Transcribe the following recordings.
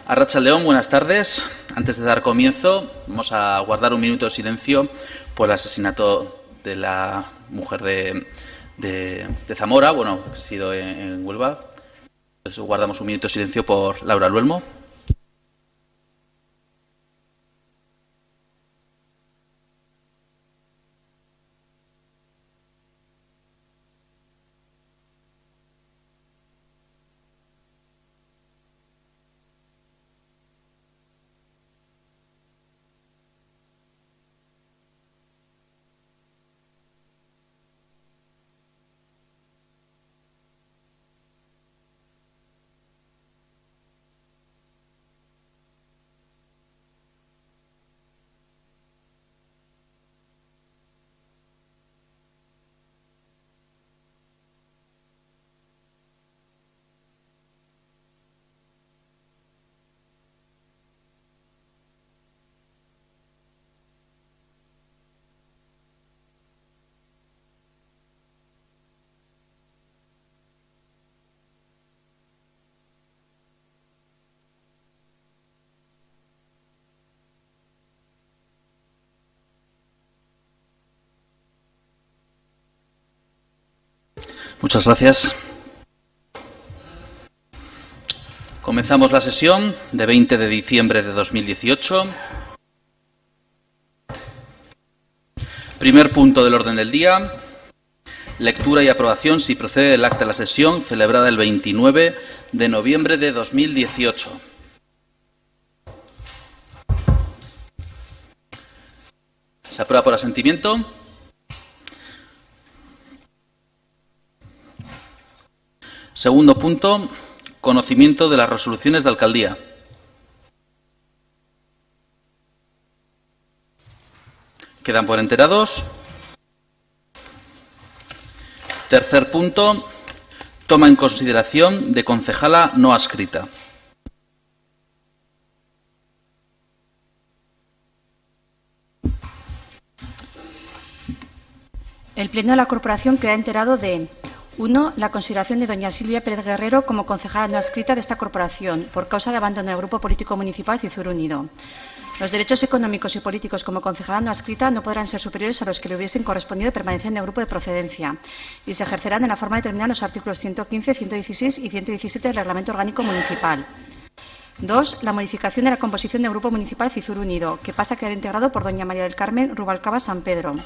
Arratsaldeon, buenas tardes. Antes de dar comienzo, vamos a guardar un minuto de silencio por el asesinato de la mujer de Zamora, bueno, que ha sido en Huelva. Entonces, guardamos un minuto de silencio por Laura Luelmo. Muchas gracias. Comenzamos la sesión de 20 de diciembre de 2018. Primer punto del orden del día. Lectura y aprobación, si procede, del acta de la sesión celebrada el 29 de noviembre de 2018. Se aprueba por asentimiento. Segundo punto, conocimiento de las resoluciones de alcaldía. Quedan por enterados. Tercer punto, toma en consideración de concejala no adscrita. El Pleno de la Corporación queda enterado de: 1. La consideración de doña Silvia Pérez Guerrero como concejala no adscrita de esta corporación, por causa de abandono del Grupo Político Municipal Cizur Unido. Los derechos económicos y políticos como concejala no adscrita no podrán ser superiores a los que le hubiesen correspondido permanecer en el grupo de procedencia y se ejercerán en la forma determinada en los artículos 115, 116 y 117 del Reglamento Orgánico Municipal. 2. La modificación de la composición del Grupo Municipal Cizur Unido, que pasa a quedar integrado por doña María del Carmen Rubalcaba San Pedro.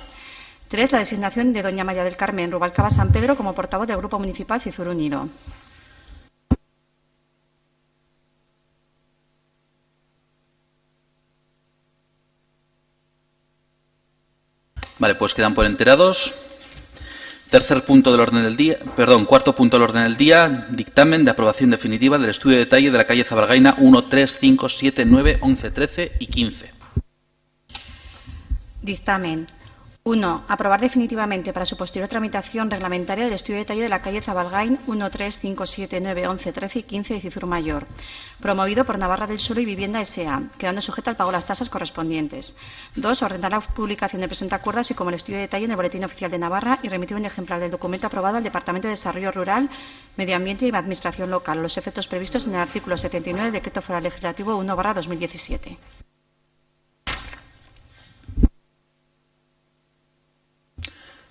3. La designación de doña María del Carmen Rubalcaba San Pedro como portavoz del Grupo Municipal Cizur Unido. Vale, pues quedan por enterados. Cuarto punto del orden del día, dictamen de aprobación definitiva del estudio de detalle de la calle Zabalgaina 1, 3, 5, 7, 9, 11, 13 y 15. Dictamen. 1. Aprobar definitivamente para su posterior tramitación reglamentaria del estudio de detalle de la calle Zabalgain 1, 3, 5, 7, 9, 11, 13 y 15 de Cizur Mayor, promovido por Navarra del Suelo y Vivienda S.A., quedando sujeta al pago de las tasas correspondientes. 2. Ordenar la publicación del presente acuerdo, así como el estudio de detalle en el Boletín Oficial de Navarra y remitir un ejemplar del documento aprobado al Departamento de Desarrollo Rural, Medio Ambiente y Administración Local, a los efectos previstos en el artículo 79 del Decreto Foral Legislativo 1/2017.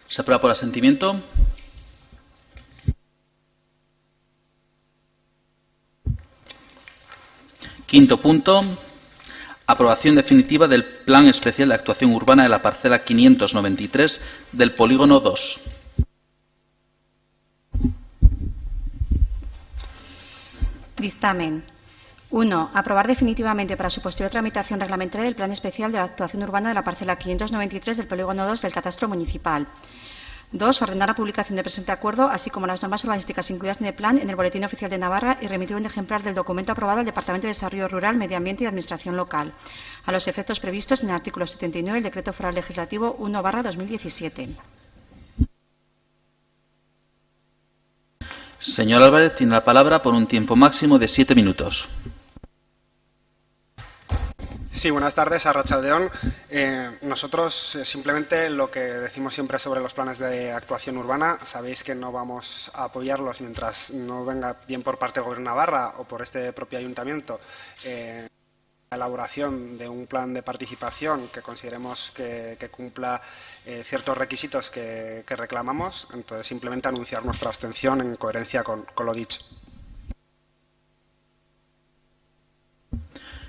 Se aprueba por asentimiento. Quinto punto, aprobación definitiva del Plan Especial de Actuación Urbana de la parcela 593 del Polígono 2. Dictamen. 1. Aprobar definitivamente para su posterior tramitación reglamentaria el Plan Especial de la Actuación Urbana de la parcela 593 del Polígono 2 del Catastro Municipal. 2. Ordenar la publicación del presente acuerdo, así como las normas urbanísticas incluidas en el plan, en el Boletín Oficial de Navarra y remitir un ejemplar del documento aprobado al Departamento de Desarrollo Rural, Medio Ambiente y Administración Local, a los efectos previstos en el artículo 79 del Decreto Foral Legislativo 1/2017. Señor Álvarez, tiene la palabra por un tiempo máximo de 7 minutos. Sí, buenas tardes, Arratsaldeon. Nosotros simplemente lo que decimos siempre sobre los planes de actuación urbana, sabéis que no vamos a apoyarlos mientras no venga bien por parte del Gobierno de Navarra o por este propio ayuntamiento la elaboración de un plan de participación que consideremos que cumpla ciertos requisitos que reclamamos. Entonces, simplemente anunciar nuestra abstención en coherencia con lo dicho.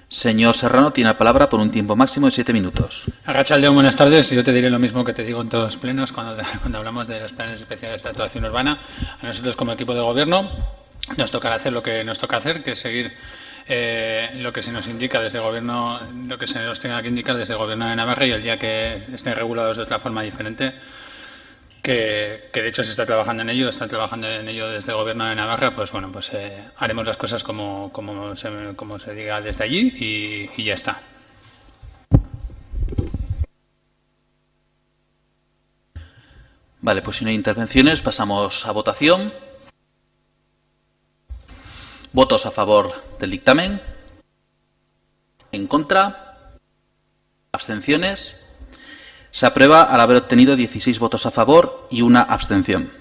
Señor Serrano, tiene la palabra por un tiempo máximo de 7 minutos. Arratsaldeon, buenas tardes. Yo te diré lo mismo que te digo en todos los plenos cuando hablamos de los planes especiales de actuación urbana. A nosotros, como equipo de gobierno, nos tocará hacer lo que nos toca hacer, que es seguir lo que se nos indica desde el gobierno, lo que se nos tenga que indicar desde el gobierno de Navarra, y el día que estén regulados de otra forma diferente, que de hecho se está trabajando en ello desde el Gobierno de Navarra, pues bueno, pues haremos las cosas como se diga desde allí y ya está. Vale, pues si no hay intervenciones, pasamos a votación. ¿Votos a favor del dictamen? ¿En contra? ¿Abstenciones? Se aprueba al haber obtenido 16 votos a favor y una abstención.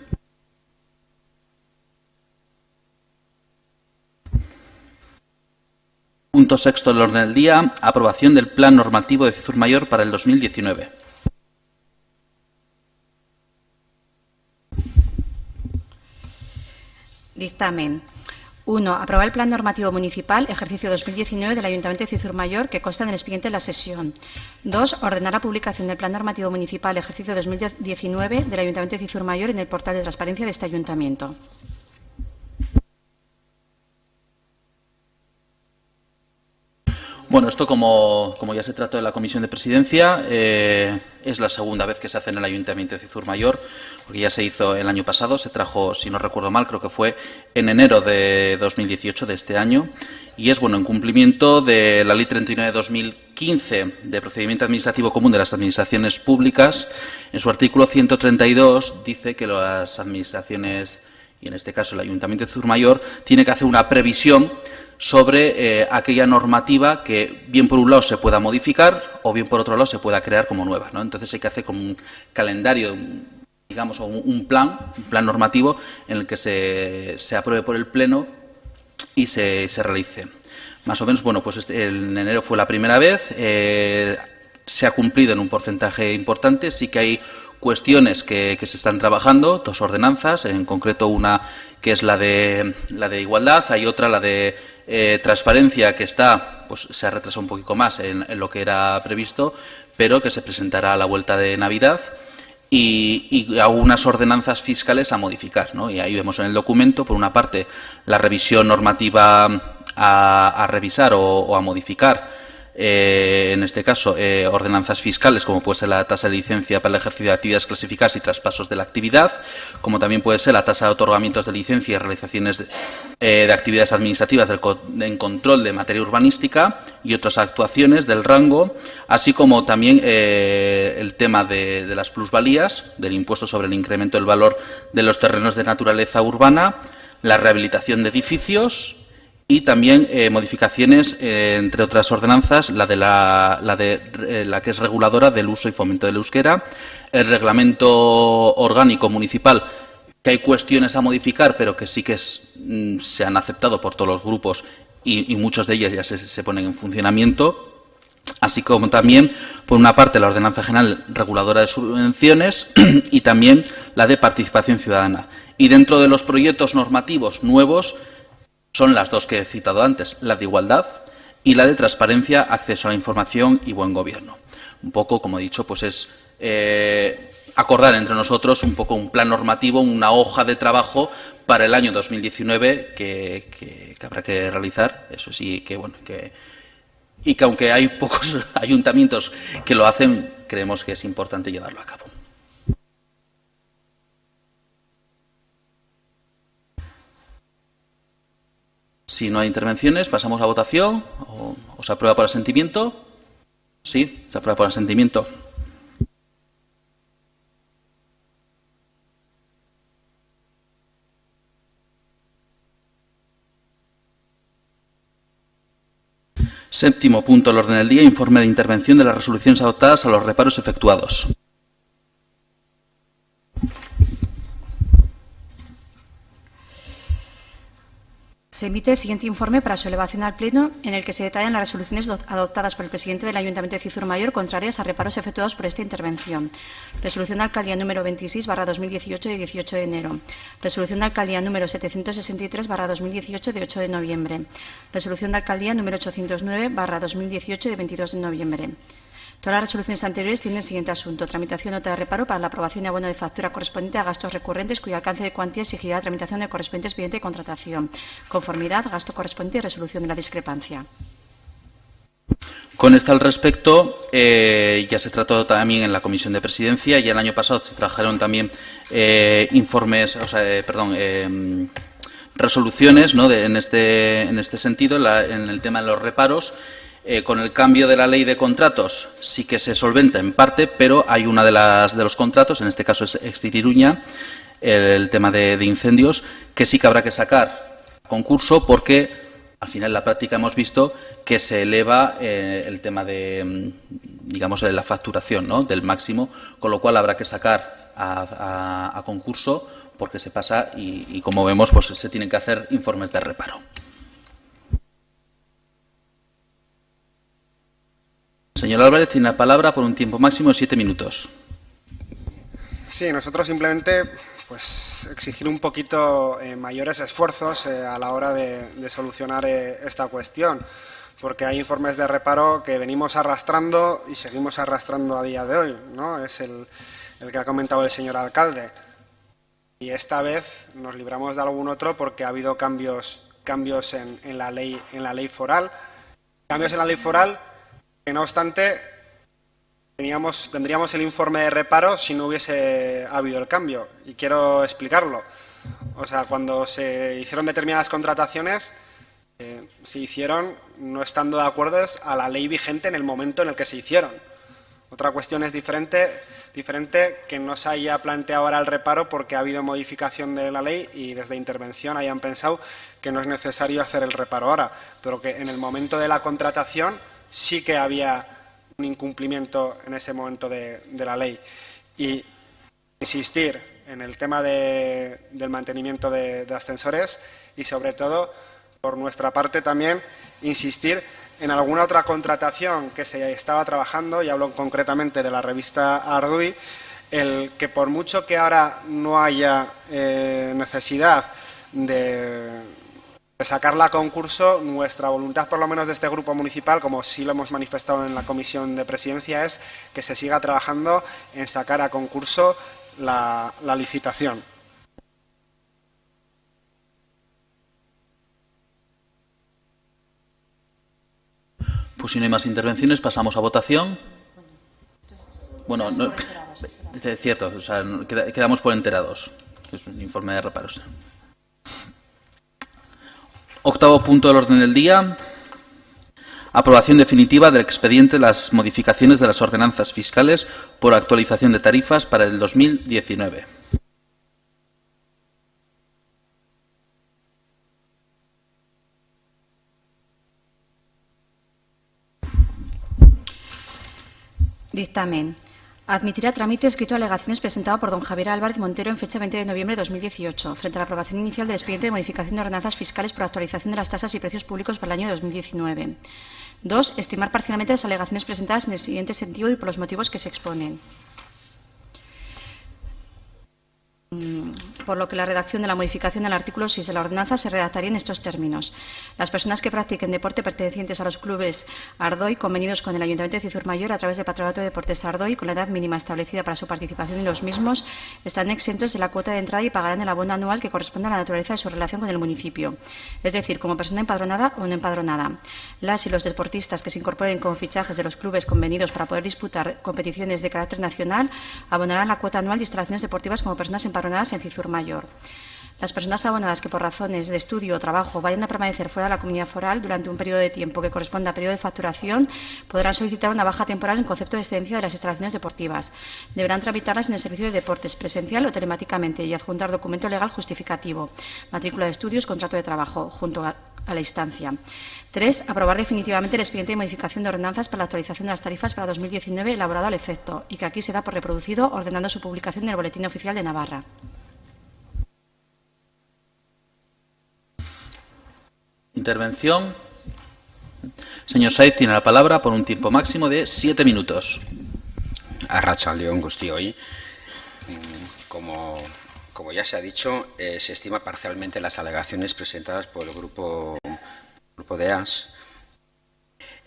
Punto sexto del orden del día. Aprobación del Plan Normativo de Cizur-Mayor para el 2019. Dictamen. 1. Aprobar el Plan Normativo Municipal ejercicio 2019 del Ayuntamiento de Cizur-Mayor que consta en el expediente de la sesión. 2. Ordenar la publicación del Plan Normativo Municipal ejercicio 2019 del Ayuntamiento de Cizur-Mayor en el portal de transparencia de este Ayuntamiento. Bueno, esto como ya se trató en la Comisión de Presidencia, es la segunda vez que se hace en el Ayuntamiento de Cizur-Mayor, porque ya se hizo el año pasado, se trajo, si no recuerdo mal, creo que fue en enero de 2018 de este año, y es bueno en cumplimiento de la Ley 39/2015 de Procedimiento Administrativo Común de las Administraciones Públicas. En su artículo 132 dice que las administraciones, y en este caso el Ayuntamiento de Cizur-Mayor, tiene que hacer una previsión sobre aquella normativa que bien por un lado se pueda modificar o bien por otro lado se pueda crear como nueva, ¿no? Entonces hay que hacer como un calendario, digamos, o un plan normativo en el que se apruebe por el Pleno y se realice. Más o menos, bueno, pues en enero fue la primera vez, se ha cumplido en un porcentaje importante, sí que hay cuestiones que se están trabajando, 2 ordenanzas, en concreto una que es la de igualdad, hay otra, la de transparencia, que pues se ha retrasado un poquito más en lo que era previsto, pero que se presentará a la vuelta de Navidad, y algunas ordenanzas fiscales a modificar, ¿no? Y ahí vemos en el documento, por una parte, la revisión normativa a revisar o a modificar, en este caso, ordenanzas fiscales, como puede ser la tasa de licencia para el ejercicio de actividades clasificadas y traspasos de la actividad, como también puede ser la tasa de otorgamientos de licencia y realizaciones de actividades administrativas en control de materia urbanística y otras actuaciones del rango, así como también el tema de las plusvalías, del impuesto sobre el incremento del valor de los terrenos de naturaleza urbana, la rehabilitación de edificios y también modificaciones, entre otras ordenanzas, la que es reguladora del uso y fomento del euskera, el reglamento orgánico municipal, que hay cuestiones a modificar, pero que sí que se han aceptado por todos los grupos y muchos de ellas ya se ponen en funcionamiento, así como también, por una parte, la Ordenanza General Reguladora de Subvenciones y también la de Participación Ciudadana. Y dentro de los proyectos normativos nuevos son las 2 que he citado antes, la de igualdad y la de transparencia, acceso a la información y buen gobierno. Un poco, como he dicho, pues es acordar entre nosotros un poco un plan normativo, una hoja de trabajo para el año 2019 que habrá que realizar. Eso sí, que bueno, y que aunque hay pocos ayuntamientos que lo hacen, creemos que es importante llevarlo a cabo. Si no hay intervenciones, pasamos a votación. ¿O se aprueba por asentimiento? Sí, se aprueba por asentimiento. Séptimo punto del orden del día, informe de intervención de las resoluciones adoptadas a los reparos efectuados. Se emite el siguiente informe para su elevación al Pleno, en el que se detallan las resoluciones adoptadas por el presidente del Ayuntamiento de Cizur Mayor contrarias a reparos efectuados por esta intervención. Resolución de Alcaldía número 26/2018 de 18 de enero. Resolución de Alcaldía número 763/2018 de 8 de noviembre. Resolución de Alcaldía número 809/2018 de 22 de noviembre. Todas las resoluciones anteriores tienen el siguiente asunto: tramitación nota de reparo para la aprobación de abono de factura correspondiente a gastos recurrentes cuyo alcance de cuantía exigirá la tramitación del correspondiente expediente de contratación. Conformidad, gasto correspondiente y resolución de la discrepancia. Con esto al respecto, ya se trató también en la Comisión de Presidencia y el año pasado se trajeron también resoluciones, ¿no?, en este sentido, en el tema de los reparos. Con el cambio de la ley de contratos sí que se solventa en parte, pero hay una de los contratos, en este caso es Extir Iruña, el tema de incendios, que sí que habrá que sacar a concurso porque al final en la práctica hemos visto que se eleva el tema de, digamos, de la facturación, ¿no?, del máximo, con lo cual habrá que sacar a concurso porque se pasa y como vemos, pues se tienen que hacer informes de reparo. Señor Álvarez, tiene la palabra por un tiempo máximo de 7 minutos. Sí, nosotros simplemente exigir un poquito mayores esfuerzos a la hora de solucionar esta cuestión, porque hay informes de reparo que venimos arrastrando y seguimos arrastrando a día de hoy, ¿no? Es el que ha comentado el señor alcalde. Y esta vez nos libramos de algún otro porque ha habido cambios en la ley foral. Cambios en la ley foral que, no obstante, tendríamos el informe de reparo si no hubiese habido el cambio. Y quiero explicarlo. O sea, cuando se hicieron determinadas contrataciones, se hicieron no estando de acuerdo a la ley vigente en el momento en el que se hicieron. Otra cuestión es diferente que no se haya planteado ahora el reparo porque ha habido modificación de la ley y desde intervención hayan pensado que no es necesario hacer el reparo ahora, pero que en el momento de la contratación sí que había un incumplimiento en ese momento de la ley. Y insistir en el tema del mantenimiento de ascensores y, sobre todo, por nuestra parte también, insistir en alguna otra contratación que se estaba trabajando, y hablo concretamente de la revista Arduy, el que por mucho que ahora no haya necesidad de sacarla a concurso, nuestra voluntad, por lo menos de este grupo municipal, como sí lo hemos manifestado en la Comisión de Presidencia, es que se siga trabajando en sacar a concurso la licitación. Pues si no hay más intervenciones, pasamos a votación. Bueno, no, es cierto, o sea, quedamos por enterados. Es un informe de reparos. Octavo punto del orden del día. Aprobación definitiva del expediente de las modificaciones de las ordenanzas fiscales por actualización de tarifas para el 2019. Dictamen. Admitir a trámite escrito alegaciones presentado por don Javier Álvarez Montero en fecha 20 de noviembre de 2018, frente a la aprobación inicial del expediente de modificación de ordenanzas fiscales por actualización de las tasas y precios públicos para el año 2019. 2. Estimar parcialmente las alegaciones presentadas en el siguiente sentido y por los motivos que se exponen. Por lo que la redacción de la modificación del artículo 6 de la ordenanza se redactaría en estos términos. Las personas que practiquen deporte pertenecientes a los clubes Ardoy, convenidos con el Ayuntamiento de Cizur Mayor a través del Patronato de Deportes Ardoy, con la edad mínima establecida para su participación en los mismos, están exentos de la cuota de entrada y pagarán el abono anual que corresponde a la naturaleza de su relación con el municipio, es decir, como persona empadronada o no empadronada. Las y los deportistas que se incorporen con fichajes de los clubes convenidos para poder disputar competiciones de carácter nacional abonarán la cuota anual de instalaciones deportivas como personas empadronadas en Cizur Mayor. Las personas abonadas que por razones de estudio o trabajo vayan a permanecer fuera de la comunidad foral durante un periodo de tiempo que corresponda a periodo de facturación podrán solicitar una baja temporal en concepto de excedencia de las instalaciones deportivas. Deberán tramitarlas en el servicio de deportes presencial o telemáticamente y adjuntar documento legal justificativo, matrícula de estudios, contrato de trabajo, junto a la instancia. 3. Aprobar definitivamente el expediente de modificación de ordenanzas para la actualización de las tarifas para 2019 elaborado al efecto y que aquí se da por reproducido ordenando su publicación en el Boletín Oficial de Navarra. Intervención. Señor Saiz tiene la palabra por un tiempo máximo de 7 minutos. Arratsaldeon guztioi. Como ya se ha dicho, se estima parcialmente las alegaciones presentadas por el grupo de AS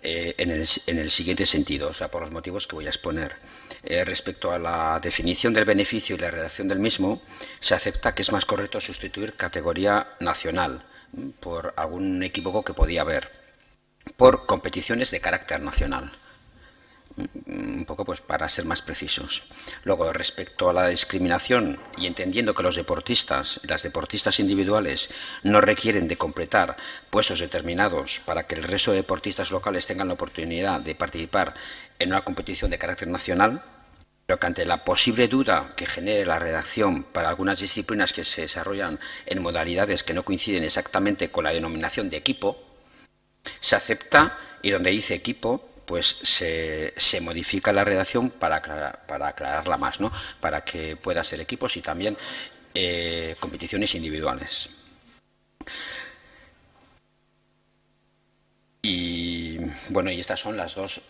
en el siguiente sentido, o sea, por los motivos que voy a exponer. Respecto a la definición del beneficio y la redacción del mismo, se acepta que es más correcto sustituir categoría nacional por algún equívoco que podía haber, por competiciones de carácter nacional. Un poco pues para ser más precisos. Luego, respecto a la discriminación y entendiendo que los deportistas y las deportistas individuales no requieren de completar puestos determinados para que el resto de deportistas locales tengan la oportunidad de participar en una competición de carácter nacional, pero que ante la posible duda que genere la redacción para algunas disciplinas que se desarrollan en modalidades que no coinciden exactamente con la denominación de equipo, se acepta, y donde dice equipo, pues se modifica la redacción para aclararla más, ¿no? Para que pueda ser equipos y también competiciones individuales. Y bueno, y estas son las dos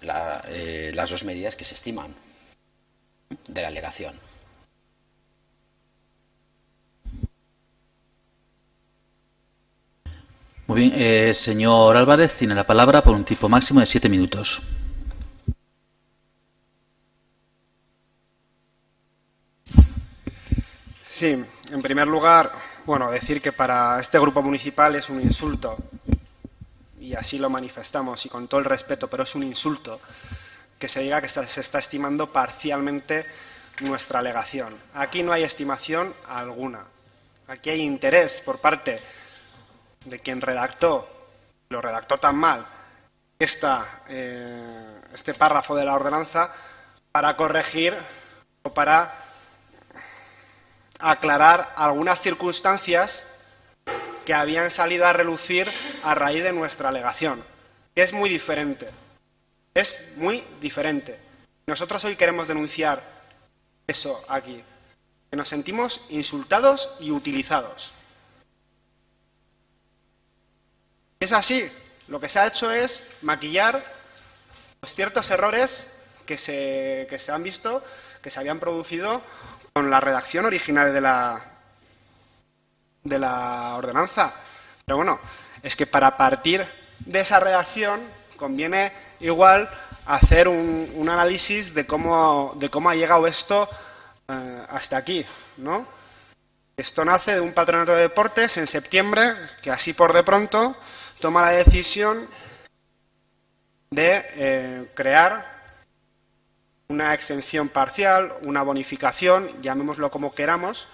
medidas que se estiman de la alegación. Muy bien, señor Álvarez tiene la palabra por un tiempo máximo de 7 minutos. Sí, en primer lugar, bueno, decir que para este grupo municipal es un insulto, y así lo manifestamos, y con todo el respeto, pero es un insulto que se diga que se está estimando parcialmente nuestra alegación. Aquí no hay estimación alguna. Aquí hay interés por parte de quien lo redactó tan mal, este párrafo de la ordenanza, para corregir o para aclarar algunas circunstancias que habían salido a relucir a raíz de nuestra alegación. Es muy diferente. Es muy diferente. Nosotros hoy queremos denunciar eso aquí, que nos sentimos insultados y utilizados. Es así. Lo que se ha hecho es maquillar ciertos errores que se han visto, que se habían producido con la redacción original de la ordenanza. Pero bueno, es que para partir de esa redacción conviene igual hacer un análisis de cómo ha llegado esto hasta aquí, ¿no? Esto nace de un patronato de deportes en septiembre, que así por de pronto toma la decisión de crear una exención parcial, una bonificación, llamémoslo como queramos,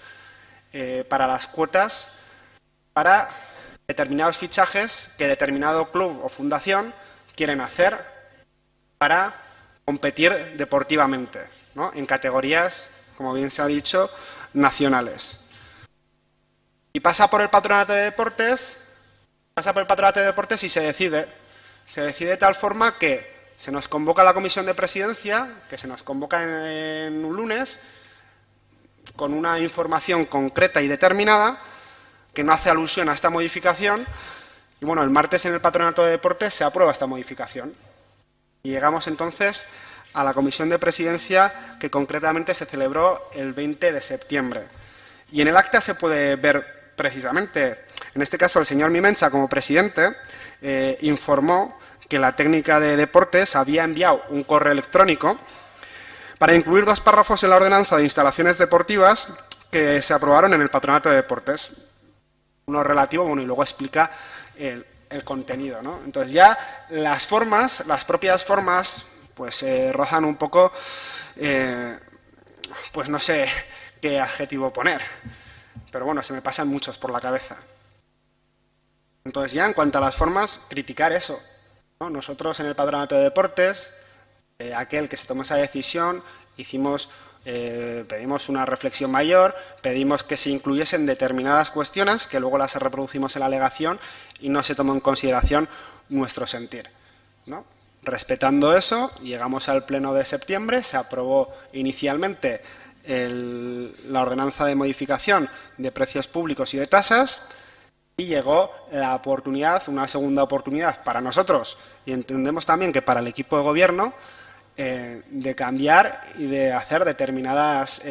para las cuotas para determinados fichajes que determinado club o fundación quieren hacer para competir deportivamente, ¿no? En categorías, como bien se ha dicho, nacionales. Y pasa por el patronato de deportes y se decide de tal forma que se nos convoca a la comisión de presidencia, que se nos convoca en un lunes, con una información concreta y determinada, que no hace alusión a esta modificación, y bueno, el martes en el patronato de deportes se aprueba esta modificación. Y llegamos entonces a la comisión de presidencia, que concretamente se celebró el 20 de septiembre. Y en el acta se puede ver precisamente, en este caso el señor Mimensa como presidente, informó que la técnica de deportes había enviado un correo electrónico para incluir 2 párrafos en la ordenanza de instalaciones deportivas que se aprobaron en el patronato de deportes. Uno relativo, bueno, y luego explica el contenido, ¿no? Entonces ya las propias formas, pues rozan un poco, pues no sé qué adjetivo poner, pero bueno, se me pasan muchos por la cabeza. Entonces ya en cuanto a las formas, criticar eso, ¿no? Nosotros en el patronato de deportes, aquel que se tomó esa decisión pedimos una reflexión mayor, pedimos que se incluyesen determinadas cuestiones que luego las reproducimos en la alegación y no se tomó en consideración nuestro sentir, ¿no? Respetando eso, llegamos al pleno de septiembre, se aprobó inicialmente la ordenanza de modificación de precios públicos y de tasas y llegó la oportunidad, una segunda oportunidad para nosotros y entendemos también que para el equipo de gobierno, de cambiar y de hacer determinadas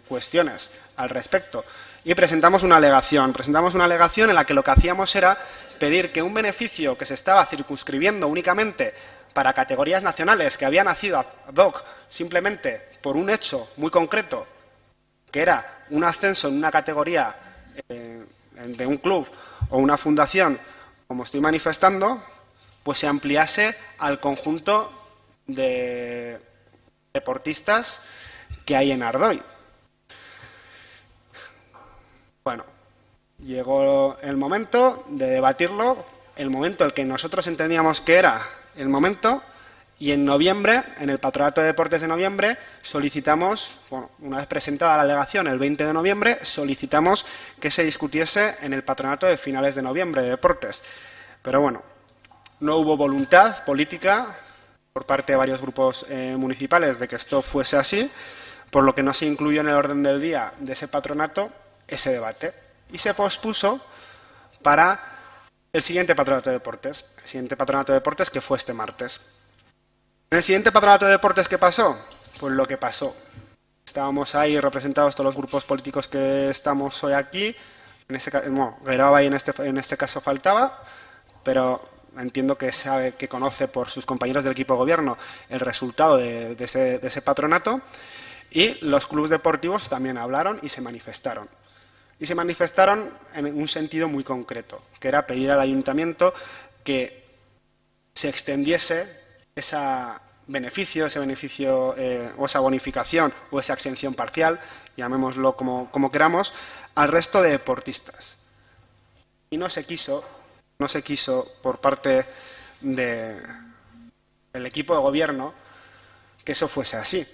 cuestiones al respecto. Y presentamos una alegación en la que lo que hacíamos era pedir que un beneficio que se estaba circunscribiendo únicamente para categorías nacionales que habían nacido ad hoc simplemente por un hecho muy concreto, que era un ascenso en una categoría de un club o una fundación, como estoy manifestando, pues se ampliase al conjunto de deportistas que hay en Ardoy. Bueno, llegó el momento de debatirlo, el momento el que nosotros entendíamos que era el momento, y en noviembre, en el Patronato de Deportes de noviembre, solicitamos, bueno, una vez presentada la alegación el 20 de noviembre, solicitamos que se discutiese en el Patronato de finales de noviembre de Deportes. Pero bueno, no hubo voluntad política por parte de varios grupos municipales de que esto fuese así, por lo que no se incluyó en el orden del día de ese patronato ese debate y se pospuso para el siguiente Patronato de Deportes, que fue este martes. En el siguiente Patronato de Deportes, ¿qué pasó? Pues lo que pasó. Estábamos ahí representados todos los grupos políticos que estamos hoy aquí. En este caso, bueno, Gerabay en este caso faltaba, pero entiendo que sabe, que conoce por sus compañeros del equipo de gobierno el resultado de ese patronato, y los clubes deportivos también hablaron y se manifestaron. Y se manifestaron en un sentido muy concreto, que era pedir al ayuntamiento que se extendiese ese beneficio o esa bonificación o esa exención parcial, llamémoslo como queramos, al resto de deportistas. Y no se quiso por parte del equipo de gobierno que eso fuese así.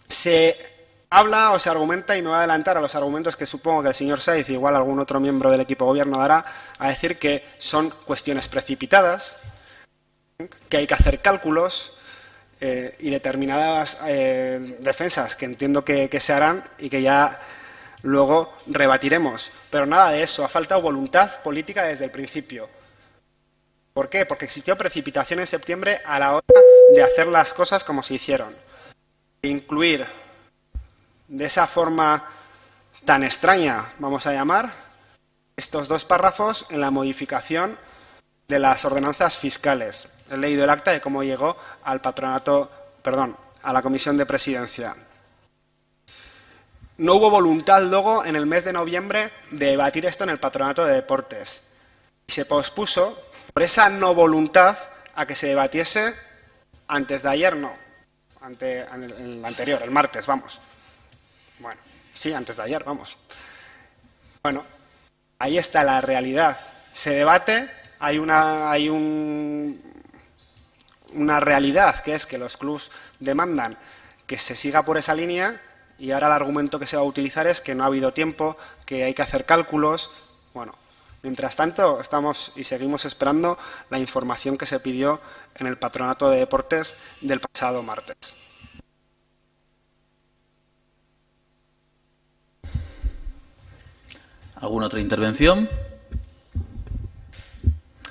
Se habla o se argumenta, y me voy a adelantar a los argumentos que supongo que el señor Saiz, igual algún otro miembro del equipo de gobierno dará, a decir que son cuestiones precipitadas, que hay que hacer cálculos y determinadas defensas que entiendo que se harán y que ya luego rebatiremos. Pero nada de eso, ha faltado voluntad política desde el principio. ¿Por qué? Porque existió precipitación en septiembre a la hora de hacer las cosas como se hicieron. Incluir de esa forma tan extraña, vamos a llamar, estos dos párrafos en la modificación de las ordenanzas fiscales. He leído el acta de cómo llegó a la Comisión de Presidencia. No hubo voluntad luego en el mes de noviembre de debatir esto en el Patronato de Deportes. Y se pospuso por esa no voluntad a que se debatiese antes de ayer, el anterior, el martes, vamos. Bueno, sí, antes de ayer, vamos. Bueno, ahí está la realidad. Se debate, hay una realidad, que es que los clubs demandan que se siga por esa línea, y ahora el argumento que se va a utilizar es que no ha habido tiempo, que hay que hacer cálculos. Bueno, mientras tanto estamos y seguimos esperando la información que se pidió en el Patronato de Deportes del pasado martes. ¿Alguna otra intervención?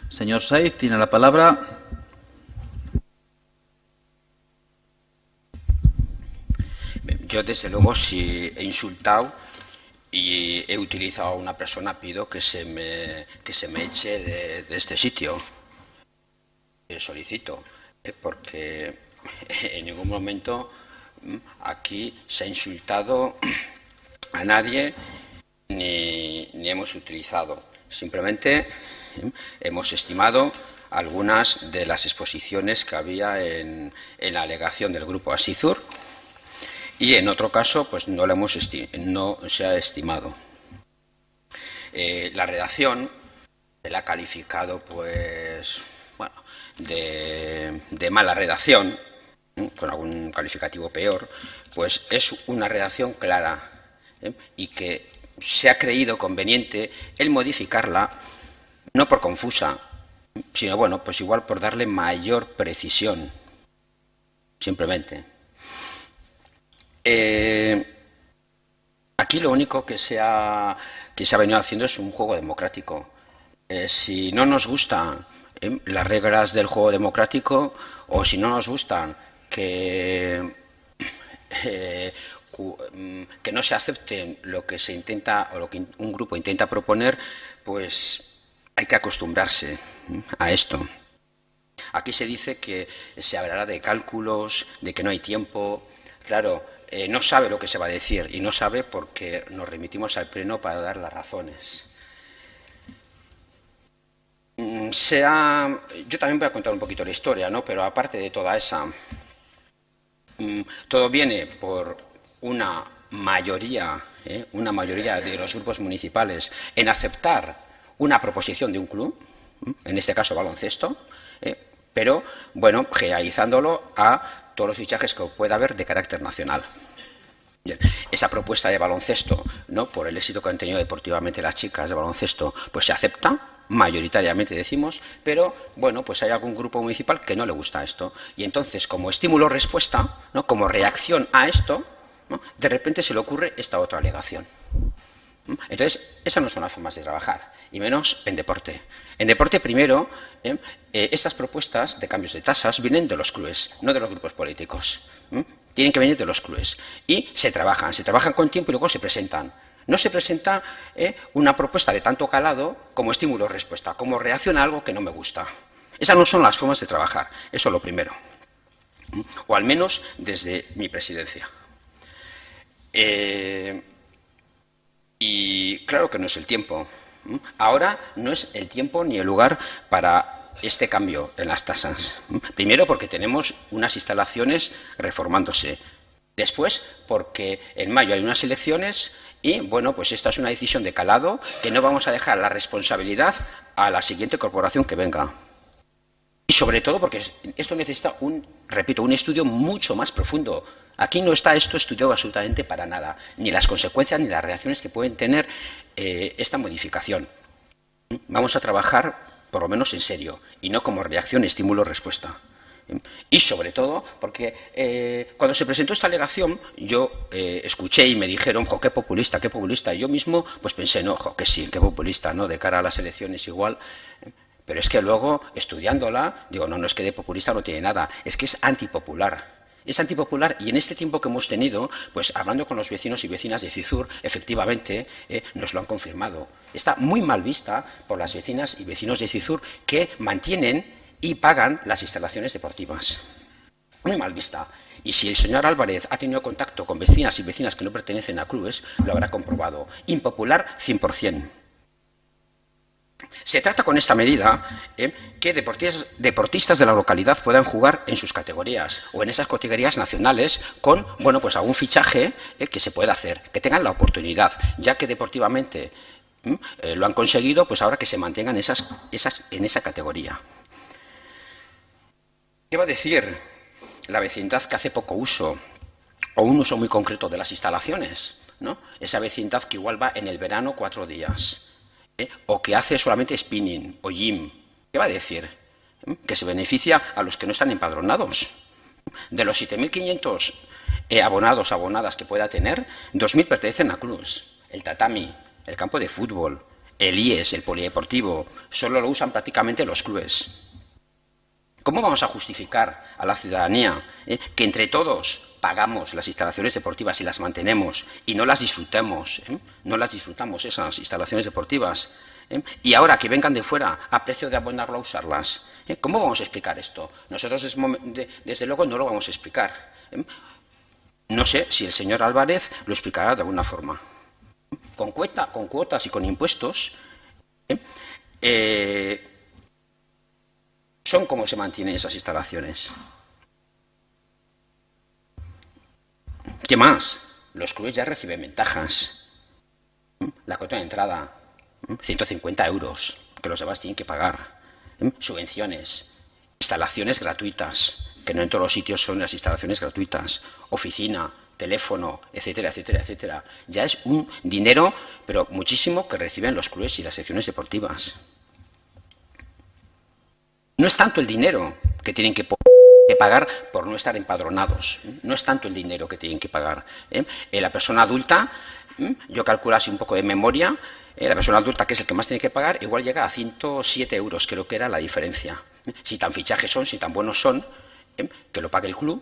Señor Saiz, tiene la palabra. Yo, desde luego, si he insultado y he utilizado a una persona, pido que se me eche de este sitio. Solicito, porque en ningún momento aquí se ha insultado a nadie ni hemos utilizado. Simplemente hemos estimado algunas de las exposiciones que había en la alegación del grupo Asizur, y en otro caso pues no se ha estimado. La redacción la ha calificado pues de mala redacción, con algún calificativo peor, pues es una redacción clara y que se ha creído conveniente el modificarla, no por confusa, sino, bueno, pues igual por darle mayor precisión, simplemente. Aquí lo único que se ha venido haciendo es un juego democrático. Si no nos gustan las reglas del juego democrático, o si no nos gustan que no se acepten lo que se intenta o lo que un grupo intenta proponer, pues hay que acostumbrarse a esto. Aquí se dice que se hablará de cálculos, de que no hay tiempo. Claro, no sabe lo que se va a decir y no sabe porque nos remitimos al Pleno para dar las razones. Yo también voy a contar un poquito la historia, ¿no? Pero aparte de toda esa, todo viene por una mayoría de los grupos municipales en aceptar una proposición de un club, en este caso baloncesto, pero, bueno, generalizándolo a todos los fichajes que pueda haber de carácter nacional. Bien, esa propuesta de baloncesto, ¿no?, por el éxito que han tenido deportivamente las chicas de baloncesto, pues se acepta, mayoritariamente decimos, pero, bueno, pues hay algún grupo municipal que no le gusta esto. Y entonces, como estímulo-respuesta, ¿no?, como reacción a esto, ¿no?, de repente se le ocurre esta otra alegación. Entonces, esas no son las formas de trabajar, y menos en deporte. En deporte, primero, estas propuestas de cambios de tasas vienen de los clubes, no de los grupos políticos. Tienen que venir de los clubes. Y se trabajan con tiempo y luego se presentan. No se presenta una propuesta de tanto calado como estímulo-respuesta, como reacción a algo que no me gusta. Esas no son las formas de trabajar, eso es lo primero. O al menos desde mi presidencia. Y claro que no es el tiempo. Ahora no es el tiempo ni el lugar para este cambio en las tasas. Primero porque tenemos unas instalaciones reformándose. Después porque en mayo hay unas elecciones y, bueno, pues esta es una decisión de calado que no vamos a dejar la responsabilidad a la siguiente corporación que venga. Y sobre todo porque esto necesita un estudio mucho más profundo. Aquí no está esto estudiado absolutamente para nada, ni las consecuencias ni las reacciones que pueden tener esta modificación. Vamos a trabajar, por lo menos en serio, y no como reacción, estímulo, respuesta. Y sobre todo porque cuando se presentó esta alegación yo escuché y me dijeron, jo, qué populista, qué populista. Y yo mismo pues pensé, no, jo, que sí, qué populista, ¿no?, de cara a las elecciones igual. Pero es que luego, estudiándola, digo, no, es que de populista no tiene nada, es que es antipopular. Es antipopular y en este tiempo que hemos tenido, pues hablando con los vecinos y vecinas de Cizur, efectivamente nos lo han confirmado. Está muy mal vista por las vecinas y vecinos de Cizur que mantienen y pagan las instalaciones deportivas. Muy mal vista. Y si el señor Álvarez ha tenido contacto con vecinas y vecinas que no pertenecen a clubes, lo habrá comprobado. Impopular 100%. Se trata con esta medida que deportistas de la localidad puedan jugar en sus categorías o en esas categorías nacionales con, bueno, pues algún fichaje que se pueda hacer, que tengan la oportunidad, ya que deportivamente lo han conseguido, pues ahora que se mantengan en esa categoría. ¿Qué va a decir la vecindad que hace poco uso o un uso muy concreto de las instalaciones, ¿no? Esa vecindad que igual va en el verano 4 días. O que hace solamente spinning o gym. ¿Qué va a decir? Que se beneficia a los que no están empadronados. De los 7.500 abonadas que pueda tener, 2.000 pertenecen a clubes. El tatami, el campo de fútbol, el IES, el polideportivo, solo lo usan prácticamente los clubes. ¿Cómo vamos a justificar a la ciudadanía que entre todos pagamos las instalaciones deportivas y las mantenemos y no las disfrutemos, no las disfrutamos esas instalaciones deportivas, y ahora que vengan de fuera a precio de abonarlo a usarlas? ¿Cómo vamos a explicar esto? Nosotros desde luego no lo vamos a explicar. No sé si el señor Álvarez lo explicará de alguna forma. Con cuotas y con impuestos son como se mantienen esas instalaciones. ¿Qué más? Los clubes ya reciben ventajas. La cuota de entrada, 150 euros, que los demás tienen que pagar. Subvenciones, instalaciones gratuitas, que no en todos los sitios son las instalaciones gratuitas, oficina, teléfono, etcétera, etcétera, etcétera. Ya es un dinero, pero muchísimo, que reciben los clubes y las secciones deportivas. No es tanto el dinero que tienen que pagar por no estar empadronados. No es tanto el dinero que tienen que pagar. La persona adulta, yo calculo así un poco de memoria, la persona adulta, que es el que más tiene que pagar, igual llega a 107 euros, creo que era la diferencia. Si tan fichajes son, si tan buenos son, que lo pague el club,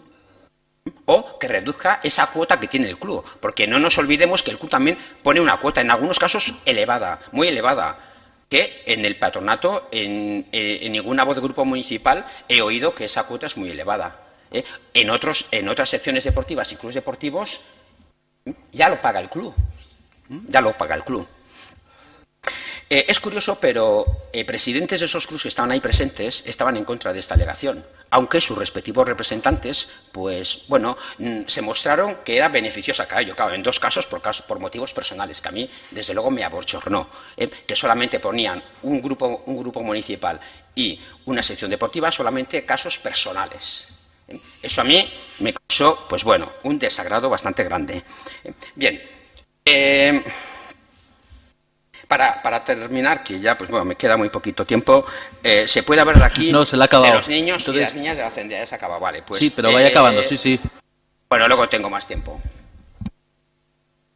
o que reduzca esa cuota que tiene el club. Porque no nos olvidemos que el club también pone una cuota, en algunos casos elevada, muy elevada, que en el patronato, en ninguna voz de grupo municipal he oído que esa cuota es muy elevada. En otras secciones deportivas y clubes deportivos ya lo paga el club. Ya lo paga el club. Es curioso, pero presidentes de esos clubes que estaban ahí presentes estaban en contra de esta alegación, aunque sus respectivos representantes, pues, bueno, se mostraron que era beneficiosa para ello. Claro, en dos casos por motivos personales, que a mí, desde luego, me abochornó, que solamente ponían un grupo municipal y una sección deportiva, solamente casos personales. Eso a mí me causó, pues bueno, un desagrado bastante grande. Bien. Para terminar, que ya pues bueno, me queda muy poquito tiempo, se puede hablar aquí no, se le ha acabado. De los niños y las niñas de la Cendea. Se acaba, vale. Pues, sí, pero vaya acabando, sí. Bueno, luego tengo más tiempo.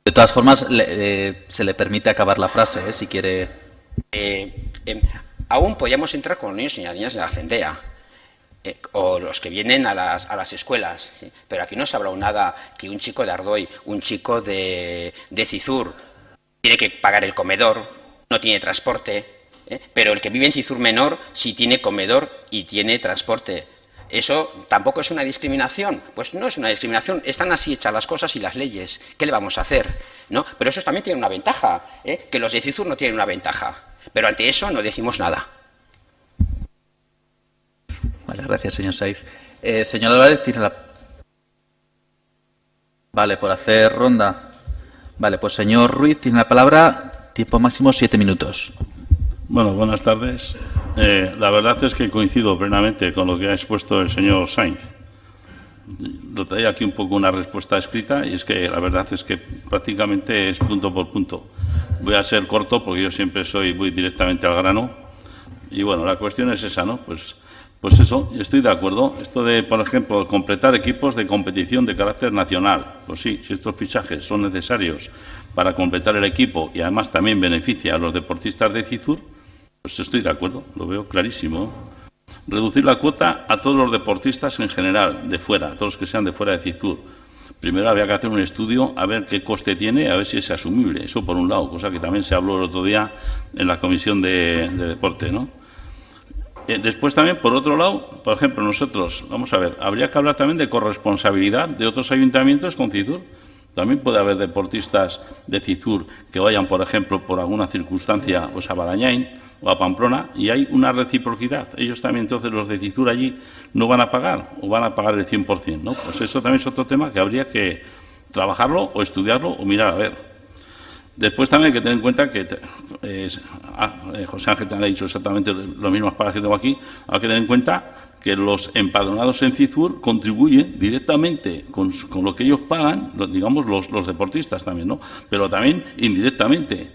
De todas formas, se le permite acabar la frase, si quiere. Aún podríamos entrar con los niños y las niñas de la Cendea, o los que vienen a las escuelas, ¿sí? Pero aquí no se ha hablado nada que un chico de Ardoy, un chico de Cizur, tiene que pagar el comedor, no tiene transporte, pero el que vive en Cizur Menor sí tiene comedor y tiene transporte. ¿Eso tampoco es una discriminación? Pues no es una discriminación, están así hechas las cosas y las leyes. ¿Qué le vamos a hacer? ¿No? Pero eso también tiene una ventaja, que los de Cizur no tienen una ventaja. Pero ante eso no decimos nada. Vale, gracias, señor Saiz. Señor Álvarez, tiene la... Vale, por hacer ronda. Vale, pues señor Ruiz tiene la palabra, tiempo máximo 7 minutos. Bueno, buenas tardes. La verdad es que coincido plenamente con lo que ha expuesto el señor Sainz. Lo traía aquí un poco una respuesta escrita y es que la verdad es que prácticamente es punto por punto. Voy a ser corto porque yo siempre voy directamente al grano. Y bueno, la cuestión es esa, ¿no? Pues eso, estoy de acuerdo. Esto de, por ejemplo, completar equipos de competición de carácter nacional. Pues sí, si estos fichajes son necesarios para completar el equipo y además también beneficia a los deportistas de Cizur, pues estoy de acuerdo, lo veo clarísimo. Reducir la cuota a todos los deportistas en general, de fuera, a todos los que sean de fuera de Cizur. Primero había que hacer un estudio a ver qué coste tiene, a ver si es asumible. Eso por un lado, cosa que también se habló el otro día en la Comisión de Deporte, ¿no? Después también, por otro lado, por ejemplo, nosotros, vamos a ver, habría que hablar también de corresponsabilidad de otros ayuntamientos con Cizur. También puede haber deportistas de Cizur que vayan, por ejemplo, por alguna circunstancia pues a Barañáin o a Pamplona y hay una reciprocidad. Ellos también, entonces, los de Cizur allí no van a pagar o van a pagar el 100%, ¿no? Pues eso también es otro tema que habría que trabajarlo o estudiarlo o mirar a ver. Después también hay que tener en cuenta que, José Ángel te ha dicho exactamente lo mismo para que tengo aquí, hay que tener en cuenta que los empadronados en Cizur contribuyen directamente con lo que ellos pagan, digamos los deportistas también, ¿no? Pero también indirectamente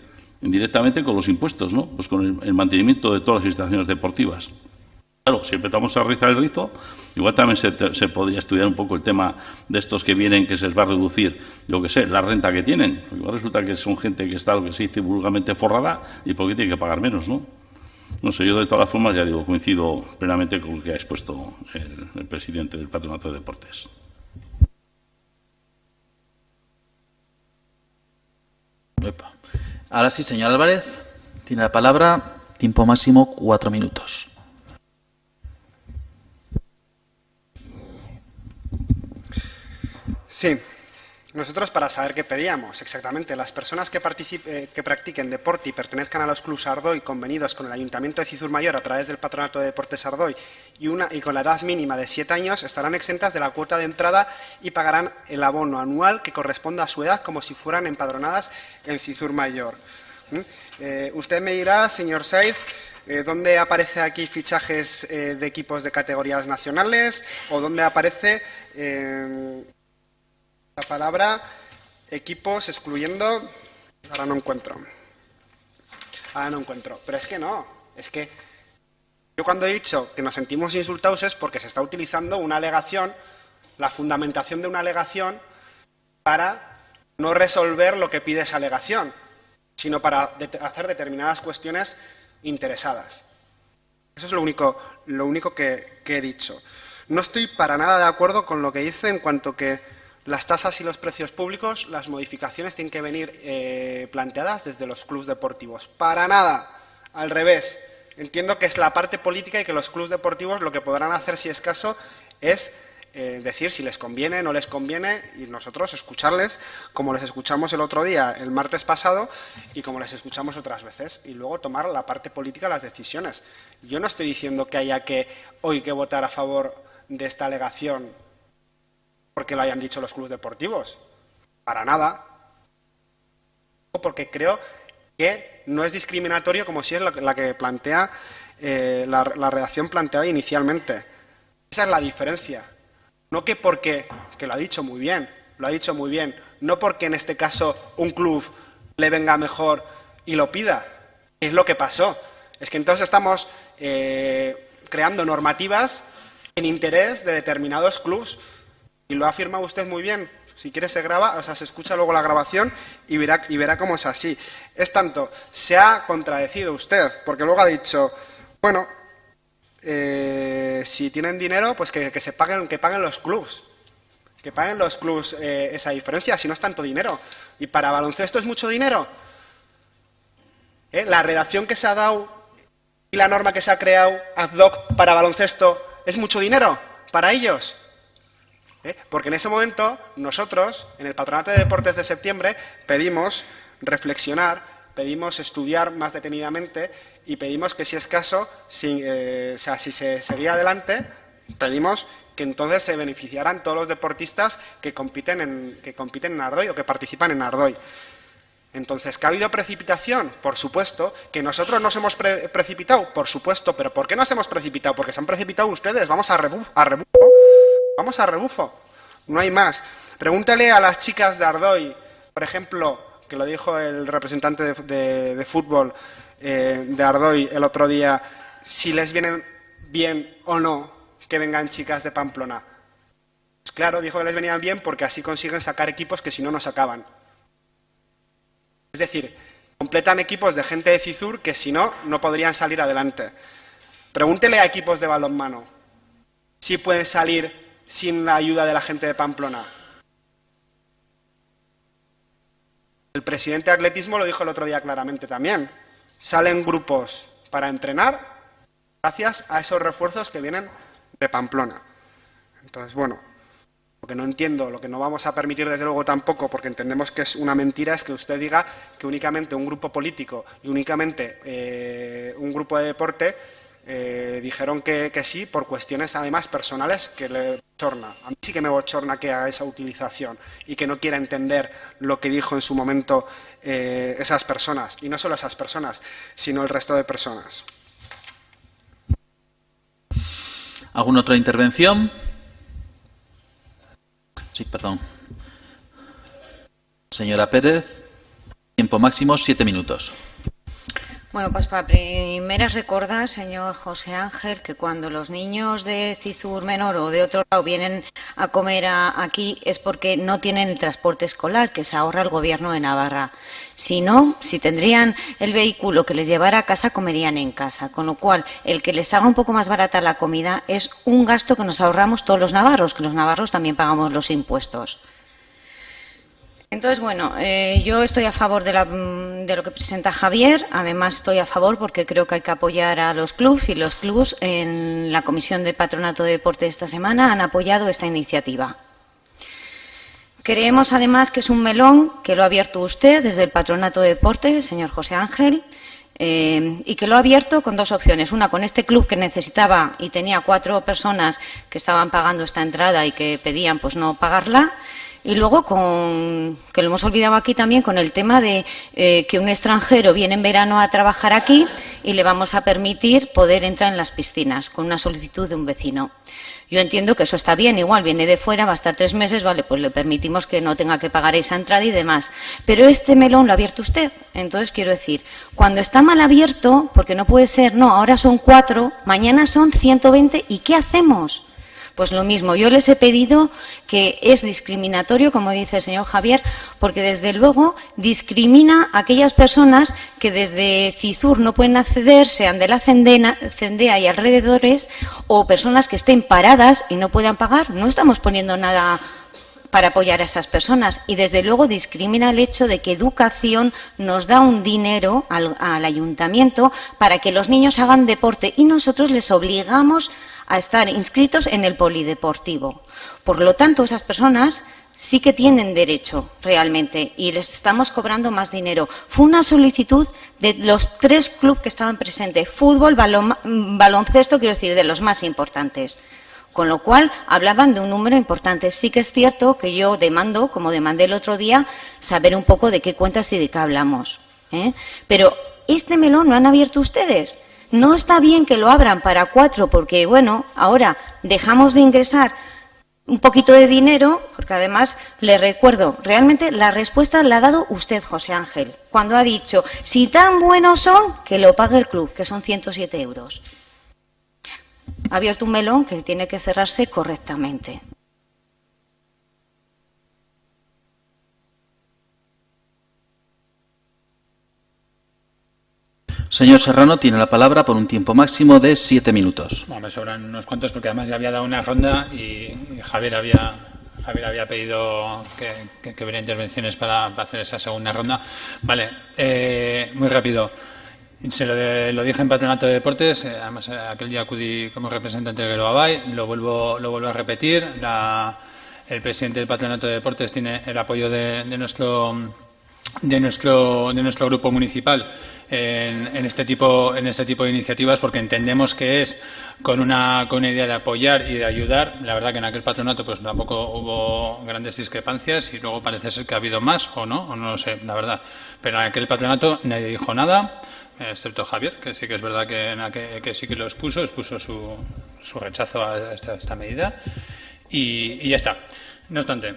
con los impuestos, ¿no? Pues con el mantenimiento de todas las instalaciones deportivas. Claro, si empezamos a rizar el rizo, igual también se podría estudiar un poco el tema de estos que vienen, que se les va a reducir, yo qué sé, la renta que tienen. Igual resulta que son gente que está, lo que se dice vulgarmente, forrada y porque tiene que pagar menos, ¿no? No sé, yo de todas formas, ya digo, coincido plenamente con lo que ha expuesto el presidente del Patronato de Deportes. Ahora sí, señor Álvarez, tiene la palabra, tiempo máximo 4 minutos. Sí, nosotros para saber qué pedíamos exactamente, las personas que practiquen deporte y pertenezcan a los clubs Ardoy convenidos con el Ayuntamiento de Cizur Mayor a través del Patronato de Deportes Ardoy y con la edad mínima de 7 años estarán exentas de la cuota de entrada y pagarán el abono anual que corresponda a su edad como si fueran empadronadas en Cizur Mayor. Usted me dirá, señor Saiz, ¿Dónde aparece aquí fichajes de equipos de categorías nacionales? ¿O dónde aparece la palabra equipos excluyendo? Ahora no encuentro. Pero es que no. Es que yo cuando he dicho que nos sentimos insultados es porque se está utilizando una alegación, la fundamentación de una alegación, para no resolver lo que pide esa alegación, sino para hacer determinadas cuestiones interesadas. Eso es lo único que he dicho. No estoy para nada de acuerdo con lo que dice en cuanto que las tasas y los precios públicos, las modificaciones tienen que venir planteadas desde los clubes deportivos. Para nada, al revés. Entiendo que es la parte política y que los clubes deportivos lo que podrán hacer, si es caso, es decir si les conviene, no les conviene, y nosotros escucharles como les escuchamos el otro día, el martes pasado, y como les escuchamos otras veces, y luego tomar la parte política las decisiones. Yo no estoy diciendo que haya hoy que votar a favor de esta alegación porque lo hayan dicho los clubes deportivos, para nada, porque creo que no es discriminatorio como si es la que plantea la redacción planteada inicialmente. Esa es la diferencia. No que porque, que lo ha dicho muy bien, no porque en este caso un club le venga mejor y lo pida, es lo que pasó. Es que entonces estamos creando normativas en interés de determinados clubes, y lo ha afirmado usted muy bien. Si quiere se graba, o sea, se escucha luego la grabación y verá cómo es así. Es tanto, se ha contradecido usted, porque luego ha dicho, bueno, si tienen dinero, pues que paguen los clubs. Que paguen los clubs esa diferencia, si no es tanto dinero. ¿Y para baloncesto es mucho dinero? La redacción que se ha dado y la norma que se ha creado ad hoc para baloncesto es mucho dinero para ellos. Porque en ese momento nosotros, en el Patronato de Deportes de septiembre, pedimos reflexionar, pedimos estudiar más detenidamente y pedimos que, si es caso, si se seguía adelante, pedimos que entonces se beneficiaran todos los deportistas que compiten en Ardoy o que participan en Ardoy. Entonces, ¿que ha habido precipitación? Por supuesto. ¿Que nosotros nos hemos precipitado? Por supuesto. ¿Pero por qué nos hemos precipitado? Porque se han precipitado ustedes. Vamos a rebufo. No hay más. Pregúntale a las chicas de Ardoy, por ejemplo, que lo dijo el representante de fútbol de Ardoy el otro día, si les vienen bien o no que vengan chicas de Pamplona. Pues claro, dijo que les venían bien porque así consiguen sacar equipos que si no, no sacaban. Es decir, completan equipos de gente de Cizur que si no, no podrían salir adelante. Pregúntele a equipos de balonmano si pueden salir sin la ayuda de la gente de Pamplona. El presidente de atletismo lo dijo el otro día claramente también. Salen grupos para entrenar gracias a esos refuerzos que vienen de Pamplona. Entonces, bueno, lo que no entiendo, lo que no vamos a permitir desde luego tampoco, porque entendemos que es una mentira, es que usted diga que únicamente un grupo político y únicamente un grupo de deporte dijeron que sí por cuestiones además personales que le bochorna. A mí sí que me bochorna que haga esa utilización y que no quiera entender lo que dijo en su momento esas personas. Y no solo esas personas, sino el resto de personas. ¿Alguna otra intervención? Sí, perdón. Señora Pérez, tiempo máximo 7 minutos. Bueno, pues para primeras recordar, señor José Ángel, que cuando los niños de Cizur Menor o de otro lado vienen a comer aquí es porque no tienen el transporte escolar, que se ahorra el Gobierno de Navarra. Si no, si tendrían el vehículo que les llevara a casa, comerían en casa. Con lo cual, el que les haga un poco más barata la comida es un gasto que nos ahorramos todos los navarros, que los navarros también pagamos los impuestos. Entonces, bueno, yo estoy a favor de lo que presenta Javier. Además, estoy a favor porque creo que hay que apoyar a los clubs, y los clubs en la Comisión de Patronato de Deporte esta semana han apoyado esta iniciativa. Creemos, además, que es un melón que lo ha abierto usted desde el Patronato de Deporte, señor José Ángel, y que lo ha abierto con dos opciones. Una, con este club que necesitaba y tenía 4 personas que estaban pagando esta entrada y que pedían pues no pagarla. Y luego, que lo hemos olvidado aquí también, con el tema de que un extranjero viene en verano a trabajar aquí y le vamos a permitir poder entrar en las piscinas con una solicitud de un vecino. Yo entiendo que eso está bien, igual viene de fuera, va a estar 3 meses, vale, pues le permitimos que no tenga que pagar esa entrada y demás. Pero este melón lo ha abierto usted. Entonces, quiero decir, cuando está mal abierto, porque no puede ser, no, ahora son 4, mañana son 120, ¿y qué hacemos? Pues lo mismo, yo les he pedido que es discriminatorio, como dice el señor Javier, porque desde luego discrimina a aquellas personas que desde CISUR no pueden acceder, sean de la Cendea y alrededores, o personas que estén paradas y no puedan pagar. No estamos poniendo nada para apoyar a esas personas. Y desde luego discrimina el hecho de que Educación nos da un dinero al ayuntamiento para que los niños hagan deporte y nosotros les obligamos a estar inscritos en el polideportivo. Por lo tanto, esas personas sí que tienen derecho realmente y les estamos cobrando más dinero. Fue una solicitud de los 3 clubes que estaban presentes, fútbol, baloncesto, quiero decir, de los más importantes. Con lo cual, hablaban de un número importante. Sí que es cierto que yo demando, como demandé el otro día, saber un poco de qué cuentas y de qué hablamos. Pero este melón lo han abierto ustedes. No está bien que lo abran para 4 porque, bueno, ahora dejamos de ingresar un poquito de dinero, porque además le recuerdo, realmente la respuesta la ha dado usted, José Ángel, cuando ha dicho, si tan buenos son, que lo pague el club, que son 107 euros. Ha abierto un melón que tiene que cerrarse correctamente. Señor Serrano, tiene la palabra por un tiempo máximo de 7 minutos. Bueno, me sobran unos cuantos porque además ya había dado una ronda y Javier había pedido que hubiera intervenciones para hacer esa segunda ronda. Vale, muy rápido. Se lo dije en Patronato de Deportes, además aquel día acudí como representante de Geroabay, lo vuelvo a repetir. El presidente del Patronato de Deportes tiene el apoyo de nuestro grupo municipal en este tipo de iniciativas, porque entendemos que es con una idea de apoyar y de ayudar. La verdad que en aquel patronato pues tampoco hubo grandes discrepancias y luego parece ser que ha habido más o no lo sé, la verdad. Pero en aquel patronato nadie dijo nada, excepto Javier, que sí que es verdad que sí que lo expuso su rechazo a esta medida y ya está. No obstante,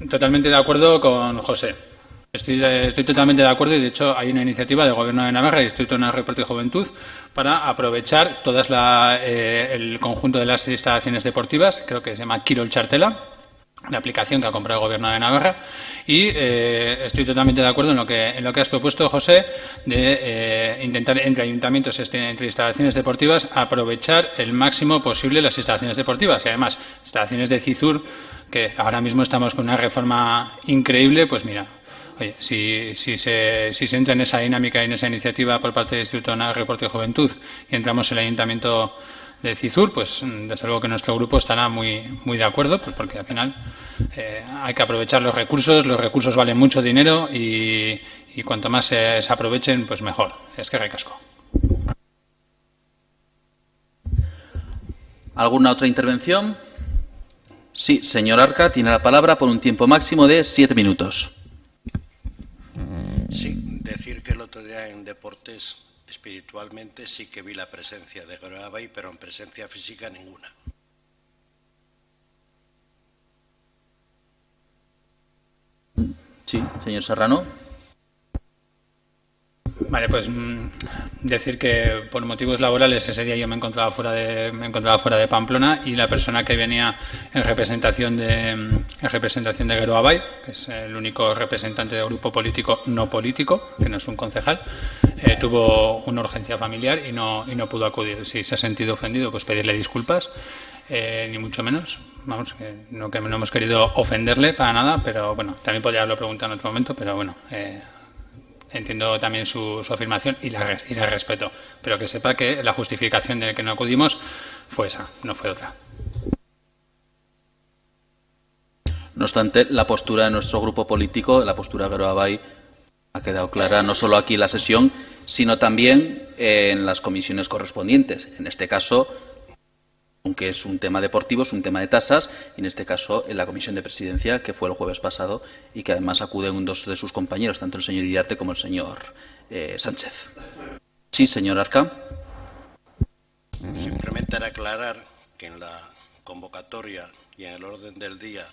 totalmente de acuerdo con José. Estoy totalmente de acuerdo y, de hecho, hay una iniciativa del Gobierno de Navarra y Distrito Nacional de Deporte y Juventud para aprovechar el conjunto de las instalaciones deportivas, creo que se llama Quirol Chartela, una aplicación que ha comprado el Gobierno de Navarra, y estoy totalmente de acuerdo en lo que has propuesto, José, de intentar entre ayuntamientos, entre instalaciones deportivas, aprovechar el máximo posible las instalaciones deportivas y, además, instalaciones de CISUR, que ahora mismo estamos con una reforma increíble, pues mira. Oye, si se entra en esa dinámica y en esa iniciativa por parte del Instituto Nacional de Deporte y Juventud y entramos en el Ayuntamiento de CISUR, pues desde luego que nuestro grupo estará muy de acuerdo, pues porque al final hay que aprovechar los recursos valen mucho dinero y cuanto más se aprovechen, pues mejor. Es que ricasco. ¿Alguna otra intervención? Sí, señor Arca, tiene la palabra por un tiempo máximo de 7 minutos. Sí, decir que el otro día en Deportes, espiritualmente, sí que vi la presencia de Geroabay, pero en presencia física ninguna. Sí, señor Serrano. Vale, pues decir que por motivos laborales ese día yo me encontraba fuera de Pamplona y la persona que venía en representación de Geroabay, que es el único representante del grupo político no político, que no es un concejal, tuvo una urgencia familiar y no pudo acudir. Si se ha sentido ofendido, pues pedirle disculpas, ni mucho menos. Vamos, que no hemos querido ofenderle para nada, pero bueno, también podría haberlo preguntado en otro momento, pero bueno. Entiendo también su afirmación y la respeto, pero que sepa que la justificación de que no acudimos fue esa, no fue otra. No obstante, la postura de nuestro grupo político, la postura de Geroabay, ha quedado clara no solo aquí en la sesión, sino también en las comisiones correspondientes. En este caso, aunque es un tema deportivo, es un tema de tasas, y en este caso en la Comisión de Presidencia, que fue el jueves pasado, y que además acuden dos de sus compañeros, tanto el señor Iriarte como el señor Sánchez. Sí, señor Arca. Simplemente era aclarar que en la convocatoria y en el orden del día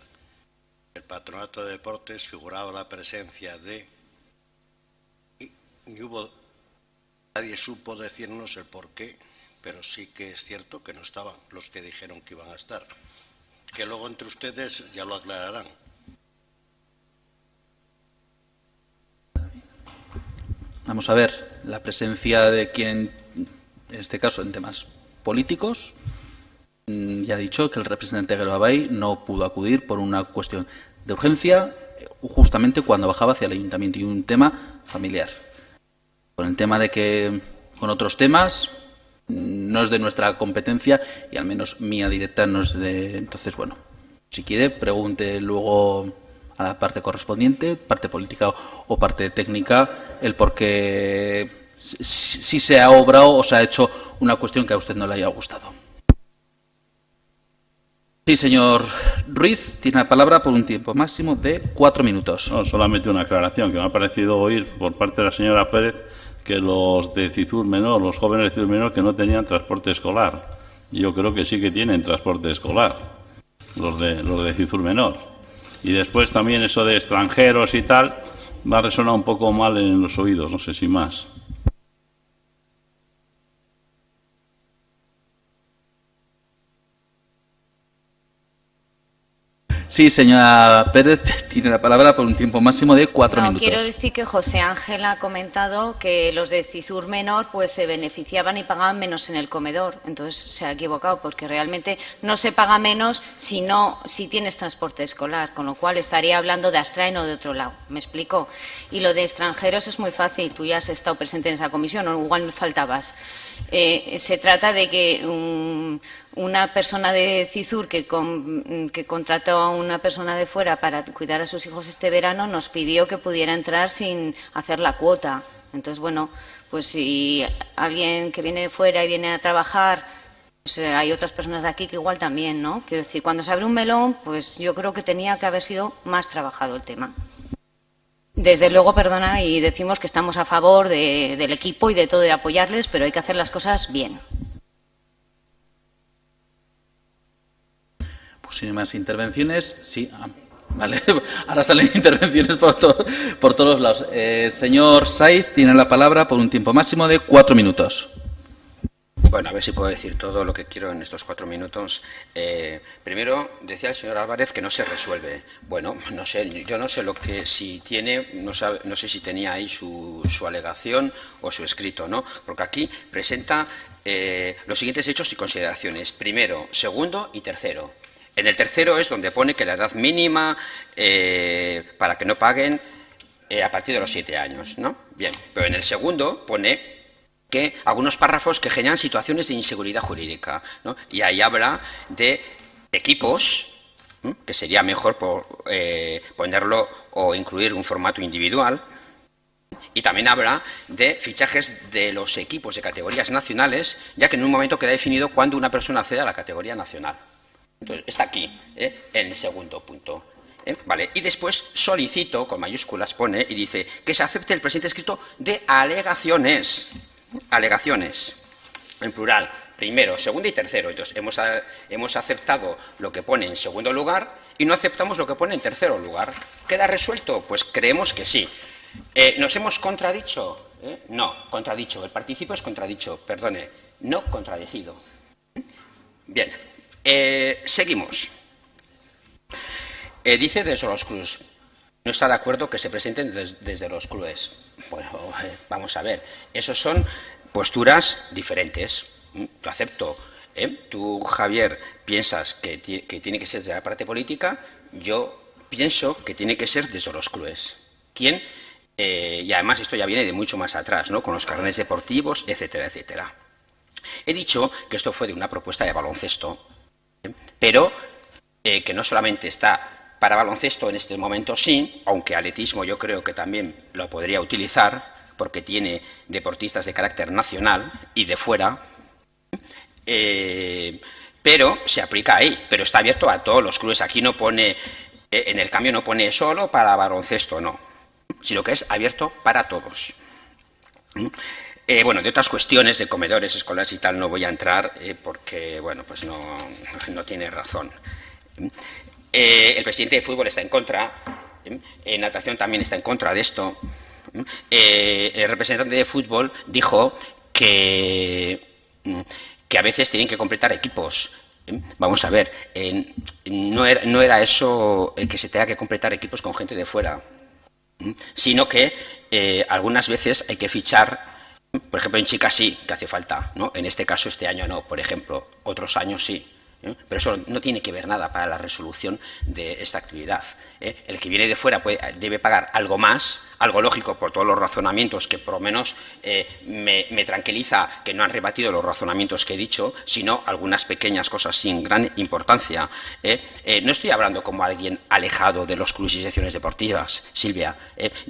del Patronato de Deportes figuraba la presencia de... y nadie supo decirnos el porqué, pero sí que es cierto que no estaban los que dijeron que iban a estar. Que luego entre ustedes ya lo aclararán. Vamos a ver, la presencia de quien, en este caso en temas políticos, ya ha dicho que el representante de Geroabay no pudo acudir por una cuestión de urgencia, justamente cuando bajaba hacia el ayuntamiento, y un tema familiar. Con el tema de que con otros temas no es de nuestra competencia, y al menos mía directa no es de... Entonces, bueno, si quiere, pregunte luego a la parte correspondiente, parte política o parte técnica, el por qué si se ha obrado o se ha hecho una cuestión que a usted no le haya gustado. Sí, señor Ruiz, tiene la palabra por un tiempo máximo de 4 minutos. No, solamente una aclaración, que me ha parecido oír por parte de la señora Pérez que los de Cizur Menor, los jóvenes de Cizur Menor, que no tenían transporte escolar. Yo creo que sí que tienen transporte escolar, los de Cizur Menor. Y después también eso de extranjeros y tal, va a resonar un poco mal en los oídos, no sé si más. Sí, señora Pérez, tiene la palabra por un tiempo máximo de 4 minutos. Quiero decir que José Ángel ha comentado que los de Cizur Menor pues se beneficiaban y pagaban menos en el comedor. Entonces se ha equivocado, porque realmente no se paga menos si tienes transporte escolar, con lo cual estaría hablando de Astraen o de otro lado. ¿Me explico? Y lo de extranjeros es muy fácil. Tú ya has estado presente en esa comisión, o igual faltabas. Se trata de que una persona de Cizur que contrató a una persona de fuera para cuidar a sus hijos este verano nos pidió que pudiera entrar sin hacer la cuota. Entonces, bueno, pues si alguien que viene de fuera y viene a trabajar, pues hay otras personas de aquí que igual también, ¿no? Quiero decir, cuando se abre un melón, pues yo creo que tenía que haber sido más trabajado el tema. Desde luego, perdona, y decimos que estamos a favor del equipo y de todo, de apoyarles, pero hay que hacer las cosas bien. Pues sin más intervenciones, sí, vale, ahora salen intervenciones por todos lados. Señor Saiz, tiene la palabra por un tiempo máximo de 4 minutos. Bueno, a ver si puedo decir todo lo que quiero en estos 4 minutos. Primero, decía el señor Álvarez que no se resuelve. Bueno, no sé, yo no sé lo que si tiene, no sé si tenía ahí su alegación o su escrito, ¿no? Porque aquí presenta los siguientes hechos y consideraciones. Primero, segundo y tercero. En el tercero es donde pone que la edad mínima para que no paguen a partir de los 7 años, ¿no? Bien, pero en el segundo pone que algunos párrafos que generan situaciones de inseguridad jurídica, ¿no? Y ahí habla de equipos, ¿no? Que sería mejor ponerlo o incluir un formato individual. Y también habla de fichajes de los equipos de categorías nacionales, ya que en un momento queda definido cuándo una persona accede a la categoría nacional. Entonces, está aquí, en el segundo punto. Vale. Y después solicito, con mayúsculas pone, y dice que se acepte el presente escrito de alegaciones. Alegaciones, en plural, primero, segundo y tercero. Entonces, hemos aceptado lo que pone en segundo lugar y no aceptamos lo que pone en tercero lugar. ¿Queda resuelto? Pues creemos que sí. ¿Nos hemos contradicho? No, contradicho. El participio es contradicho, perdone, no contradecido. Bien, seguimos. Dice desde los clubes. No está de acuerdo que se presenten desde los clubes. Bueno, vamos a ver. Esos son posturas diferentes. Yo acepto. Tú, Javier, piensas que tiene que ser desde la parte política. Yo pienso que tiene que ser desde los clubes. ¿Quién? Y además esto ya viene de mucho más atrás, ¿no? Con los carnets deportivos, etcétera, etcétera. He dicho que esto fue de una propuesta de baloncesto, pero que no solamente está para baloncesto en este momento, sí, aunque atletismo yo creo que también lo podría utilizar, porque tiene deportistas de carácter nacional y de fuera, pero se aplica ahí, pero está abierto a todos los clubes. Aquí no pone, en el cambio no pone solo para baloncesto, no, sino que es abierto para todos. Bueno, de otras cuestiones de comedores escolares y tal no voy a entrar porque, bueno, pues no tiene razón. El presidente de fútbol está en contra, natación también está en contra de esto. El representante de fútbol dijo que a veces tienen que completar equipos. Vamos a ver, no era eso el que se tenga que completar equipos con gente de fuera, sino que algunas veces hay que fichar. Por ejemplo, en chicas sí que hace falta, ¿no? En este caso, este año no, por ejemplo. Otros años sí. Pero eso no tiene que ver nada para la resolución de esta actividad. El que viene de fuera debe pagar algo más, algo lógico por todos los razonamientos que por lo menos me tranquiliza que no han rebatido los razonamientos que he dicho, sino algunas pequeñas cosas sin gran importancia. No estoy hablando como alguien alejado de los clubes y secciones deportivas, Silvia.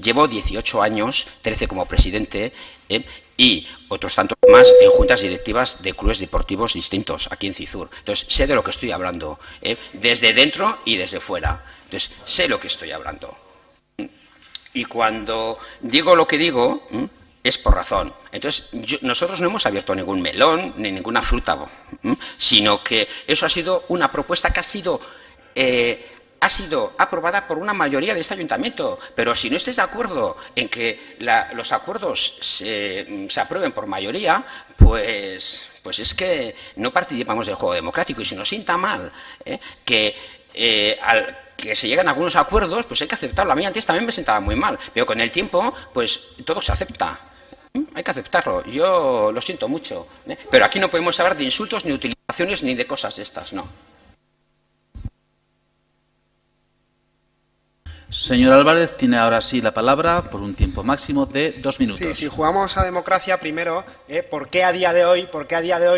Llevo 18 años, 13 como presidente, y otros tantos más en juntas directivas de clubes deportivos distintos aquí en Cizur. Entonces, sé de lo que estoy hablando, desde dentro y desde fuera. Entonces, sé lo que estoy hablando. Y cuando digo lo que digo, es por razón. Entonces, nosotros no hemos abierto ningún melón ni ninguna fruta, sino que eso ha sido una propuesta que ha sido aprobada por una mayoría de este ayuntamiento. Pero si no estáis de acuerdo en que los acuerdos se aprueben por mayoría, pues es que no participamos del juego democrático. Y si nos sienta mal que se llegan a algunos acuerdos, pues hay que aceptarlo. A mí antes también me sentaba muy mal, pero con el tiempo pues todo se acepta. Hay que aceptarlo. Yo lo siento mucho, pero aquí no podemos hablar de insultos, ni utilizaciones, ni de cosas de estas, no. Señor Álvarez, tiene ahora sí la palabra por un tiempo máximo de 2 minutos. Sí, si jugamos a democracia, primero, ¿por qué a día de hoy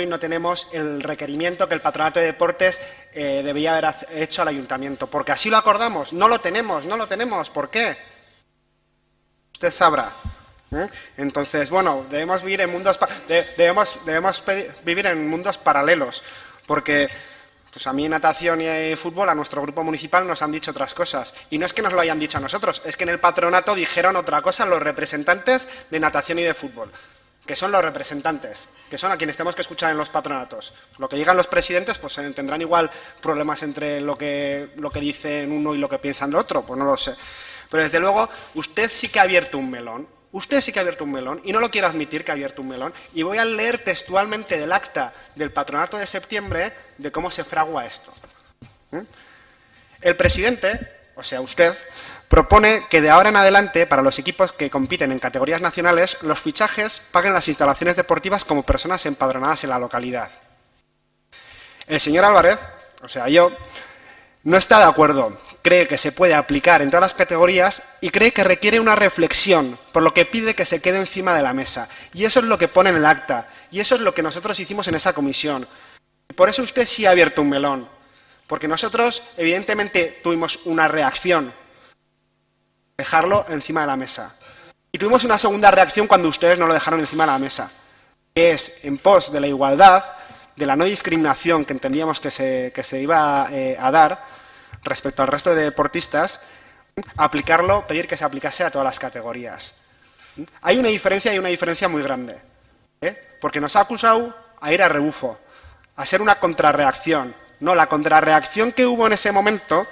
no tenemos el requerimiento que el Patronato de Deportes debía haber hecho al Ayuntamiento? Porque así lo acordamos. No lo tenemos. ¿Por qué? Usted sabrá. Entonces, bueno, debemos vivir en mundos paralelos, porque pues a mí en natación y fútbol, a nuestro grupo municipal nos han dicho otras cosas. Y no es que nos lo hayan dicho a nosotros, es que en el patronato dijeron otra cosa los representantes de natación y de fútbol, que son los representantes, que son a quienes tenemos que escuchar en los patronatos. Lo que digan los presidentes, pues tendrán igual problemas entre lo que dicen uno y lo que piensan el otro, pues no lo sé. Pero desde luego, usted sí que ha abierto un melón. Usted sí que ha abierto un melón y no lo quiero admitir que ha abierto un melón. Y voy a leer textualmente del acta del Patronato de septiembre de cómo se fragua esto. El presidente, o sea usted, propone que de ahora en adelante, para los equipos que compiten en categorías nacionales, los fichajes paguen las instalaciones deportivas como personas empadronadas en la localidad. El señor Álvarez, o sea yo, no está de acuerdo. Cree que se puede aplicar en todas las categorías y cree que requiere una reflexión, por lo que pide que se quede encima de la mesa. Y eso es lo que pone en el acta, y eso es lo que nosotros hicimos en esa comisión. Y por eso usted sí ha abierto un melón, porque nosotros evidentemente tuvimos una reacción, dejarlo encima de la mesa. Y tuvimos una segunda reacción cuando ustedes no lo dejaron encima de la mesa, que es en pos de la igualdad, de la no discriminación que entendíamos que se iba a dar, respecto al resto de deportistas, pedir que se aplicase a todas las categorías. Hay una diferencia muy grande, porque nos ha acusado a ir a rebufo, a ser una contrarreacción. No, la contrarreacción que hubo en ese momento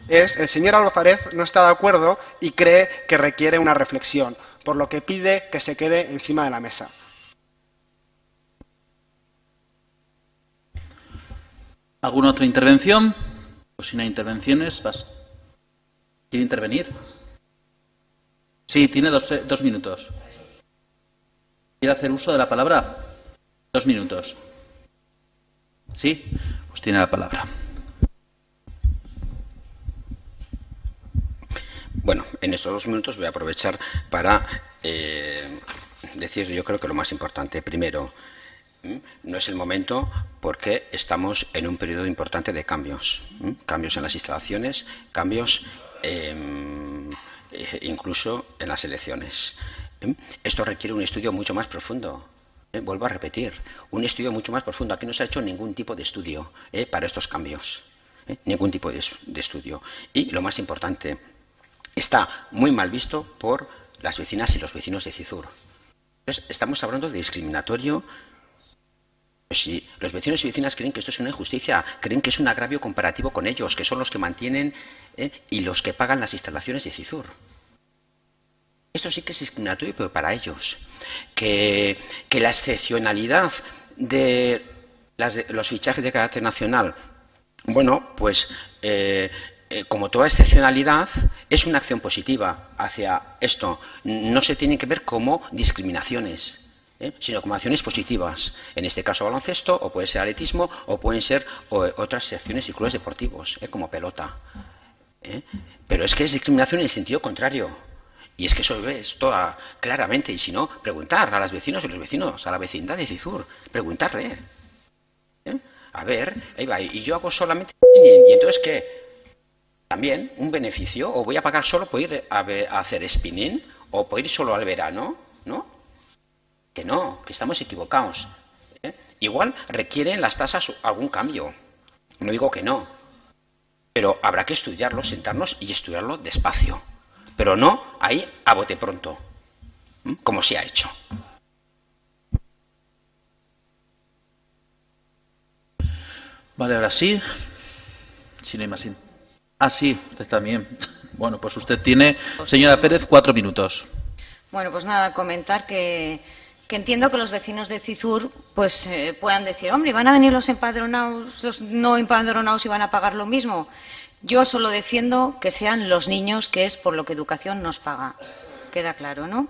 es el señor Álvarez no está de acuerdo y cree que requiere una reflexión, por lo que pide que se quede encima de la mesa. ¿Alguna otra intervención? Pues si no hay intervenciones, ¿quiere intervenir? Sí, tiene 2 minutos. ¿Quiere hacer uso de la palabra? 2 minutos. ¿Sí? Pues tiene la palabra. Bueno, en estos 2 minutos voy a aprovechar para decir, yo creo que lo más importante. Primero, no es el momento porque estamos en un periodo importante de cambios. Cambios en las instalaciones, cambios incluso en las elecciones. Esto requiere un estudio mucho más profundo. Vuelvo a repetir, un estudio mucho más profundo. Aquí no se ha hecho ningún tipo de estudio para estos cambios. Ningún tipo de estudio. Y lo más importante, está muy mal visto por las vecinas y los vecinos de Cizur. Entonces, estamos hablando de discriminatorio. Si los vecinos y vecinas creen que esto es una injusticia, creen que es un agravio comparativo con ellos, que son los que mantienen y los que pagan las instalaciones de Cizur. Esto sí que es discriminatorio, pero para ellos. Que la excepcionalidad de los fichajes de carácter nacional, bueno, pues como toda excepcionalidad, es una acción positiva hacia esto. No se tienen que ver como discriminaciones, sino como acciones positivas. En este caso baloncesto, o puede ser atletismo, o pueden ser otras secciones y clubes deportivos, como pelota. Pero es que es discriminación en el sentido contrario. Y es que eso es toda claramente. Y si no, preguntar a las vecinas y los vecinos, a la vecindad de Cizur, preguntarle. A ver, ahí va, y yo hago solamente... ¿Y entonces qué? ¿También un beneficio? ¿O voy a pagar solo por ir a hacer spinning? ¿O por ir solo al verano? ¿No? Que no, que estamos equivocados. Igual requieren las tasas algún cambio. No digo que no. Pero habrá que estudiarlo, sentarnos y estudiarlo despacio. Pero no ahí a bote pronto, como se ha hecho. Vale, ahora sí. Si no hay más... sí, usted también. Bueno, pues usted tiene, señora Pérez, 4 minutos. Bueno, pues nada, comentar que entiendo que los vecinos de Cizur pues puedan decir, hombre, ¿van a venir los empadronados, los no empadronados y van a pagar lo mismo? Yo solo defiendo que sean los niños, que es por lo que educación nos paga. Queda claro, ¿no?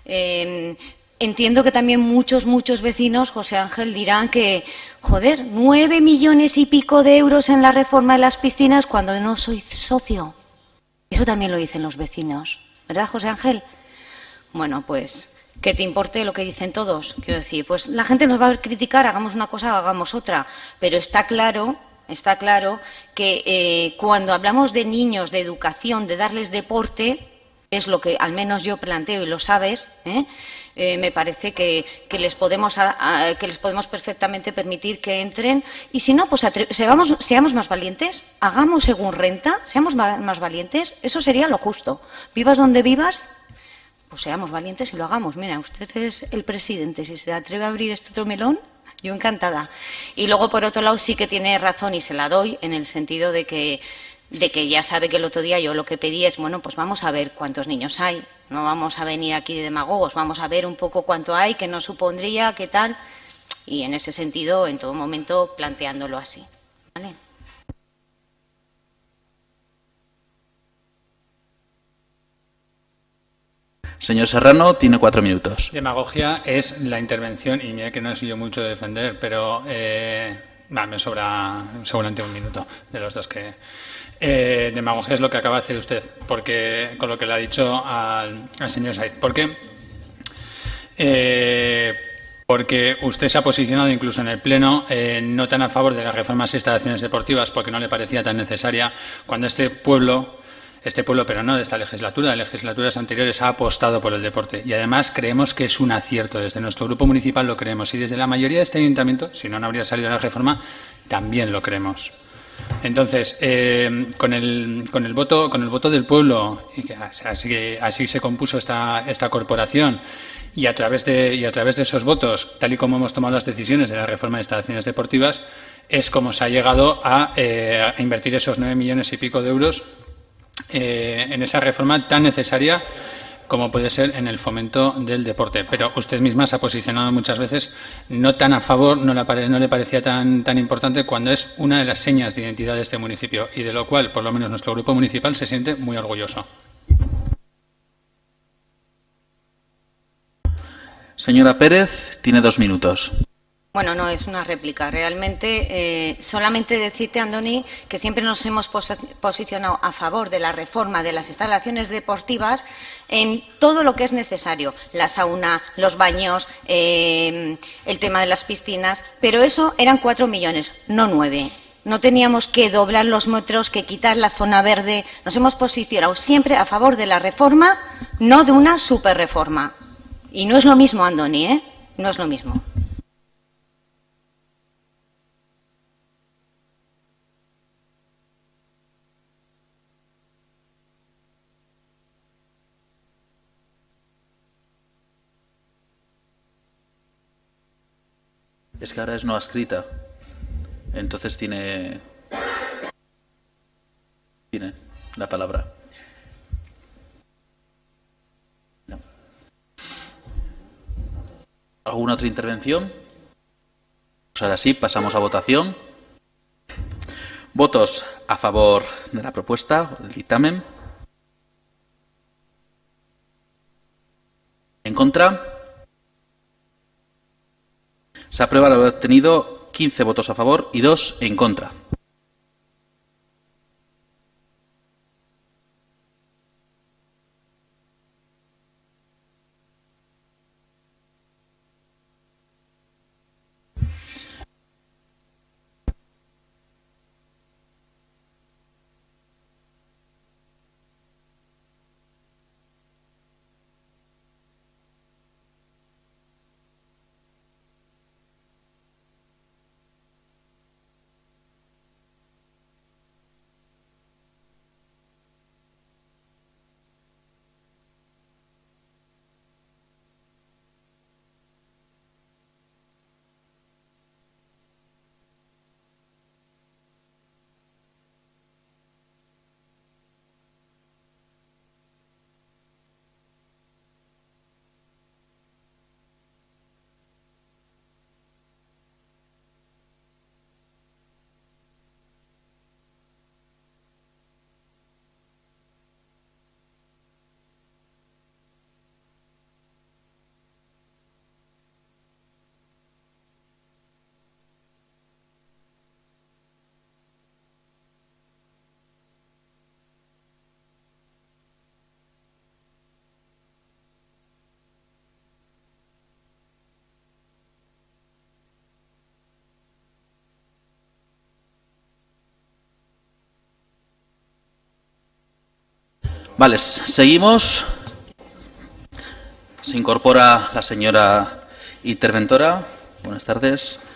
Entiendo que también muchos vecinos, José Ángel, dirán que, joder, 9 millones y pico de euros en la reforma de las piscinas cuando no soy socio. Eso también lo dicen los vecinos, ¿verdad, José Ángel? Bueno, pues, que te importe lo que dicen todos. Quiero decir, pues la gente nos va a criticar, hagamos una cosa, hagamos otra. Pero está claro que cuando hablamos de niños, de educación, de darles deporte, es lo que al menos yo planteo y lo sabes, me parece que les podemos perfectamente permitir que entren. Y si no, pues seamos más valientes, hagamos según renta, seamos más valientes, eso sería lo justo. Vivas donde vivas, pues seamos valientes y lo hagamos. Mira, usted es el presidente, si se atreve a abrir este otro melón, yo encantada. Y luego, por otro lado, sí que tiene razón y se la doy en el sentido de que ya sabe que el otro día yo lo que pedí es, bueno, pues vamos a ver cuántos niños hay. No vamos a venir aquí de demagogos, vamos a ver un poco cuánto hay, qué nos supondría, qué tal. Y en ese sentido, en todo momento, planteándolo así. ¿Vale? Señor Serrano, tiene 4 minutos. Demagogia es la intervención, y mira que no he sido mucho de defender, pero me sobra seguramente un minuto de los dos que... demagogia es lo que acaba de hacer usted, porque con lo que le ha dicho al señor Saiz. ¿Por qué? Porque usted se ha posicionado incluso en el Pleno no tan a favor de las reformas de instalaciones deportivas porque no le parecía tan necesaria, cuando este pueblo, pero no de esta legislatura, de legislaturas anteriores, ha apostado por el deporte. Y además creemos que es un acierto. Desde nuestro grupo municipal lo creemos. Y desde la mayoría de este ayuntamiento, si no, no habría salido la reforma, también lo creemos. Entonces, con el voto del pueblo, y que así se compuso esta corporación, y a través de esos votos, tal y como hemos tomado las decisiones de la reforma de instalaciones deportivas, es como se ha llegado a invertir esos 9 millones y pico de euros en esa reforma tan necesaria como puede ser en el fomento del deporte. Pero usted misma se ha posicionado muchas veces no tan a favor, no le parecía tan importante, cuando es una de las señas de identidad de este municipio y de lo cual, por lo menos, nuestro grupo municipal se siente muy orgulloso. Señora Pérez, tiene 2 minutos. Bueno, no es una réplica. Realmente, solamente decirte, Andoni, que siempre nos hemos posicionado a favor de la reforma de las instalaciones deportivas en todo lo que es necesario. La sauna, los baños, el tema de las piscinas. Pero eso eran 4 millones, no 9. No teníamos que doblar los metros, que quitar la zona verde. Nos hemos posicionado siempre a favor de la reforma, no de una superreforma. Y no es lo mismo, Andoni, no es lo mismo. Es que ahora es no escrita. Entonces tiene la palabra. No. ¿Alguna otra intervención? Pues ahora sí, pasamos a votación. Votos a favor de la propuesta, del dictamen. En contra. Se aprueba al haber tenido 15 votos a favor y 2 en contra. Vale, seguimos. Se incorpora la señora interventora. Buenas tardes.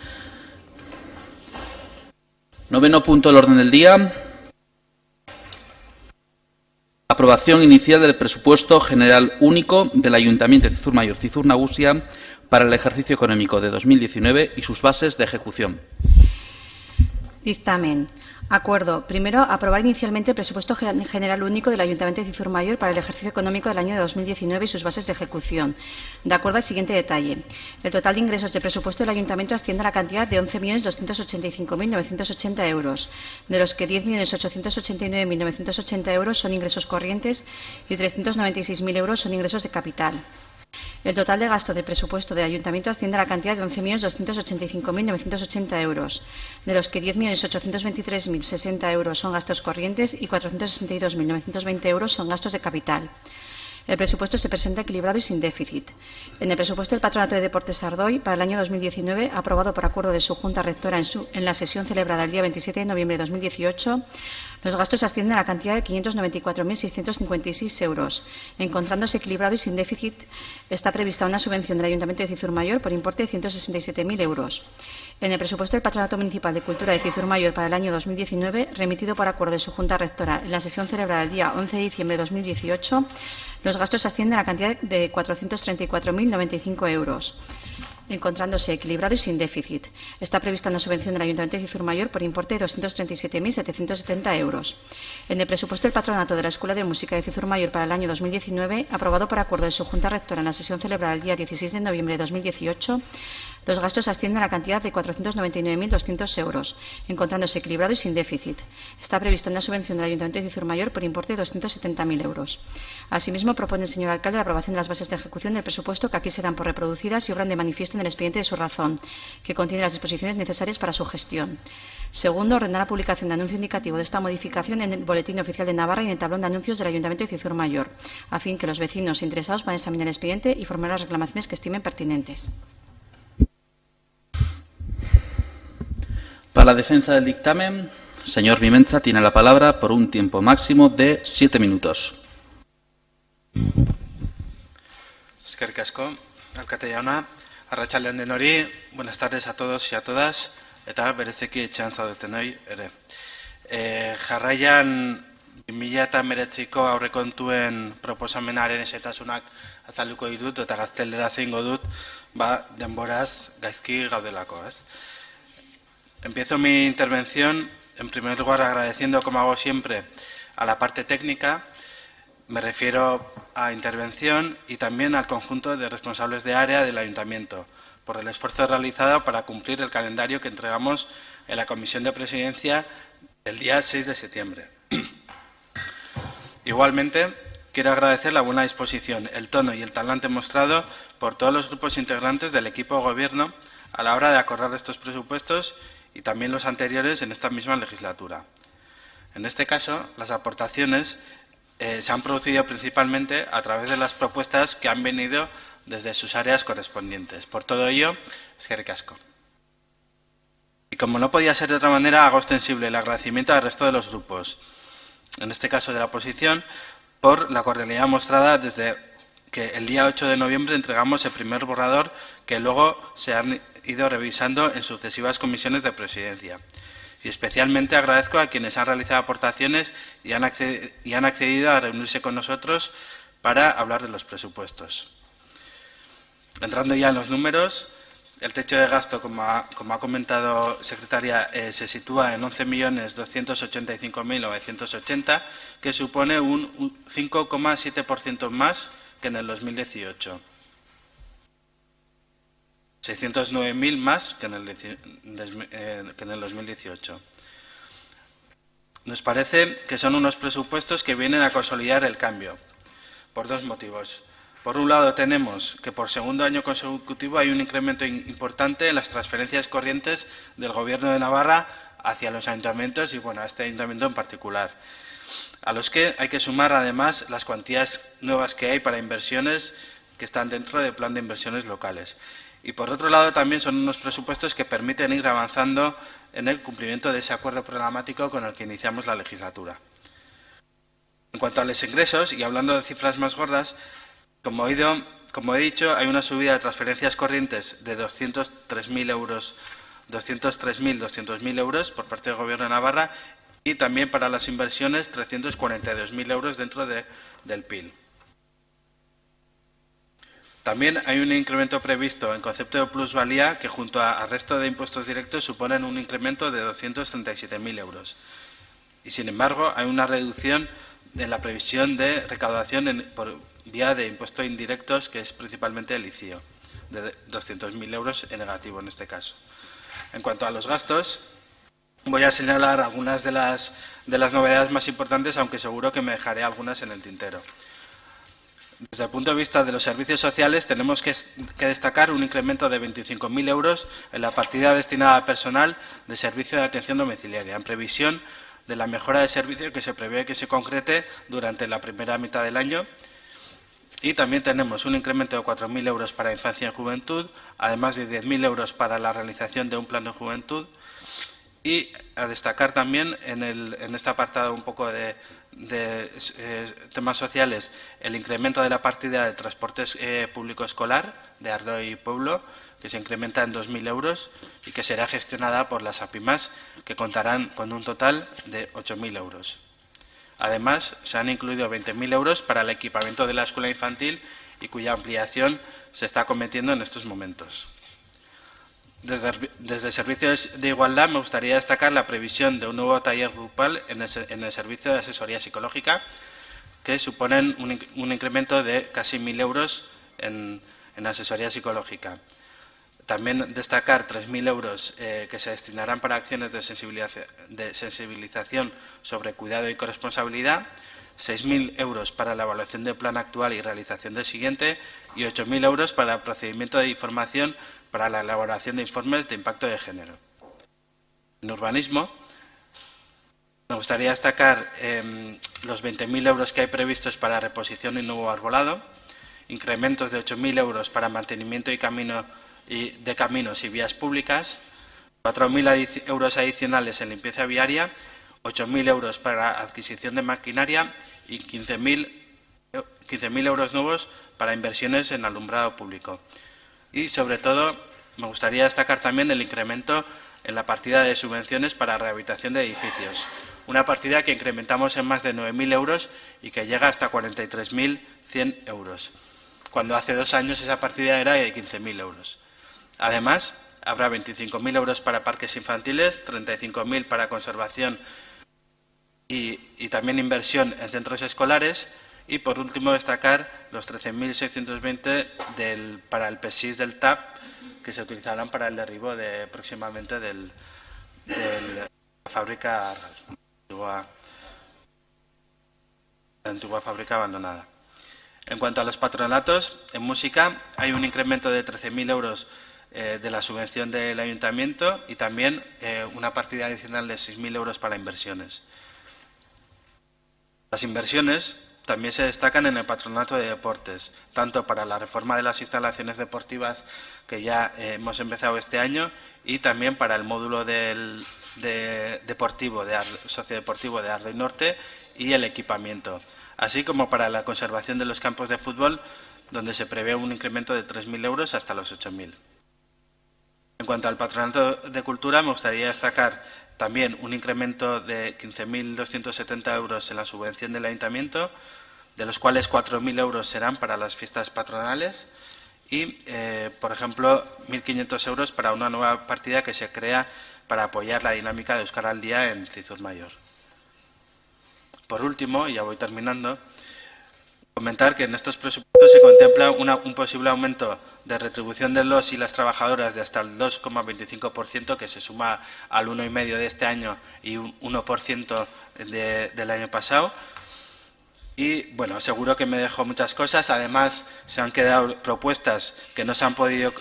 9º punto del orden del día. Aprobación inicial del presupuesto general único del Ayuntamiento de Cizur Mayor, Cizur Nagusia para el ejercicio económico de 2019 y sus bases de ejecución. Dictamen. Acuerdo. Primero, aprobar inicialmente el presupuesto general único del Ayuntamiento de Cizur Mayor para el ejercicio económico del año de 2019 y sus bases de ejecución. De acuerdo al siguiente detalle. El total de ingresos de presupuesto del Ayuntamiento asciende a la cantidad de 11.285.980 euros, de los que 10.889.980 euros son ingresos corrientes y 396.000 euros son ingresos de capital. El total de gasto del presupuesto del Ayuntamiento asciende a la cantidad de 11.285.980 euros, de los que 10.823.060 euros son gastos corrientes y 462.920 euros son gastos de capital. El presupuesto se presenta equilibrado y sin déficit. En el presupuesto del Patronato de Deportes Ardoy para el año 2019, aprobado por acuerdo de su Junta Rectora en la sesión celebrada el día 27 de noviembre de 2018, los gastos ascienden a la cantidad de 594.656 euros. Encontrándose equilibrado y sin déficit, está prevista una subvención del Ayuntamiento de Cizur Mayor por importe de 167.000 euros. En el presupuesto del Patronato Municipal de Cultura de Cizur Mayor para el año 2019, remitido por acuerdo de su Junta Rectora en la sesión celebrada el día 11 de diciembre de 2018, los gastos ascienden a la cantidad de 434.095 euros. Encontrándose equilibrado y sin déficit. Está prevista una subvención del Ayuntamiento de Cizur Mayor por importe de 237.770 euros. En el presupuesto del Patronato de la Escuela de Música de Cizur Mayor para el año 2019, aprobado por acuerdo de su Junta Rectora en la sesión celebrada el día 16 de noviembre de 2018, los gastos ascienden a la cantidad de 499.200 euros, encontrándose equilibrado y sin déficit. Está prevista una subvención del Ayuntamiento de Cizur Mayor por importe de 270.000 euros. Asimismo, propone el señor alcalde la aprobación de las bases de ejecución del presupuesto que aquí se dan por reproducidas y obran de manifiesto en el expediente de su razón, que contiene las disposiciones necesarias para su gestión. Segundo, ordenar la publicación de anuncio indicativo de esta modificación en el Boletín Oficial de Navarra y en el tablón de anuncios del Ayuntamiento de Cizur Mayor, a fin que los vecinos interesados puedan examinar el expediente y formular las reclamaciones que estimen pertinentes. Para la defensa del dictamen, señor Vimenza tiene la palabra por un tiempo máximo de 7 minutos. Eskerrik asko, alkate jauna. Arratsaldeon denori, buenas tardes a todos y a todas, eta bereziki etxean zaudetenoi ere. Jarraian 2019ko aurrekontuen proposamenaren esetasunak azalduko ditut eta gazteleraz egingo dut, denboraz gaizki gaudelako, ez? Empiezo mi intervención, en primer lugar, agradeciendo, como hago siempre, a la parte técnica. Me refiero a intervención y también al conjunto de responsables de área del Ayuntamiento por el esfuerzo realizado para cumplir el calendario que entregamos en la Comisión de Presidencia el día 6 de septiembre. Igualmente, quiero agradecer la buena disposición, el tono y el talante mostrado por todos los grupos integrantes del equipo de Gobierno a la hora de acordar estos presupuestos y también los anteriores en esta misma legislatura. En este caso, las aportaciones se han producido principalmente a través de las propuestas que han venido desde sus áreas correspondientes. Por todo ello, eskerrik asko. Y como no podía ser de otra manera, hago extensible el agradecimiento al resto de los grupos, en este caso de la oposición, por la cordialidad mostrada desde que el día 8 de noviembre entregamos el primer borrador que luego se han ido revisando en sucesivas comisiones de presidencia. Y especialmente agradezco a quienes han realizado aportaciones y han accedido a reunirse con nosotros para hablar de los presupuestos. Entrando ya en los números, el techo de gasto, como ha comentado secretaria, se sitúa en 11.285.980, que supone un 5,7% más que en el 2018. 609.000 más que en el 2018. Nos parece que son unos presupuestos que vienen a consolidar el cambio, por dos motivos. Por un lado, tenemos que por segundo año consecutivo hay un incremento importante en las transferencias corrientes del Gobierno de Navarra hacia los ayuntamientos y, a este ayuntamiento en particular, a los que hay que sumar además las cuantías nuevas que hay para inversiones que están dentro del plan de inversiones locales. Y por otro lado también son unos presupuestos que permiten ir avanzando en el cumplimiento de ese acuerdo programático con el que iniciamos la legislatura. En cuanto a los ingresos, y hablando de cifras más gordas, como he dicho, hay una subida de transferencias corrientes de 203.200.000 euros por parte del Gobierno de Navarra y también para las inversiones 342.000 euros dentro del PIL. También hay un incremento previsto en concepto de plusvalía que junto al resto de impuestos directos suponen un incremento de 237.000 euros. Y sin embargo hay una reducción en la previsión de recaudación por vía de impuestos indirectos, que es principalmente el ICIO, de 200.000 euros en negativo en este caso. En cuanto a los gastos, voy a señalar algunas de las novedades más importantes, aunque seguro que me dejaré algunas en el tintero. Desde el punto de vista de los servicios sociales, tenemos que destacar un incremento de 25.000 euros en la partida destinada al personal de servicio de atención domiciliaria, en previsión de la mejora de servicio que se prevé que se concrete durante la primera mitad del año. Y también tenemos un incremento de 4.000 euros para infancia y juventud, además de 10.000 euros para la realización de un plan de juventud. Y a destacar también en este apartado un poco de temas sociales, el incremento de la partida de transportes público escolar de Ardoy y Pueblo, que se incrementa en 2.000 euros y que será gestionada por las APIMAS, que contarán con un total de 8.000 euros. Además, se han incluido 20.000 euros para el equipamiento de la escuela infantil y cuya ampliación se está cometiendo en estos momentos. Desde Servicios de Igualdad me gustaría destacar la previsión de un nuevo taller grupal en el servicio de asesoría psicológica, que suponen un incremento de casi 1.000 euros en asesoría psicológica. También destacar 3.000 euros que se destinarán para acciones de sensibilización sobre cuidado y corresponsabilidad, 6.000 euros para la evaluación del plan actual y realización del siguiente y 8.000 euros para el procedimiento de información para la elaboración de informes de impacto de género. En urbanismo, me gustaría destacar los 20.000 euros que hay previstos para reposición y nuevo arbolado, incrementos de 8.000 euros para mantenimiento de caminos y vías públicas, 4.000 euros adicionales en limpieza viaria, 8.000 euros para adquisición de maquinaria y 15.000 euros nuevos para inversiones en alumbrado público. Y, sobre todo, me gustaría destacar también el incremento en la partida de subvenciones para rehabilitación de edificios. Una partida que incrementamos en más de 9.000 euros y que llega hasta 43.100 euros, cuando hace 2 años esa partida era de 15.000 euros. Además, habrá 25.000 euros para parques infantiles, 35.000 para conservación y también inversión en centros escolares. Y, por último, destacar los 13.620 para el PESIS del TAP, que se utilizarán para el derribo próximamente de la fábrica, la antigua fábrica abandonada. En cuanto a los patronatos, en música hay un incremento de 13.000 euros de la subvención del ayuntamiento y también una partida adicional de 6.000 euros para inversiones. Las inversiones también se destacan en el patronato de deportes, tanto para la reforma de las instalaciones deportivas que ya hemos empezado este año y también para el módulo sociodeportivo de Ardoy Norte y el equipamiento, así como para la conservación de los campos de fútbol, donde se prevé un incremento de 3.000 euros hasta los 8.000. En cuanto al patronato de cultura, me gustaría destacar también un incremento de 15.270 euros en la subvención del ayuntamiento, de los cuales 4.000 euros serán para las fiestas patronales y, por ejemplo, 1.500 euros para una nueva partida que se crea para apoyar la dinámica de Euskara al Día en Cizur Mayor. Por último, y ya voy terminando, comentar que en estos presupuestos se contempla un posible aumento de retribución de los y las trabajadoras de hasta el 2,25%, que se suma al 1,5% de este año y un 1% del año pasado. Y, bueno, seguro que me dejo muchas cosas. Además, se han quedado propuestas que no se han podido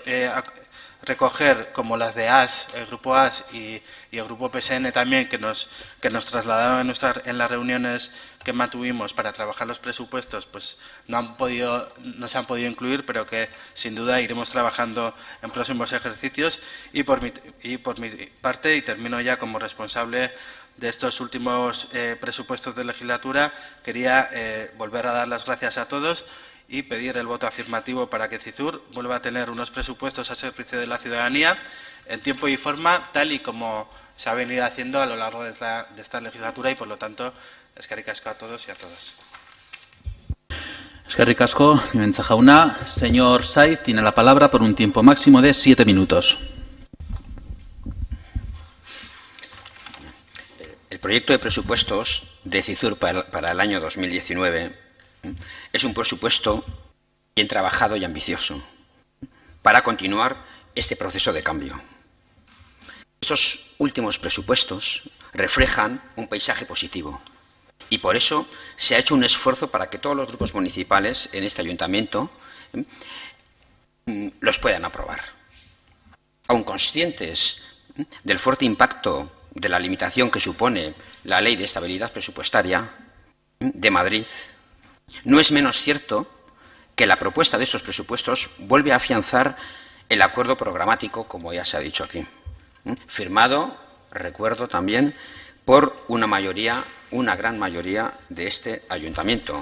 recoger, como las de AS, el Grupo AS y el Grupo PSN también, que nos trasladaron en las reuniones que mantuvimos para trabajar los presupuestos, pues no se han podido incluir, pero que sin duda iremos trabajando en próximos ejercicios. Y por mi parte, y termino ya como responsable de estos últimos presupuestos de legislatura, quería volver a dar las gracias a todos y pedir el voto afirmativo para que Cizur vuelva a tener unos presupuestos a servicio de la ciudadanía en tiempo y forma, tal y como se ha venido haciendo a lo largo de esta legislatura, y, por lo tanto, eskerrik asko a todos y a todas. Eskerrik asko, Imentza jauna. Señor Saiz tiene la palabra por un tiempo máximo de 7 minutos. El proyecto de presupuestos de Cizur para el año 2019 es un presupuesto bien trabajado y ambicioso para continuar este proceso de cambio. Estos últimos presupuestos reflejan un paisaje positivo y por eso se ha hecho un esfuerzo para que todos los grupos municipales en este ayuntamiento los puedan aprobar. Aun conscientes del fuerte impacto de la limitación que supone la Ley de Estabilidad Presupuestaria de Madrid, no es menos cierto que la propuesta de estos presupuestos vuelve a afianzar el acuerdo programático, como ya se ha dicho aquí, firmado, recuerdo también, por una gran mayoría de este ayuntamiento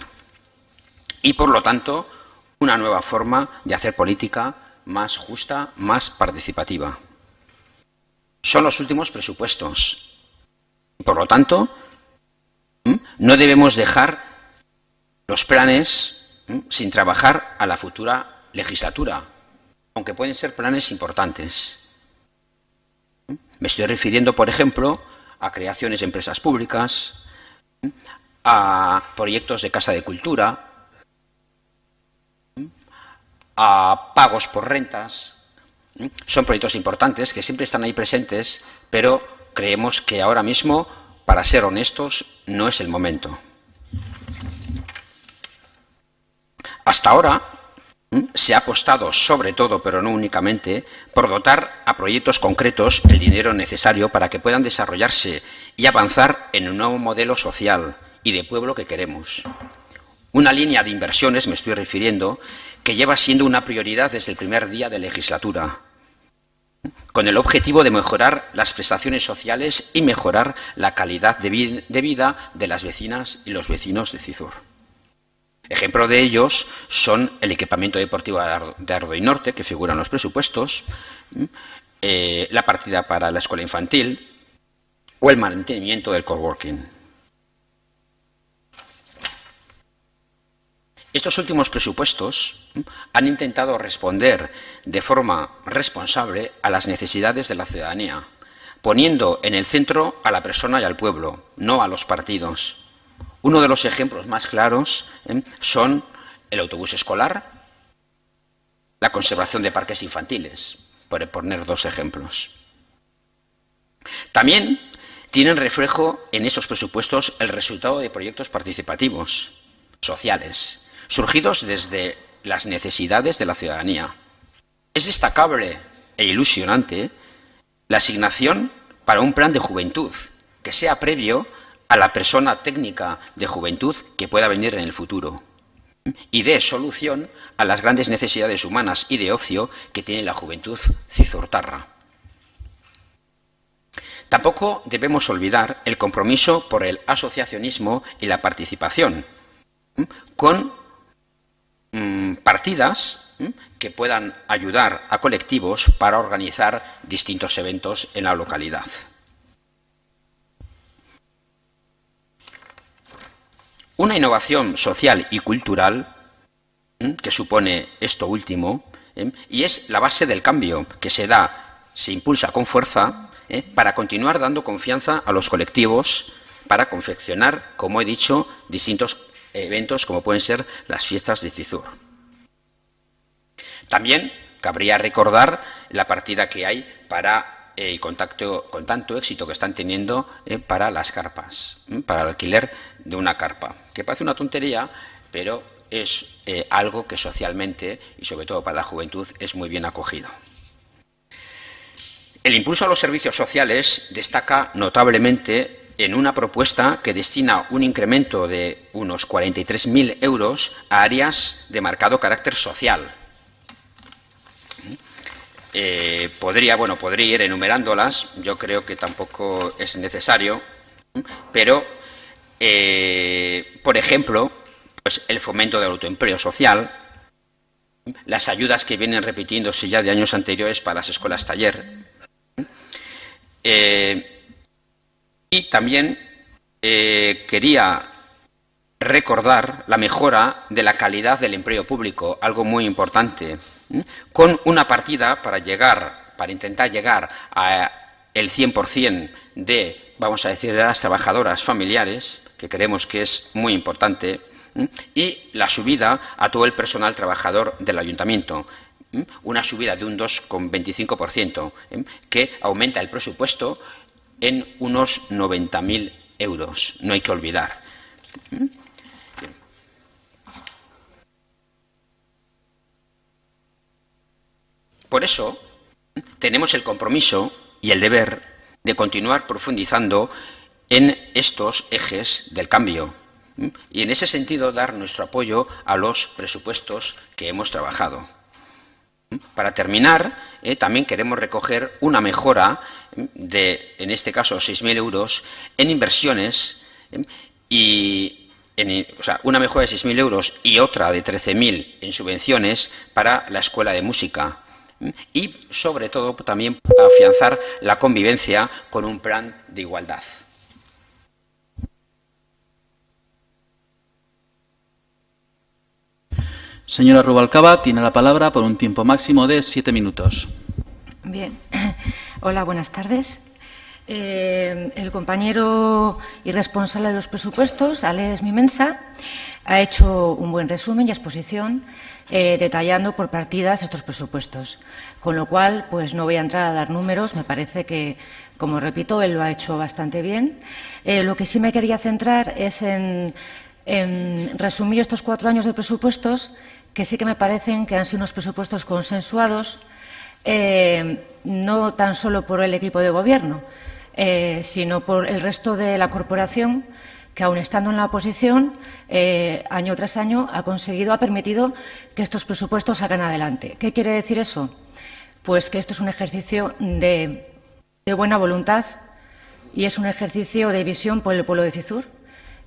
y, por lo tanto, una nueva forma de hacer política más justa, más participativa. Son los últimos presupuestos y, por lo tanto, no debemos dejar los planes sin trabajar a la futura legislatura, aunque pueden ser planes importantes. Me estoy refiriendo, por ejemplo, a creaciones de empresas públicas, a proyectos de Casa de Cultura, a pagos por rentas. Son proyectos importantes que siempre están ahí presentes, pero creemos que ahora mismo, para ser honestos, no es el momento. Hasta ahora se ha apostado sobre todo, pero no únicamente, por dotar a proyectos concretos el dinero necesario para que puedan desarrollarse y avanzar en un nuevo modelo social y de pueblo que queremos. Una línea de inversiones, me estoy refiriendo, que lleva siendo una prioridad desde el primer día de legislatura, con el objetivo de mejorar las prestaciones sociales y mejorar la calidad de vida de las vecinas y los vecinos de Cizur. Ejemplo de ellos son el equipamiento deportivo de Ardoy Norte, que figura en los presupuestos, la partida para la escuela infantil o el mantenimiento del coworking. Estos últimos presupuestos han intentado responder de forma responsable a las necesidades de la ciudadanía, poniendo en el centro a la persona y al pueblo, no a los partidos. Uno de los ejemplos más claros son el autobús escolar, la conservación de parques infantiles, por poner dos ejemplos. También tienen reflejo en esos presupuestos el resultado de proyectos participativos, sociales, surgidos desde las necesidades de la ciudadanía. Es destacable e ilusionante la asignación para un plan de juventud que sea previo a la persona técnica de juventud que pueda venir en el futuro y dé solución a las grandes necesidades humanas y de ocio que tiene la juventud cizurtarra. Tampoco debemos olvidar el compromiso por el asociacionismo y la participación, con partidas que puedan ayudar a colectivos para organizar distintos eventos en la localidad. Una innovación social y cultural que supone esto último y es la base del cambio que se impulsa con fuerza para continuar dando confianza a los colectivos para confeccionar, como he dicho, distintos eventos como pueden ser las fiestas de Cizur. También cabría recordar la partida que hay para con tanto éxito que están teniendo para las carpas, para el alquiler de una carpa, que parece una tontería, pero es algo que socialmente y sobre todo para la juventud es muy bien acogido. El impulso a los servicios sociales destaca notablemente en una propuesta que destina un incremento de unos 43.000 euros a áreas de marcado carácter social. Podría ir enumerándolas, yo creo que tampoco es necesario, pero, por ejemplo, pues el fomento del autoempleo social, las ayudas que vienen repitiéndose ya de años anteriores para las escuelas taller, y también quería recordar la mejora de la calidad del empleo público, algo muy importante, con una partida para intentar llegar a el 100% de, vamos a decir, de las trabajadoras familiares, que creemos que es muy importante, y la subida a todo el personal trabajador del ayuntamiento, una subida de un 2,25%, que aumenta el presupuesto en unos 90.000 euros, no hay que olvidar. Por eso, tenemos el compromiso y el deber de continuar profundizando en estos ejes del cambio y, en ese sentido, dar nuestro apoyo a los presupuestos que hemos trabajado. Para terminar, también queremos recoger una mejora de, en este caso, 6.000 euros en inversiones una mejora de 6.000 euros y otra de 13.000 en subvenciones para la escuela de música. Y, sobre todo, también afianzar la convivencia con un plan de igualdad. Señora Rubalcaba, tiene la palabra por un tiempo máximo de 7 minutos. Bien. Hola, buenas tardes. El compañero y responsable de los presupuestos, Alex Mimensa, ha hecho un buen resumen y exposición detallando por partidas estos presupuestos, con lo cual pues no voy a entrar a dar números. Me parece que, como repito, él lo ha hecho bastante bien. Lo que sí me quería centrar es en resumir estos 4 años de presupuestos, que sí que me parecen que han sido unos presupuestos consensuados, no tan solo por el equipo de gobierno, sino por el resto de la corporación, que aun estando en la oposición, año tras año ha permitido que estos presupuestos salgan adelante. ¿Qué quiere decir eso? Pues que esto es un ejercicio de buena voluntad y es un ejercicio de visión por el pueblo de Cizur,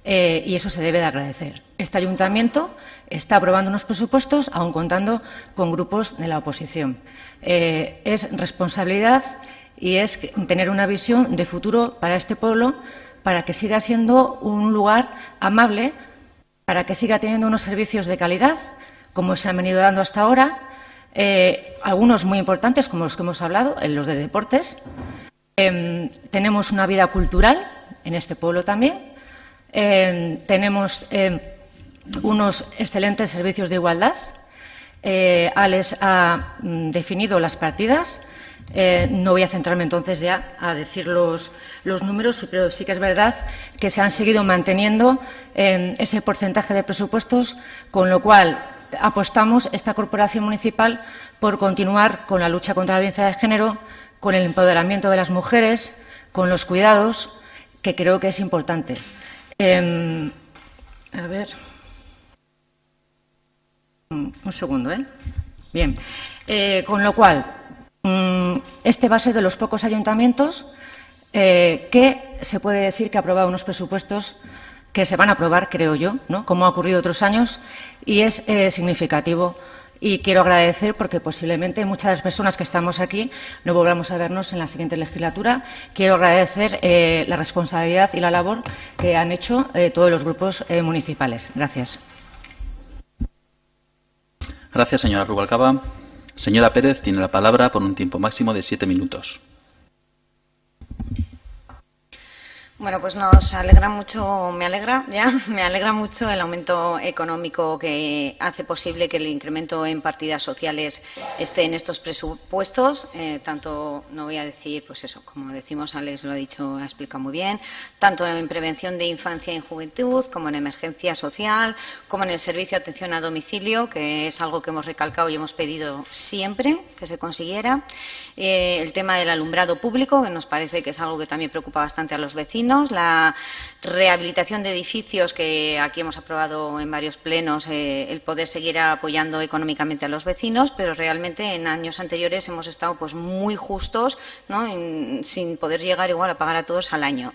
y eso se debe de agradecer. Este ayuntamiento está aprobando unos presupuestos, aun contando con grupos de la oposición. Es responsabilidad y es tener una visión de futuro para este pueblo, para que siga siendo un lugar amable, para que siga teniendo unos servicios de calidad, como se han venido dando hasta ahora, algunos muy importantes, como los que hemos hablado, los de deportes. Tenemos una vida cultural en este pueblo también. Tenemos unos excelentes servicios de igualdad. Alex ha definido las partidas. No voy a centrarme entonces ya a decir los números, pero sí que es verdad que se han seguido manteniendo ese porcentaje de presupuestos, con lo cual apostamos esta corporación municipal por continuar con la lucha contra la violencia de género, con el empoderamiento de las mujeres, con los cuidados, que creo que es importante. A ver. Un segundo, ¿eh? Bien. Con lo cual, este va a ser de los pocos ayuntamientos que se puede decir que ha aprobado unos presupuestos que se van a aprobar, creo yo, ¿no?, como ha ocurrido otros años, y es significativo. Y quiero agradecer porque posiblemente muchas de las personas que estamos aquí no volvamos a vernos en la siguiente legislatura. Quiero agradecer la responsabilidad y la labor que han hecho todos los grupos municipales. Gracias. Gracias, señora Rubalcaba. Señora Pérez tiene la palabra por un tiempo máximo de 7 minutos. Bueno, pues nos alegra mucho, me alegra mucho el aumento económico que hace posible que el incremento en partidas sociales esté en estos presupuestos. Tanto, no voy a decir, pues eso, como decimos, Alex lo ha dicho, ha explicado muy bien, tanto en prevención de infancia y juventud, como en emergencia social, como en el servicio de atención a domicilio, que es algo que hemos recalcado y hemos pedido siempre que se consiguiera. El tema del alumbrado público, que nos parece que es algo que también preocupa bastante a los vecinos. La rehabilitación de edificios, que aquí hemos aprobado en varios plenos, el poder seguir apoyando económicamente a los vecinos, pero realmente en años anteriores hemos estado pues muy justos, ¿no?, sin poder llegar igual a pagar a todos al año.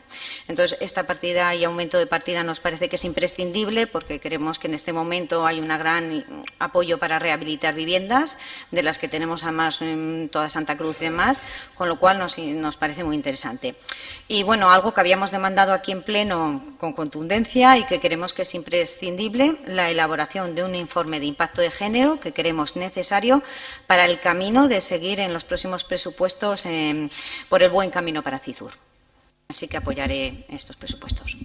Entonces, esta partida y aumento de partida nos parece que es imprescindible, porque creemos que en este momento hay un gran apoyo para rehabilitar viviendas, de las que tenemos además en toda Santa Cruz y demás, con lo cual nos parece muy interesante. Y bueno, algo que habíamos demandado aquí en pleno con contundencia y que creemos que es imprescindible, la elaboración de un informe de impacto de género que creemos necesario para el camino de seguir en los próximos presupuestos por el buen camino para CIZUR. Así que apoyaré estos presupuestos.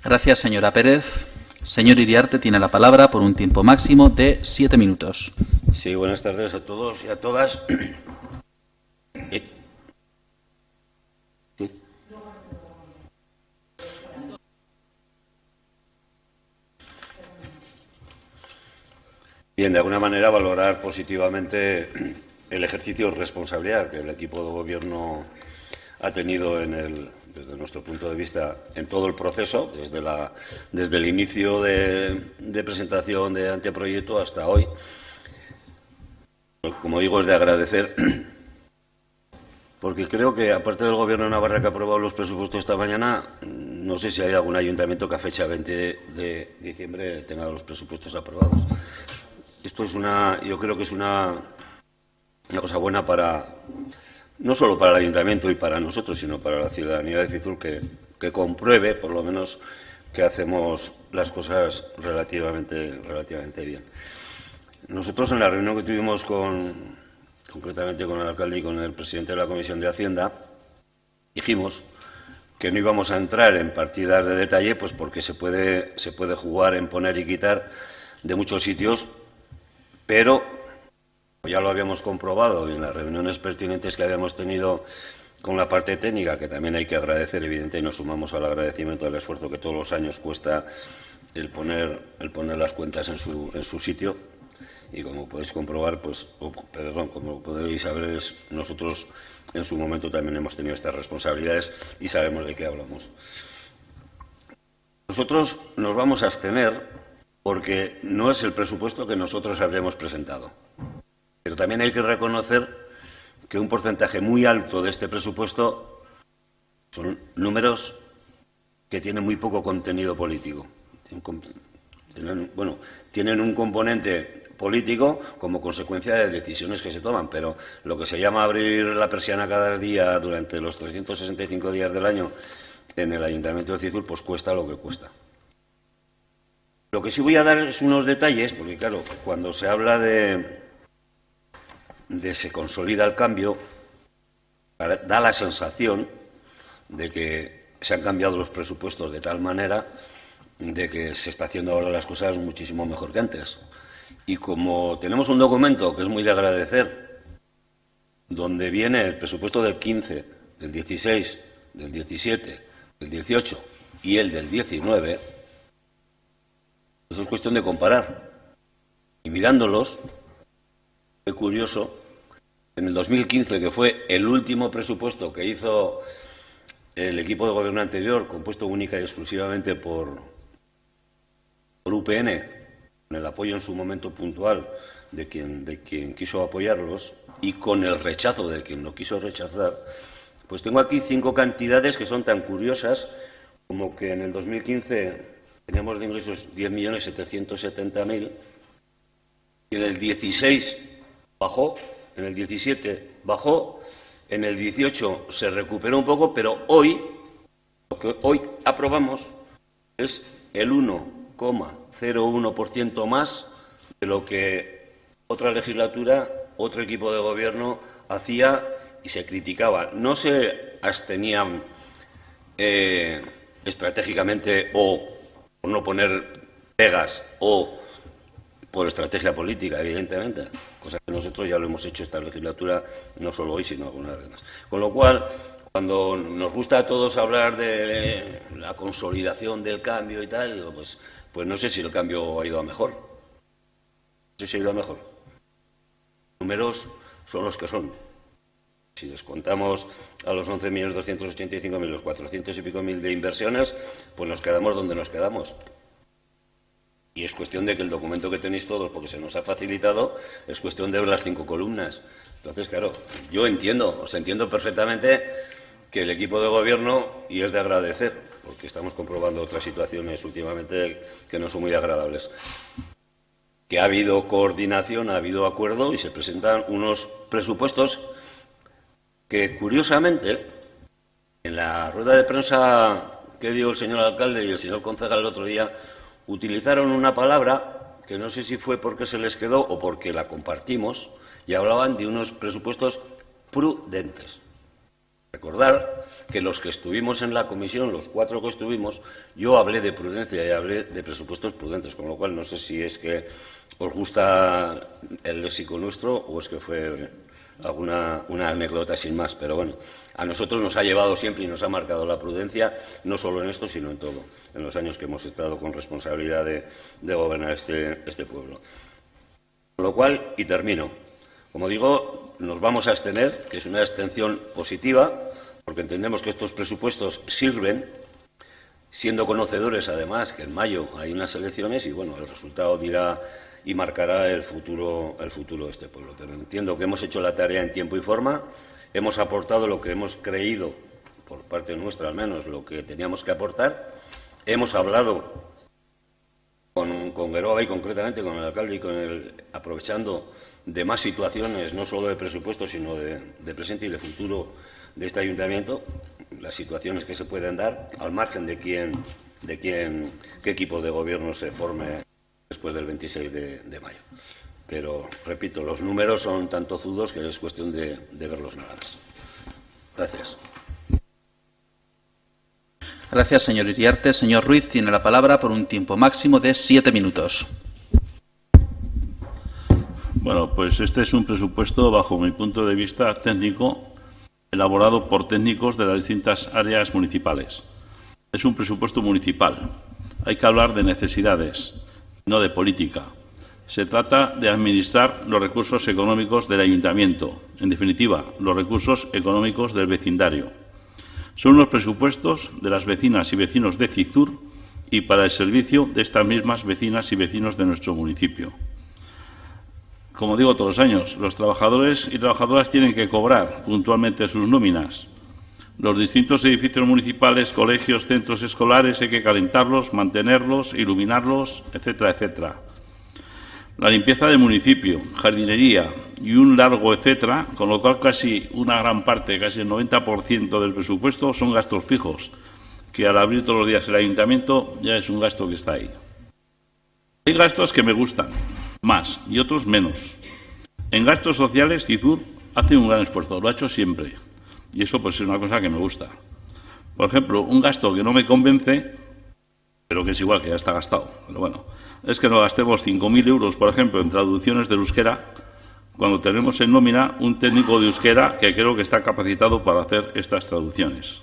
Gracias, señora Pérez. Señor Iriarte tiene la palabra por un tiempo máximo de 7 minutos. Sí, buenas tardes a todos y a todas. ¿Sí? Bien, de alguna manera valorar positivamente el ejercicio de responsabilidad que el equipo de gobierno ha tenido desde nuestro punto de vista en todo el proceso, desde el inicio de presentación de anteproyecto hasta hoy. Como digo, es de agradecer, porque creo que, aparte del Gobierno de Navarra que ha aprobado los presupuestos esta mañana, no sé si hay algún ayuntamiento que a fecha 20 de diciembre tenga los presupuestos aprobados. Esto yo creo que es una cosa buena no solo para el ayuntamiento y para nosotros, sino para la ciudadanía de CIZUR, que compruebe, por lo menos, que hacemos las cosas relativamente bien. Nosotros, en la reunión que tuvimos concretamente con el alcalde y con el presidente de la Comisión de Hacienda, dijimos que no íbamos a entrar en partidas de detalle, pues porque se puede jugar en poner y quitar de muchos sitios, pero ya lo habíamos comprobado en las reuniones pertinentes que habíamos tenido con la parte técnica, que también hay que agradecer, evidentemente, y nos sumamos al agradecimiento del esfuerzo que todos los años cuesta el poner las cuentas en su sitio. Y como podéis comprobar, como podéis saber, nosotros en su momento también hemos tenido estas responsabilidades y sabemos de qué hablamos. Nosotros nos vamos a abstener porque no es el presupuesto que nosotros habríamos presentado. Pero también hay que reconocer que un porcentaje muy alto de este presupuesto Son números que tienen muy poco contenido político. Tienen un componente político como consecuencia de decisiones que se toman, pero lo que se llama abrir la persiana cada día durante los 365 días del año en el Ayuntamiento de Cizur, pues cuesta lo que cuesta. Lo que sí voy a dar es unos detalles, porque claro, cuando se habla de se consolida el cambio, da la sensación de que se han cambiado los presupuestos de tal manera de que se está haciendo ahora las cosas muchísimo mejor que antes. Y como tenemos un documento que es muy de agradecer, donde viene el presupuesto del 15, del 16, del 17, del 18 y el del 19, eso es cuestión de comparar. Y mirándolos, es curioso, en el 2015, que fue el último presupuesto que hizo el equipo de gobierno anterior, compuesto única y exclusivamente por UPN, con el apoyo en su momento puntual de quien quiso apoyarlos y con el rechazo de quien lo quiso rechazar, pues tengo aquí 5 cantidades que son tan curiosas como que en el 2015 teníamos de ingresos 10.770.000 y en el 16 bajó, en el 17 bajó, en el 18 se recuperó un poco, pero hoy, lo que hoy aprobamos es el 1,01% más de lo que otra legislatura, otro equipo de gobierno hacía y se criticaba. No se abstenían estratégicamente o por no poner pegas o por estrategia política, evidentemente, cosa que nosotros ya lo hemos hecho esta legislatura, no solo hoy, sino algunas veces. Con lo cual, cuando nos gusta a todos hablar de la consolidación del cambio y tal, digo, pues no sé si el cambio ha ido a mejor. No sé si ha ido a mejor. Los números son los que son. Si descontamos a los 11.285.000 los 400 y pico mil de inversiones, pues nos quedamos donde nos quedamos. Y es cuestión de que el documento que tenéis todos, porque se nos ha facilitado, es cuestión de ver las 5 columnas. Entonces, claro, yo os entiendo perfectamente que el equipo de gobierno, y es de agradecer, porque estamos comprobando otras situaciones últimamente que no son muy agradables, que ha habido coordinación, ha habido acuerdo y se presentan unos presupuestos que, curiosamente, en la rueda de prensa que dio el señor alcalde y el señor concejal el otro día, utilizaron una palabra que no sé si fue porque se les quedó o porque la compartimos, y hablaban de unos presupuestos prudentes. Recordar que los que estuvimos en la comisión, los 4 que estuvimos, yo hablé de prudencia y hablé de presupuestos prudentes, con lo cual no sé si es que os gusta el léxico nuestro o es que fue una anécdota sin más, pero bueno, a nosotros nos ha llevado siempre y nos ha marcado la prudencia, no solo en esto, sino en todo, en los años que hemos estado con responsabilidad de gobernar este pueblo. Con lo cual, y termino, como digo, nos vamos a abstener, que es una abstención positiva, porque entendemos que estos presupuestos sirven, siendo conocedores, además, que en mayo hay unas elecciones y, bueno, el resultado dirá y marcará el futuro de este pueblo. Pero entiendo que hemos hecho la tarea en tiempo y forma, hemos aportado lo que hemos creído, por parte nuestra al menos, lo que teníamos que aportar, hemos hablado con Geroa y concretamente con el alcalde y aprovechando de más situaciones, no solo de presupuesto, sino de presente y de futuro de este ayuntamiento, las situaciones que se pueden dar, al margen de qué equipo de gobierno se forme después del 26 de mayo. Pero, repito, los números son tan tozudos que es cuestión de verlos nada más. Gracias. Gracias, señor Iriarte. Señor Ruiz tiene la palabra por un tiempo máximo de 7 minutos. Bueno, pues este es un presupuesto, bajo mi punto de vista técnico, elaborado por técnicos de las distintas áreas municipales. Es un presupuesto municipal. Hay que hablar de necesidades, no de política. Se trata de administrar los recursos económicos del ayuntamiento, en definitiva, los recursos económicos del vecindario. Son unos presupuestos de las vecinas y vecinos de Cizur y para el servicio de estas mismas vecinas y vecinos de nuestro municipio. Como digo todos los años, los trabajadores y trabajadoras tienen que cobrar puntualmente sus nóminas. Los distintos edificios municipales, colegios, centros escolares, hay que calentarlos, mantenerlos, iluminarlos, etcétera, etcétera. La limpieza del municipio, jardinería y un largo etcétera, con lo cual casi una gran parte, casi el 90% del presupuesto son gastos fijos, que al abrir todos los días el ayuntamiento ya es un gasto que está ahí. Hay gastos que me gustan más y otros menos. En gastos sociales, Fitur hace un gran esfuerzo, lo ha hecho siempre. Y eso pues es una cosa que me gusta. Por ejemplo, un gasto que no me convence, pero que es igual, que ya está gastado. Pero bueno, es que nos gastemos 5.000 euros, por ejemplo, en traducciones del euskera, cuando tenemos en nómina un técnico de euskera que creo que está capacitado para hacer estas traducciones.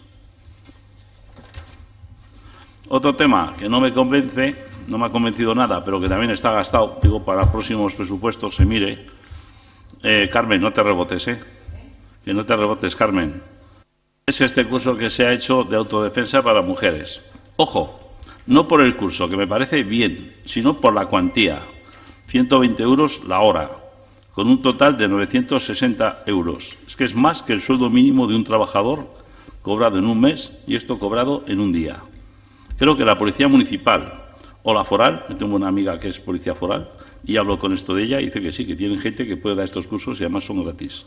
Otro tema que no me convence, no me ha convencido nada, pero que también está gastado, digo, para próximos presupuestos se mire. Carmen, no te rebotes, que no te rebotes, Carmen. Es este curso que se ha hecho de autodefensa para mujeres. Ojo, no por el curso, que me parece bien, sino por la cuantía. 120 euros la hora, con un total de 960 euros. Es que es más que el sueldo mínimo de un trabajador cobrado en un mes y esto cobrado en un día. Creo que la policía municipal o la foral, yo tengo una amiga que es policía foral y hablo con esto de ella y dice que sí, que tienen gente que puede dar estos cursos y además son gratis.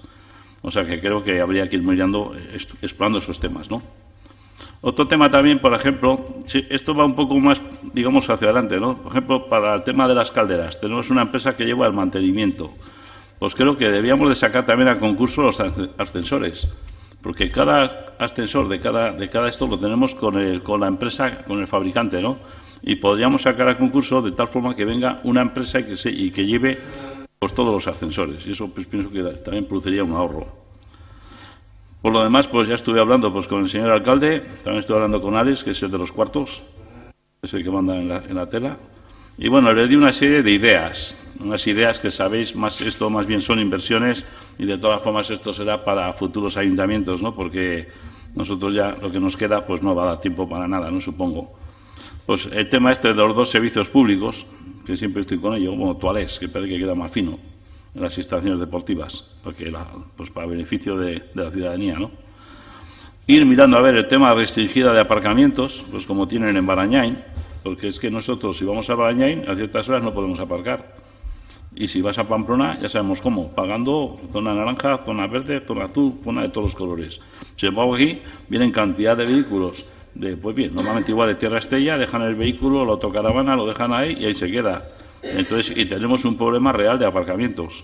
O sea que creo que habría que ir mirando, explorando esos temas, ¿no? Otro tema también, por ejemplo, sí, esto va un poco más, digamos, hacia adelante, ¿no? Por ejemplo, para el tema de las calderas, tenemos una empresa que lleva el mantenimiento. Pues creo que debíamos de sacar también a concurso los ascensores, porque cada ascensor de cada esto lo tenemos con la empresa, con el fabricante, ¿no? Y podríamos sacar a concurso de tal forma que venga una empresa y que lleve pues todos los ascensores, y eso pues pienso que también produciría un ahorro. Por lo demás, pues ya estuve hablando pues con el señor alcalde, también estuve hablando con Alex, que es el de los cuartos, es el que manda en la tela, y bueno, le di una serie de ideas, unas ideas que sabéis, esto más bien son inversiones, y de todas formas esto será para futuros ayuntamientos, ¿no? Porque nosotros ya lo que nos queda pues no va a dar tiempo para nada, no supongo. Pues el tema este de los dos servicios públicos, que siempre estoy con ello, como Tuales, que parece que queda más fino en las instalaciones deportivas, porque pues para beneficio de la ciudadanía, ¿no? Ir mirando a ver el tema restringida de aparcamientos, pues como tienen en Barañáin, porque es que nosotros si vamos a Barañáin a ciertas horas no podemos aparcar. Y si vas a Pamplona ya sabemos cómo, pagando zona naranja, zona verde, zona azul, zona de todos los colores. Sin embargo aquí vienen cantidad de vehículos, pues bien, normalmente igual de Tierra Estella, dejan el vehículo, la autocaravana, lo dejan ahí y ahí se queda. Entonces, y tenemos un problema real de aparcamientos.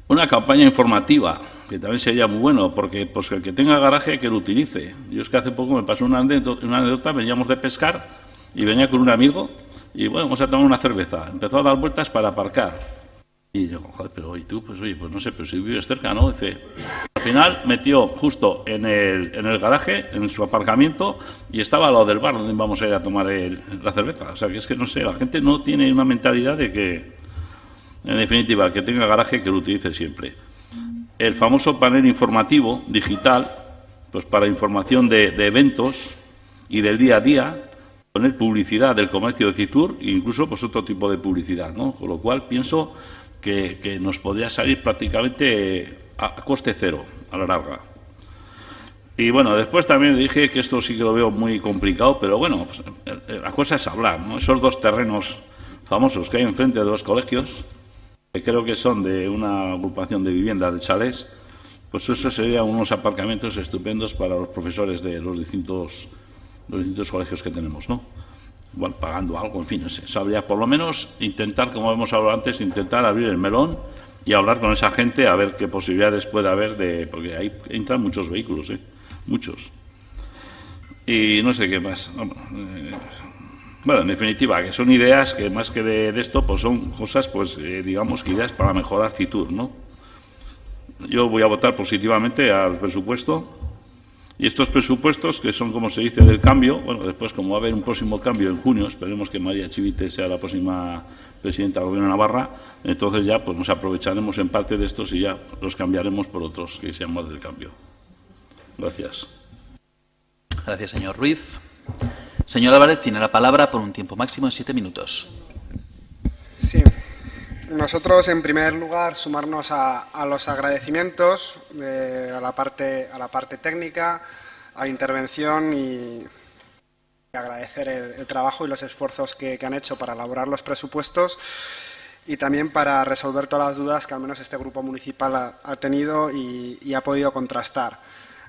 Una campaña informativa, que también sería muy bueno, porque pues el que tenga garaje que lo utilice. Yo es que hace poco me pasó una anécdota, veníamos de pescar y venía con un amigo y bueno, vamos a tomar una cerveza. Empezó a dar vueltas para aparcar. Y digo, joder, pero ¿y tú? Pues oye, pues no sé, pero si vives cerca, ¿no? Dice, al final metió justo en el garaje, en su aparcamiento, y estaba al lado del bar donde íbamos a ir a tomar la cerveza. O sea, que es que no sé, la gente no tiene una mentalidad de que, en definitiva, el que tenga garaje que lo utilice siempre. El famoso panel informativo digital, pues para información de eventos y del día a día, poner publicidad del comercio de Fitur e incluso pues otro tipo de publicidad, ¿no? Con lo cual pienso que nos podría salir prácticamente a coste cero, a la larga. Y bueno, después también dije que esto sí que lo veo muy complicado, pero bueno, pues, la cosa es hablar, ¿no? Esos dos terrenos famosos que hay enfrente de los colegios, que creo que son de una agrupación de viviendas de chalés, pues eso serían unos aparcamientos estupendos para los profesores de los distintos colegios que tenemos, ¿no? Igual pagando algo, en fin, no sé. Eso habría por lo menos intentar, como hemos hablado antes, intentar abrir el melón y hablar con esa gente a ver qué posibilidades puede haber porque ahí entran muchos vehículos, muchos. Y no sé qué más. Bueno, en definitiva, que son ideas que más que de esto, pues son cosas, pues digamos que ideas para mejorar Fitur, ¿no? Yo voy a votar positivamente al presupuesto. Y estos presupuestos, que son, como se dice, del cambio, bueno, después como va a haber un próximo cambio en junio, esperemos que María Chivite sea la próxima presidenta del Gobierno de Navarra, entonces ya pues nos aprovecharemos en parte de estos y ya los cambiaremos por otros que sean más del cambio. Gracias. Gracias, señor Ruiz. Señor Álvarez, tiene la palabra por un tiempo máximo de 7 minutos. Sí. nosotros, en primer lugar, sumarnos a los agradecimientos a la parte técnica, a la intervención y agradecer el trabajo y los esfuerzos que han hecho para elaborar los presupuestos y también para resolver todas las dudas que al menos este grupo municipal ha tenido y ha podido contrastar.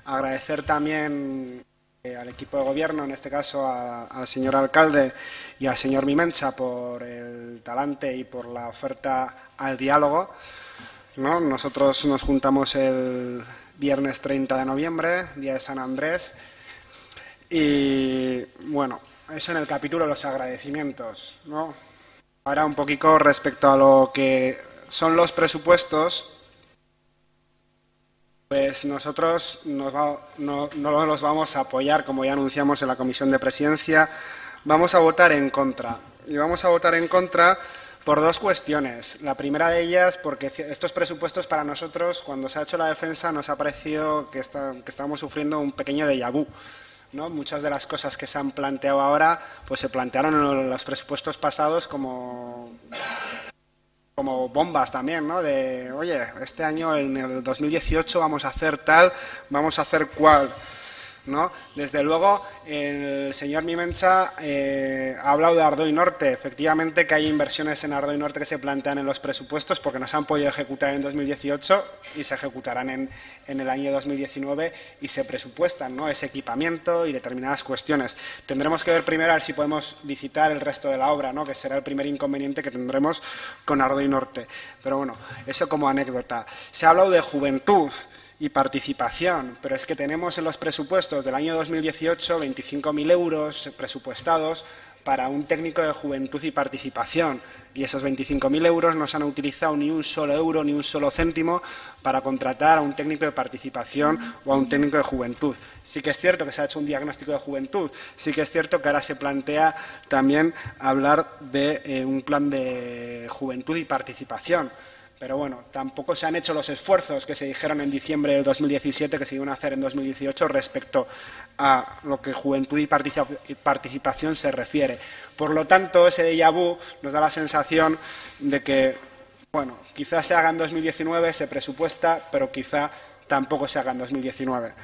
Agradecer también al equipo de gobierno, en este caso al señor alcalde y al señor Mimencha, por el talante y por la oferta al diálogo, ¿no? Nosotros nos juntamos el viernes 30 de noviembre, día de San Andrés, y bueno, eso en el capítulo de los agradecimientos, ¿no? Ahora un poquito respecto a lo que son los presupuestos. Pues nosotros no los vamos a apoyar, como ya anunciamos en la Comisión de Presidencia. Vamos a votar en contra. Y vamos a votar en contra por dos cuestiones. La primera de ellas, porque estos presupuestos para nosotros, cuando se ha hecho la defensa, nos ha parecido que estábamos sufriendo un pequeño déjà vu, ¿no? Muchas de las cosas que se han planteado ahora, pues se plantearon en los presupuestos pasados como bombas también, ¿no? De, oye, este año, en el 2018, vamos a hacer tal, vamos a hacer cual, ¿no? Desde luego, el señor Mimencha ha hablado de Ardoy Norte. Efectivamente que hay inversiones en Ardoy Norte que se plantean en los presupuestos porque no se han podido ejecutar en 2018 y se ejecutarán en el año 2019 y se presupuestan, ¿no? Ese equipamiento y determinadas cuestiones. Tendremos que ver primero a ver si podemos licitar el resto de la obra, ¿no? Que será el primer inconveniente que tendremos con Ardoy Norte. Pero bueno, eso como anécdota. Se ha hablado de juventud y participación, pero es que tenemos en los presupuestos del año 2018 25.000 euros presupuestados para un técnico de juventud y participación, y esos 25.000 euros no se han utilizado ni un solo euro ni un solo céntimo para contratar a un técnico de participación o a un técnico de juventud. Sí que es cierto que se ha hecho un diagnóstico de juventud, sí que es cierto que ahora se plantea también hablar de un plan de juventud y participación. Pero bueno, tampoco se han hecho los esfuerzos que se dijeron en diciembre del 2017 que se iban a hacer en 2018 respecto a lo que juventud y participación se refiere. Por lo tanto, ese déjà vu nos da la sensación de que, bueno, quizás se haga en 2019, se presupuesta, pero quizá tampoco se haga en 2019.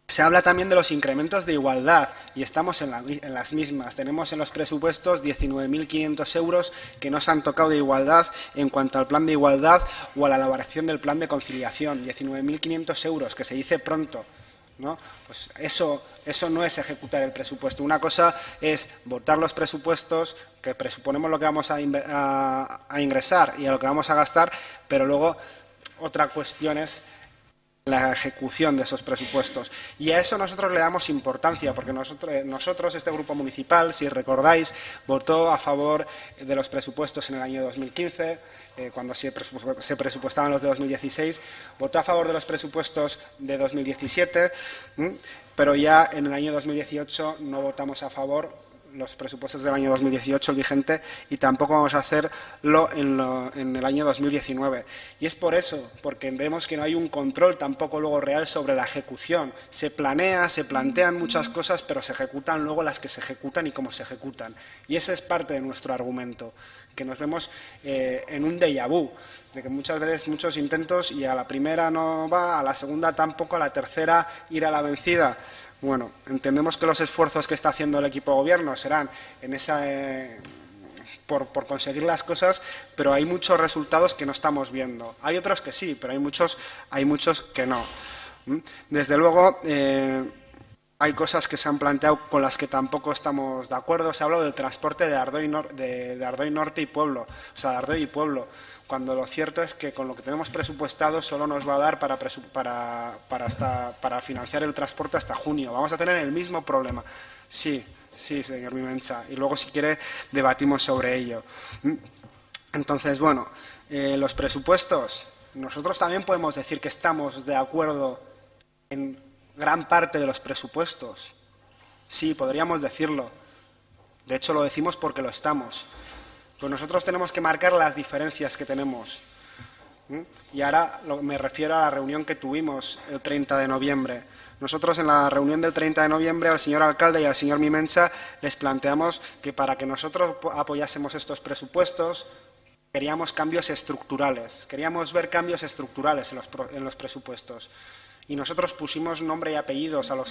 Se habla también de los incrementos de igualdad y estamos en las mismas. Tenemos en los presupuestos 19.500 euros que no se han tocado de igualdad en cuanto al plan de igualdad o a la elaboración del plan de conciliación. 19.500 euros, que se dice pronto, ¿no? Pues eso no es ejecutar el presupuesto. Una cosa es votar los presupuestos, que presuponemos lo que vamos a ingresar y a lo que vamos a gastar, pero luego otra cuestión es la ejecución de esos presupuestos. Y a eso nosotros le damos importancia, porque nosotros, este grupo municipal, si recordáis, votó a favor de los presupuestos en el año 2015, cuando se presupuestaban los de 2016, votó a favor de los presupuestos de 2017, pero ya en el año 2018 no votamos a favor los presupuestos del año 2018, el vigente, y tampoco vamos a hacerlo en el año 2019. Y es por eso, porque vemos que no hay un control tampoco luego real sobre la ejecución. Se plantean muchas cosas, pero se ejecutan luego las que se ejecutan y cómo se ejecutan. Y ese es parte de nuestro argumento, que nos vemos en un déjà vu, de que muchas veces muchos intentos y a la primera no va, a la segunda tampoco, a la tercera ir a la vencida. Bueno, entendemos que los esfuerzos que está haciendo el equipo de gobierno serán en por conseguir las cosas, pero hay muchos resultados que no estamos viendo. Hay otros que sí, pero hay muchos que no. Desde luego, hay cosas que se han planteado con las que tampoco estamos de acuerdo. Se ha hablado del transporte de Ardoy Norte y Pueblo, o sea, de Ardoy y Pueblo, cuando lo cierto es que con lo que tenemos presupuestado solo nos va a dar para financiar el transporte hasta junio. Vamos a tener el mismo problema. Sí, señor Mimencha, y luego si quiere debatimos sobre ello. Entonces, bueno, los presupuestos, nosotros también podemos decir que estamos de acuerdo en gran parte de los presupuestos. Sí, podríamos decirlo. De hecho, lo decimos porque lo estamos. Pues nosotros tenemos que marcar las diferencias que tenemos. Y ahora me refiero a la reunión que tuvimos el 30 de noviembre. Nosotros en la reunión del 30 de noviembre al señor alcalde y al señor Mimencha les planteamos que para que nosotros apoyásemos estos presupuestos queríamos cambios estructurales, queríamos ver cambios estructurales en los presupuestos. Y nosotros pusimos nombre y apellidos a lo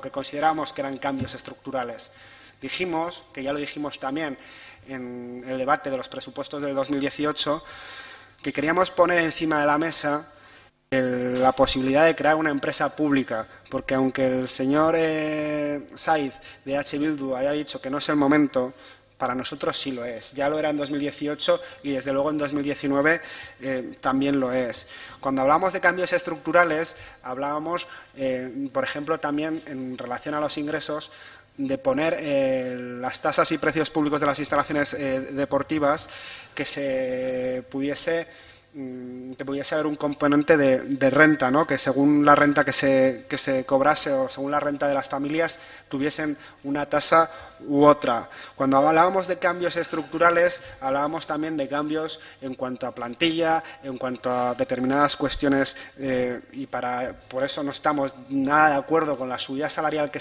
que considerábamos que eran cambios estructurales. Dijimos, que ya lo dijimos también en el debate de los presupuestos del 2018, que queríamos poner encima de la mesa la posibilidad de crear una empresa pública, porque aunque el señor Saiz de H. Bildu haya dicho que no es el momento, para nosotros sí lo es. Ya lo era en 2018 y desde luego en 2019 también lo es. Cuando hablamos de cambios estructurales, hablábamos, por ejemplo, también en relación a los ingresos, de poner las tasas y precios públicos de las instalaciones deportivas que pudiese haber un componente de renta, ¿no? Que según la renta que se cobrase o según la renta de las familias tuviesen una tasa u otra. Cuando hablábamos de cambios estructurales, hablábamos también de cambios en cuanto a plantilla, en cuanto a determinadas cuestiones y por eso no estamos nada de acuerdo con la subida salarial que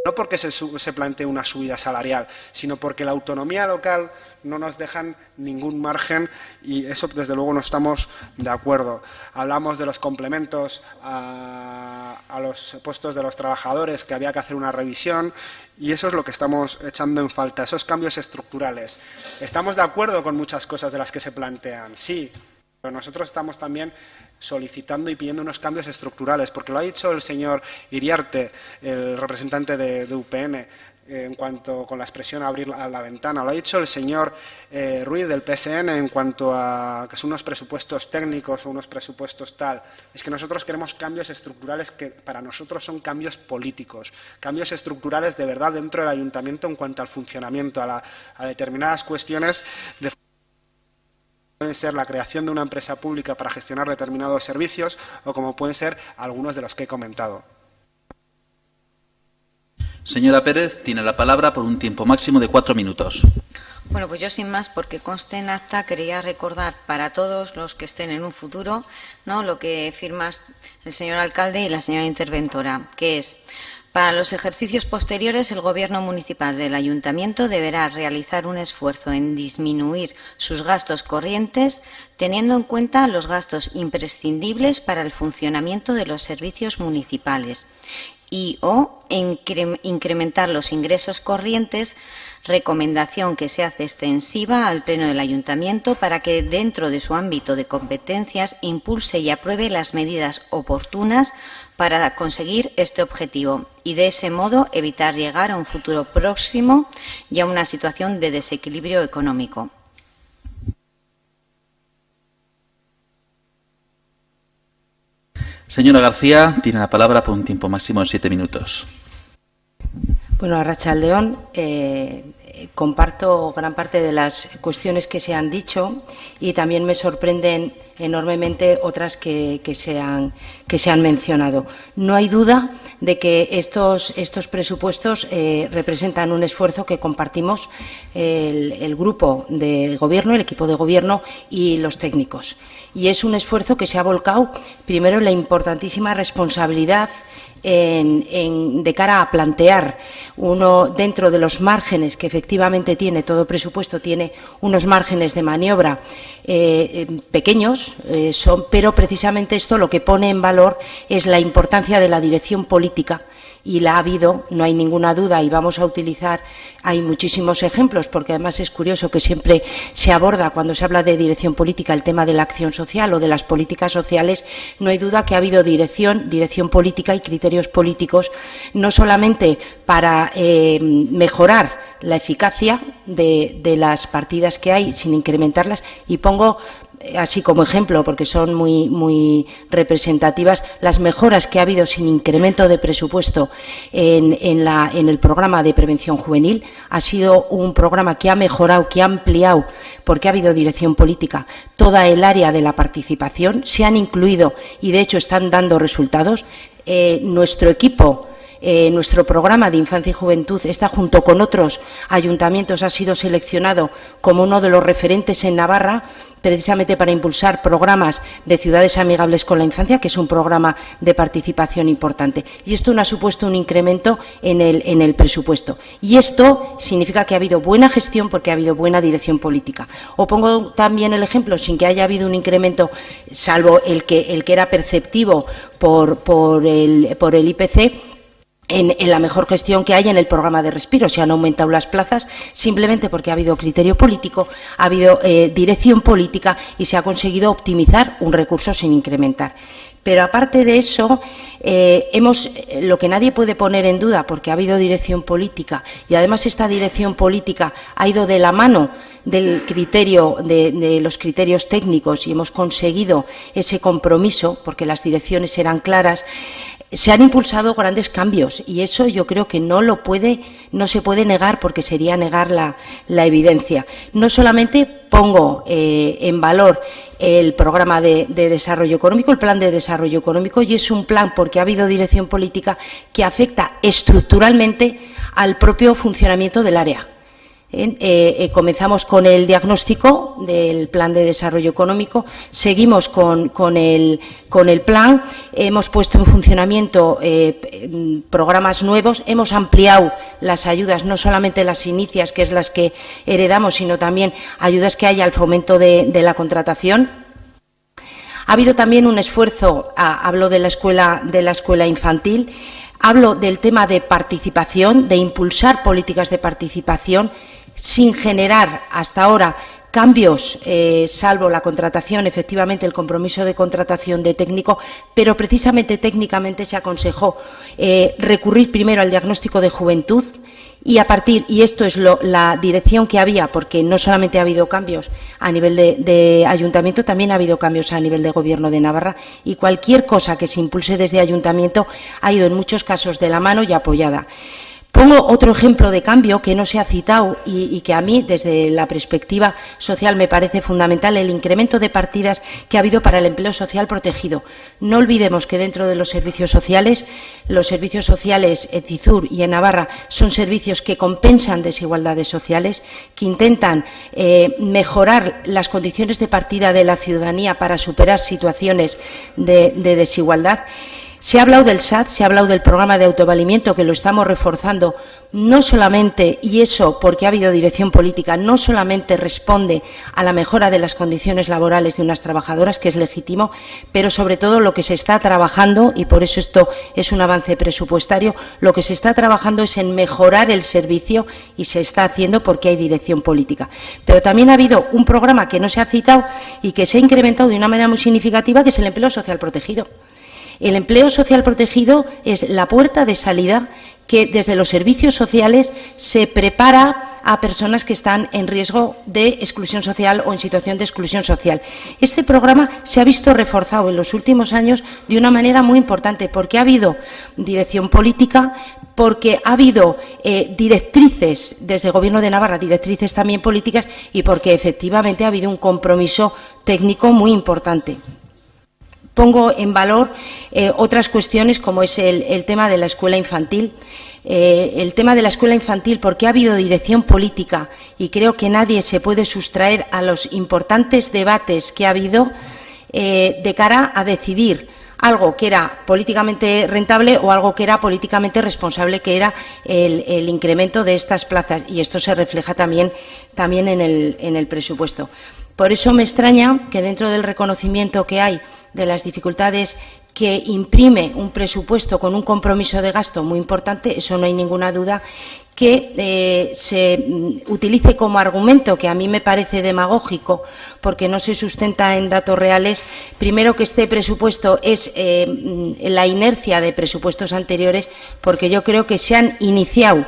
no porque se plantee una subida salarial, sino porque la autonomía local no nos dejan ningún margen y eso desde luego no estamos de acuerdo. Hablamos de los complementos a los puestos de los trabajadores, que había que hacer una revisión y eso es lo que estamos echando en falta, esos cambios estructurales. Estamos de acuerdo con muchas cosas de las que se plantean, sí, pero nosotros estamos también solicitando y pidiendo unos cambios estructurales, porque lo ha dicho el señor Iriarte, el representante de UPN, en cuanto con la expresión abrir a la ventana, lo ha dicho el señor Ruiz del PSN en cuanto a que son unos presupuestos técnicos o unos presupuestos tal. Es que nosotros queremos cambios estructurales que para nosotros son cambios políticos, cambios estructurales de verdad dentro del ayuntamiento en cuanto al funcionamiento, a determinadas cuestiones de pueden ser la creación de una empresa pública para gestionar determinados servicios o como pueden ser algunos de los que he comentado. Señora Pérez, tiene la palabra por un tiempo máximo de 4 minutos. Bueno, pues yo sin más, porque conste en acta, quería recordar para todos los que estén en un futuro, ¿no?, lo que firma el señor alcalde y la señora interventora, que es: para los ejercicios posteriores, el Gobierno municipal del Ayuntamiento deberá realizar un esfuerzo en disminuir sus gastos corrientes, teniendo en cuenta los gastos imprescindibles para el funcionamiento de los servicios municipales y/o incrementar los ingresos corrientes, recomendación que se hace extensiva al Pleno del Ayuntamiento para que, dentro de su ámbito de competencias, impulse y apruebe las medidas oportunas para conseguir este objetivo y, de ese modo, evitar llegar a un futuro próximo y a una situación de desequilibrio económico. Señora García, tiene la palabra por un tiempo máximo de 7 minutos. Bueno, Arratsaldeon, comparto gran parte de las cuestiones que se han dicho y también me sorprenden enormemente otras que se han mencionado. No hay duda de que estos presupuestos representan un esfuerzo que compartimos el grupo de gobierno, el equipo de gobierno y los técnicos. Y es un esfuerzo que se ha volcado primero en la importantísima responsabilidad de cara a plantear uno dentro de los márgenes que efectivamente tiene todo presupuesto, tiene unos márgenes de maniobra pequeños, pero precisamente esto lo que pone en valor es la importancia de la dirección política. Y la ha habido, no hay ninguna duda, y vamos a utilizar, hay muchísimos ejemplos, porque además es curioso que siempre se aborda cuando se habla de dirección política el tema de la acción social o de las políticas sociales. No hay duda que ha habido dirección política y criterios políticos, no solamente para mejorar la eficacia de las partidas que hay sin incrementarlas, y pongo así como ejemplo, porque son muy representativas, las mejoras que ha habido sin incremento de presupuesto en el programa de prevención juvenil. Ha sido un programa que ha mejorado, que ha ampliado, porque ha habido dirección política, toda el área de la participación. Se han incluido y, de hecho, están dando resultados. Nuestro equipo nuestro programa de infancia y juventud está, junto con otros ayuntamientos, ha sido seleccionado como uno de los referentes en Navarra, precisamente para impulsar programas de ciudades amigables con la infancia, que es un programa de participación importante. Y esto no ha supuesto un incremento en el presupuesto. Y esto significa que ha habido buena gestión porque ha habido buena dirección política. O pongo también el ejemplo, sin que haya habido un incremento, salvo el que era perceptivo por el IPC, en la mejor gestión que hay en el programa de Respiro. Se han aumentado las plazas simplemente porque ha habido criterio político, ha habido dirección política y se ha conseguido optimizar un recurso sin incrementar. Pero aparte de eso, lo que nadie puede poner en duda, porque ha habido dirección política y además esta dirección política ha ido de la mano del criterio, de los criterios técnicos, y hemos conseguido ese compromiso porque las direcciones eran claras. Se han impulsado grandes cambios y eso yo creo que no se puede negar, porque sería negar la evidencia. No solamente pongo en valor el programa de desarrollo económico, el plan de desarrollo económico, y es un plan porque ha habido dirección política que afecta estructuralmente al propio funcionamiento del área. Comenzamos con el diagnóstico del plan de desarrollo económico, seguimos con el plan, hemos puesto en funcionamiento programas nuevos, hemos ampliado las ayudas, no solamente las inicias, que es las que heredamos, sino también ayudas que hay al fomento de la contratación. Ha habido también un esfuerzo, hablo de la escuela infantil, hablo del tema de participación, de impulsar políticas de participación sin generar hasta ahora cambios, salvo la contratación, efectivamente el compromiso de contratación de técnico, pero precisamente técnicamente se aconsejó recurrir primero al diagnóstico de juventud y esto es la dirección que había, porque no solamente ha habido cambios a nivel de ayuntamiento, también ha habido cambios a nivel de Gobierno de Navarra, y cualquier cosa que se impulse desde ayuntamiento ha ido en muchos casos de la mano y apoyada. Pongo otro ejemplo de cambio que no se ha citado y que a mí, desde la perspectiva social, me parece fundamental: el incremento de partidas que ha habido para el empleo social protegido. No olvidemos que dentro de los servicios sociales en Cizur y en Navarra son servicios que compensan desigualdades sociales, que intentan mejorar las condiciones de partida de la ciudadanía para superar situaciones de desigualdad. Se ha hablado del SAT, se ha hablado del programa de autovalimiento, que lo estamos reforzando, no solamente, y eso porque ha habido dirección política, no solamente responde a la mejora de las condiciones laborales de unas trabajadoras, que es legítimo, pero sobre todo lo que se está trabajando, y por eso esto es un avance presupuestario, lo que se está trabajando es en mejorar el servicio, y se está haciendo porque hay dirección política. Pero también ha habido un programa que no se ha citado y que se ha incrementado de una manera muy significativa, que es el empleo social protegido. El empleo social protegido es la puerta de salida que desde los servicios sociales se prepara a personas que están en riesgo de exclusión social o en situación de exclusión social. Este programa se ha visto reforzado en los últimos años de una manera muy importante, porque ha habido dirección política, porque ha habido directrices desde el Gobierno de Navarra, directrices también políticas, y porque efectivamente ha habido un compromiso técnico muy importante. Pongo en valor otras cuestiones, como es el tema de la escuela infantil. El tema de la escuela infantil, porque ha habido dirección política, y creo que nadie se puede sustraer a los importantes debates que ha habido de cara a decidir algo que era políticamente rentable o algo que era políticamente responsable, que era el incremento de estas plazas, y esto se refleja también en el presupuesto. Por eso me extraña que, dentro del reconocimiento que hay de las dificultades que imprime un presupuesto con un compromiso de gasto muy importante, eso no hay ninguna duda, que se utilice como argumento, que a mí me parece demagógico porque no se sustenta en datos reales, primero, que este presupuesto es la inercia de presupuestos anteriores, porque yo creo que se han iniciado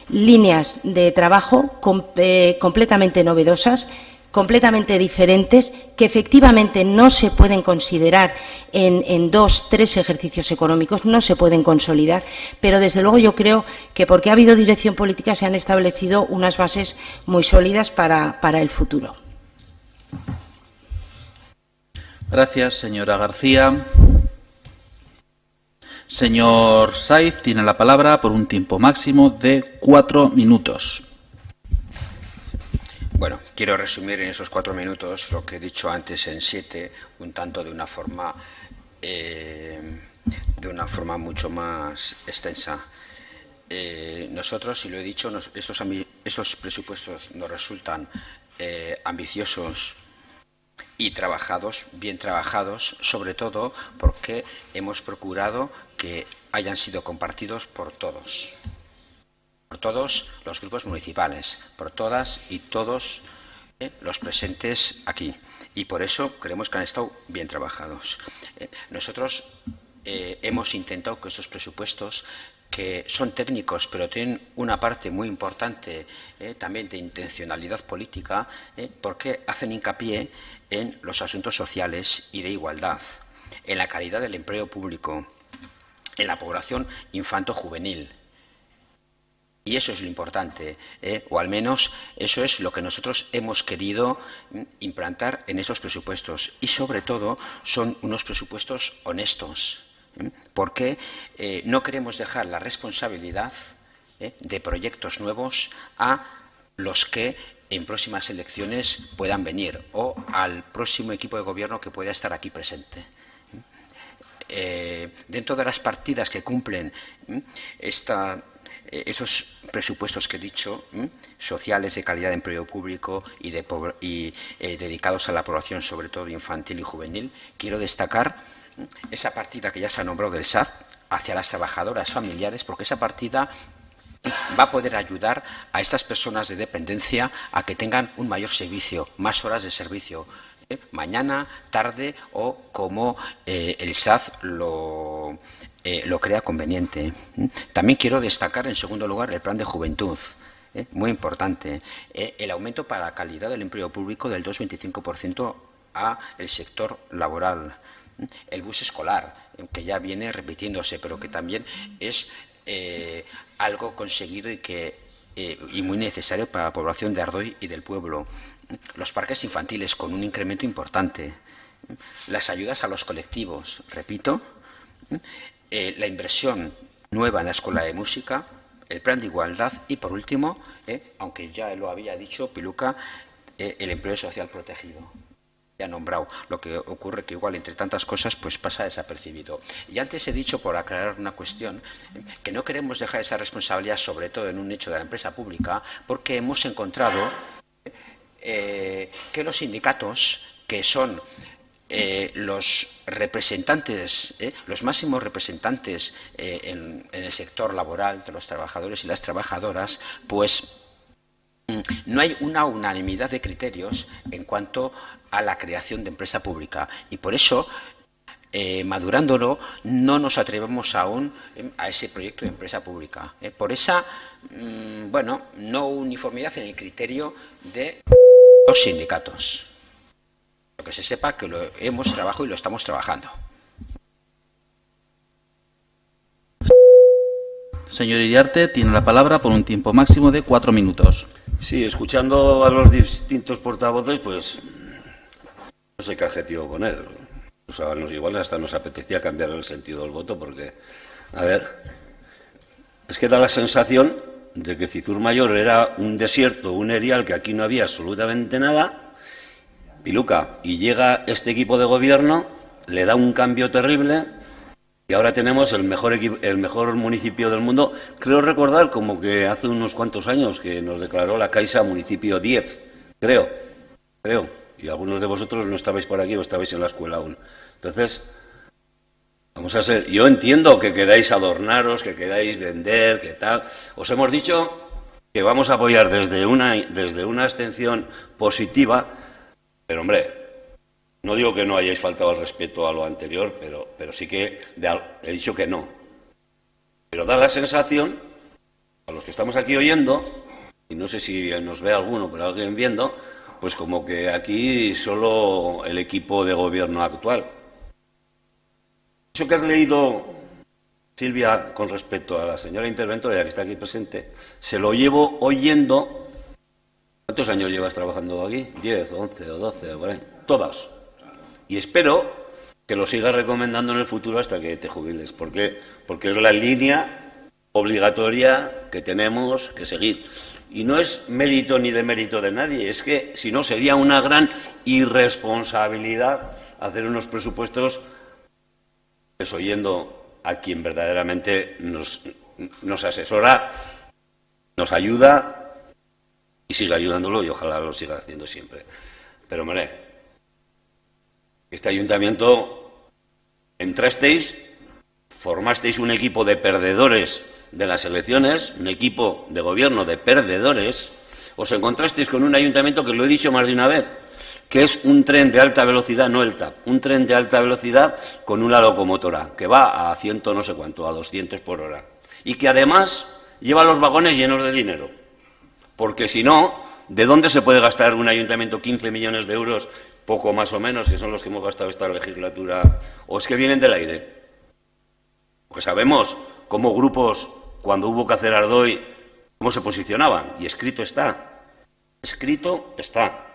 líneas de trabajo completamente novedosas, completamente diferentes, que efectivamente no se pueden considerar en 2, 3 ejercicios económicos, no se pueden consolidar, pero desde luego yo creo que, porque ha habido dirección política, se han establecido unas bases muy sólidas para el futuro. Gracias, señora García. Señor Saiz, tiene la palabra por un tiempo máximo de 4 minutos. Bueno, quiero resumir en esos 4 minutos lo que he dicho antes en 7, un tanto de una forma mucho más extensa. Nosotros, y lo he dicho, estos presupuestos nos resultan ambiciosos y bien trabajados, sobre todo porque hemos procurado que hayan sido compartidos por todos los grupos municipales, por todas y todos los presentes aquí. Y por eso creemos que han estado bien trabajados. Nosotros hemos intentado que estos presupuestos, que son técnicos, pero tienen una parte muy importante también de intencionalidad política, porque hacen hincapié en los asuntos sociales y de igualdad, en la calidad del empleo público, en la población infanto-juvenil. Y eso es lo importante, o al menos eso es lo que nosotros hemos querido implantar en esos presupuestos. Y sobre todo son unos presupuestos honestos, porque no queremos dejar la responsabilidad de proyectos nuevos a los que en próximas elecciones puedan venir o al próximo equipo de gobierno que pueda estar aquí presente. Dentro de las partidas que cumplen esos presupuestos que he dicho, sociales, de calidad de empleo público y dedicados a la población, sobre todo infantil y juvenil, quiero destacar esa partida que ya se ha nombrado del SAD hacia las trabajadoras familiares, porque esa partida va a poder ayudar a estas personas de dependencia a que tengan un mayor servicio, más horas de servicio, mañana, tarde o como el SAD lo crea conveniente. También quiero destacar, en segundo lugar, el plan de juventud, muy importante, el aumento para la calidad del empleo público del 2,25% a el sector laboral, el bus escolar, que ya viene repitiéndose, pero que también es algo conseguido y muy necesario para la población de Ardoy y del pueblo. Los parques infantiles con un incremento importante, las ayudas a los colectivos, repito, la inversión nueva en la escuela de música, el plan de igualdad y, por último, aunque ya lo había dicho Piluca, el empleo social protegido. Ya nombrado. Lo que ocurre que igual entre tantas cosas pues pasa desapercibido. Y antes he dicho, por aclarar una cuestión, que no queremos dejar esa responsabilidad sobre todo en un hecho de la empresa pública, porque hemos encontrado que los sindicatos, que son los representantes, los máximos representantes en el sector laboral de los trabajadores y las trabajadoras, pues no hay una unanimidad de criterios en cuanto a la creación de empresa pública y por eso, madurándolo, no nos atrevemos aún a ese proyecto de empresa pública. Por esa, no uniformidad en el criterio de los sindicatos. Que se sepa que lo hemos trabajado y lo estamos trabajando. Señor Iriarte, tiene la palabra por un tiempo máximo de 4 minutos. Sí, escuchando a los distintos portavoces, pues no sé qué adjetivo poner. O sea, igual hasta nos apetecía cambiar el sentido del voto porque, a ver, es que da la sensación de que Cizur Mayor era un desierto, un erial, que aquí no había absolutamente nada. Piluca, y llega este equipo de gobierno, le da un cambio terrible y ahora tenemos el mejor municipio del mundo. Creo recordar como que hace unos cuantos años que nos declaró la Caixa municipio 10, creo, y algunos de vosotros no estabais por aquí o estabais en la escuela aún. Entonces, vamos a ser, yo entiendo que queráis adornaros, que queráis vender, que tal. Os hemos dicho que vamos a apoyar desde una abstención positiva. Pero, hombre, no digo que no hayáis faltado al respeto a lo anterior, pero sí que he dicho que no. Pero da la sensación, a los que estamos aquí oyendo, y no sé si nos ve alguno, pero alguien viendo, pues como que aquí solo el equipo de gobierno actual. Eso que has leído, Silvia, con respecto a la señora interventora que está aquí presente, se lo llevo oyendo. ¿Cuántos años llevas trabajando aquí? 10, 11 o 12, por ahí. Todas. Y espero que lo sigas recomendando en el futuro hasta que te jubiles. ¿Por qué? Porque es la línea obligatoria que tenemos que seguir. Y no es mérito ni demérito de nadie, es que si no sería una gran irresponsabilidad hacer unos presupuestos desoyendo a quien verdaderamente nos asesora, nos ayuda y sigue ayudándolo, y ojalá lo siga haciendo siempre. Pero, hombre, este ayuntamiento entrasteis, formasteis un equipo de perdedores de las elecciones, un equipo de gobierno de perdedores, os encontrasteis con un ayuntamiento que lo he dicho más de una vez, que es un tren de alta velocidad, no el TAP, un tren de alta velocidad con una locomotora que va a 100 no sé cuánto, a 200 por hora, y que además lleva los vagones llenos de dinero, porque si no, ¿de dónde se puede gastar un ayuntamiento 15 millones de euros, poco más o menos, que son los que hemos gastado esta legislatura, o es que vienen del aire? Porque sabemos cómo grupos, cuando hubo que hacer Ardoy, cómo se posicionaban, y escrito está. Escrito está.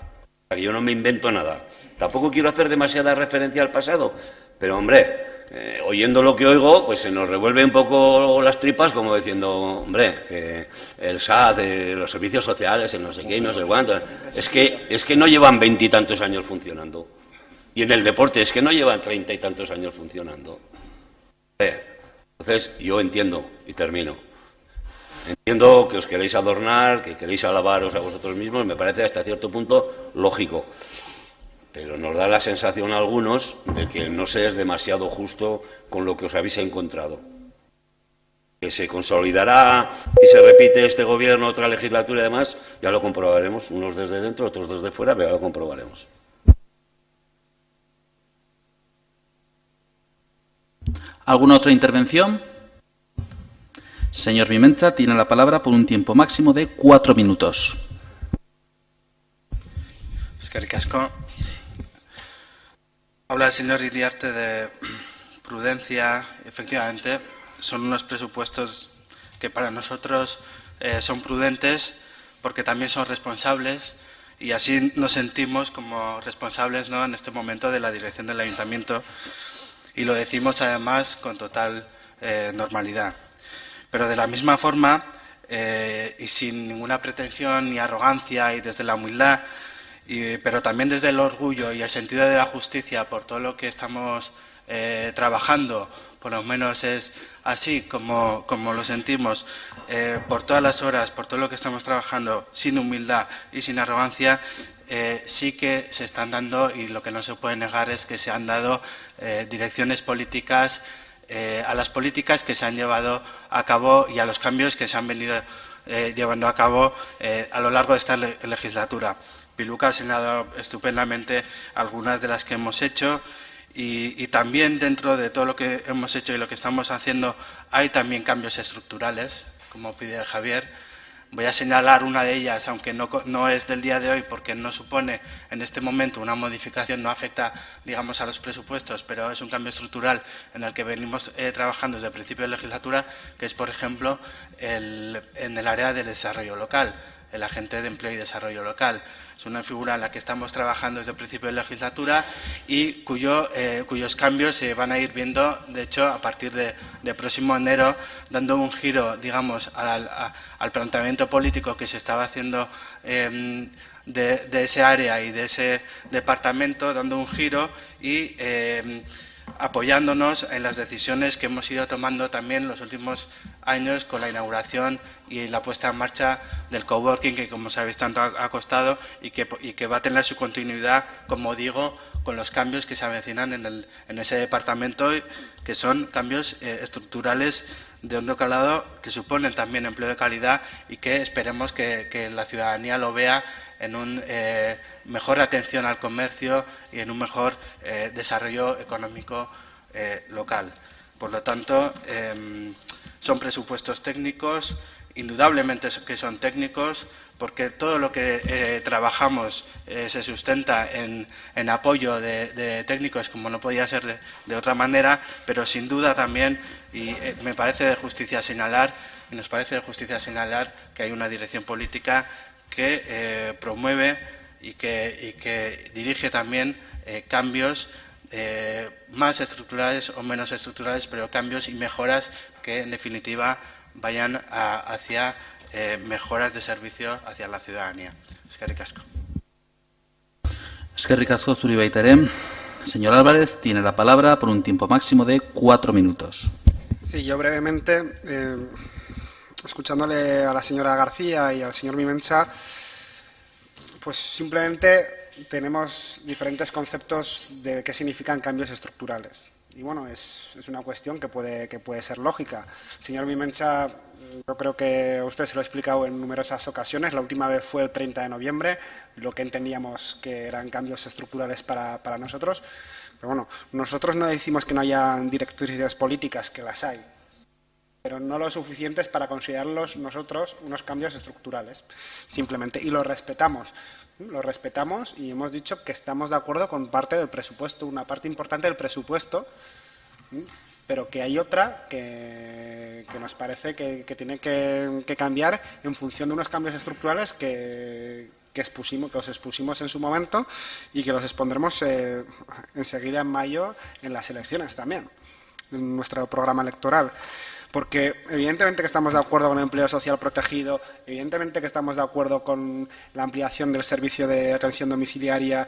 Yo no me invento nada. Tampoco quiero hacer demasiada referencia al pasado, pero, hombre, oyendo lo que oigo, pues se nos revuelve un poco las tripas, como diciendo, hombre, que el SAT, los servicios sociales, el no sé qué y no sé cuánto. Es que no llevan 20 y tantos años funcionando. Y en el deporte es que no llevan 30 y tantos años funcionando. Entonces, yo entiendo, y termino, entiendo que os queréis adornar, que queréis alabaros a vosotros mismos, me parece hasta cierto punto lógico, pero nos da la sensación a algunos de que no se es demasiado justo con lo que os habéis encontrado. Que se consolidará y se repite este gobierno, otra legislatura y demás, ya lo comprobaremos, unos desde dentro, otros desde fuera, pero ya lo comprobaremos. ¿Alguna otra intervención? Señor Vimenza, tiene la palabra por un tiempo máximo de 4 minutos. Eskerrik asko. Habla el señor Iriarte de prudencia. Efectivamente, son unos presupuestos que para nosotros son prudentes porque también son responsables, y así nos sentimos como responsables, ¿no?, en este momento de la dirección del ayuntamiento, y lo decimos además con total normalidad. Pero de la misma forma, y sin ninguna pretensión ni arrogancia, y desde la humildad, pero también desde el orgullo y el sentido de la justicia por todo lo que estamos trabajando, por lo menos es así como lo sentimos, por todas las horas, por todo lo que estamos trabajando, sin humildad y sin arrogancia, sí que se están dando, y lo que no se puede negar es que se han dado direcciones políticas a las políticas que se han llevado a cabo y a los cambios que se han venido llevando a cabo a lo largo de esta legislatura. Piluca ha señalado estupendamente algunas de las que hemos hecho, y también dentro de todo lo que hemos hecho y lo que estamos haciendo hay también cambios estructurales, como pide Javier. Voy a señalar una de ellas, aunque no es del día de hoy, porque no supone en este momento una modificación, no afecta, digamos, a los presupuestos, pero es un cambio estructural en el que venimos trabajando desde el principio de legislatura, que es, por ejemplo, en el área del desarrollo local, el agente de empleo y desarrollo local. Es una figura en la que estamos trabajando desde el principio de legislatura y cuyos cambios se van a ir viendo, de hecho, a partir de próximo enero, dando un giro, digamos, al planteamiento político que se estaba haciendo de ese área y de ese departamento, dando un giro y apoyándonos en las decisiones que hemos ido tomando también los últimos años con la inauguración y la puesta en marcha del coworking, que, como sabéis, tanto ha costado y que va a tener su continuidad, como digo, con los cambios que se avecinan en ese departamento, que son cambios estructurales de hondo calado, que suponen también empleo de calidad y que esperemos que la ciudadanía lo vea en una mejor atención al comercio y en un mejor desarrollo económico local. Por lo tanto, son presupuestos técnicos, indudablemente que son técnicos, porque todo lo que trabajamos se sustenta en apoyo de técnicos, como no podía ser de otra manera, pero sin duda también, y me parece de justicia señalar, y nos parece de justicia señalar que hay una dirección política que promueve y que dirige también cambios más estructurales o menos estructurales, pero cambios y mejoras que en definitiva vayan hacia mejoras de servicio hacia la ciudadanía. Eskerrik asko. Eskerrik asko zuri baita ere. Señor Álvarez, tiene la palabra por un tiempo máximo de 4 minutos. Sí, yo brevemente, escuchándole a la señora García y al señor Mimensa, pues simplemente tenemos diferentes conceptos de qué significan cambios estructurales. Y bueno, es una cuestión que puede ser lógica. Señor Mimensa, yo creo que usted se lo ha explicado en numerosas ocasiones. La última vez fue el 30 de noviembre, lo que entendíamos que eran cambios estructurales para nosotros. Pero bueno, nosotros no decimos que no haya directrices políticas, que las hay, pero no lo suficientes para considerarlos nosotros unos cambios estructurales, simplemente. Y los respetamos y hemos dicho que estamos de acuerdo con parte del presupuesto, una parte importante del presupuesto, pero que hay otra que nos parece que tiene que cambiar en función de unos cambios estructurales que os expusimos en su momento y que los expondremos enseguida en mayo en las elecciones también, en nuestro programa electoral. Porque evidentemente que estamos de acuerdo con el empleo social protegido, evidentemente que estamos de acuerdo con la ampliación del servicio de atención domiciliaria,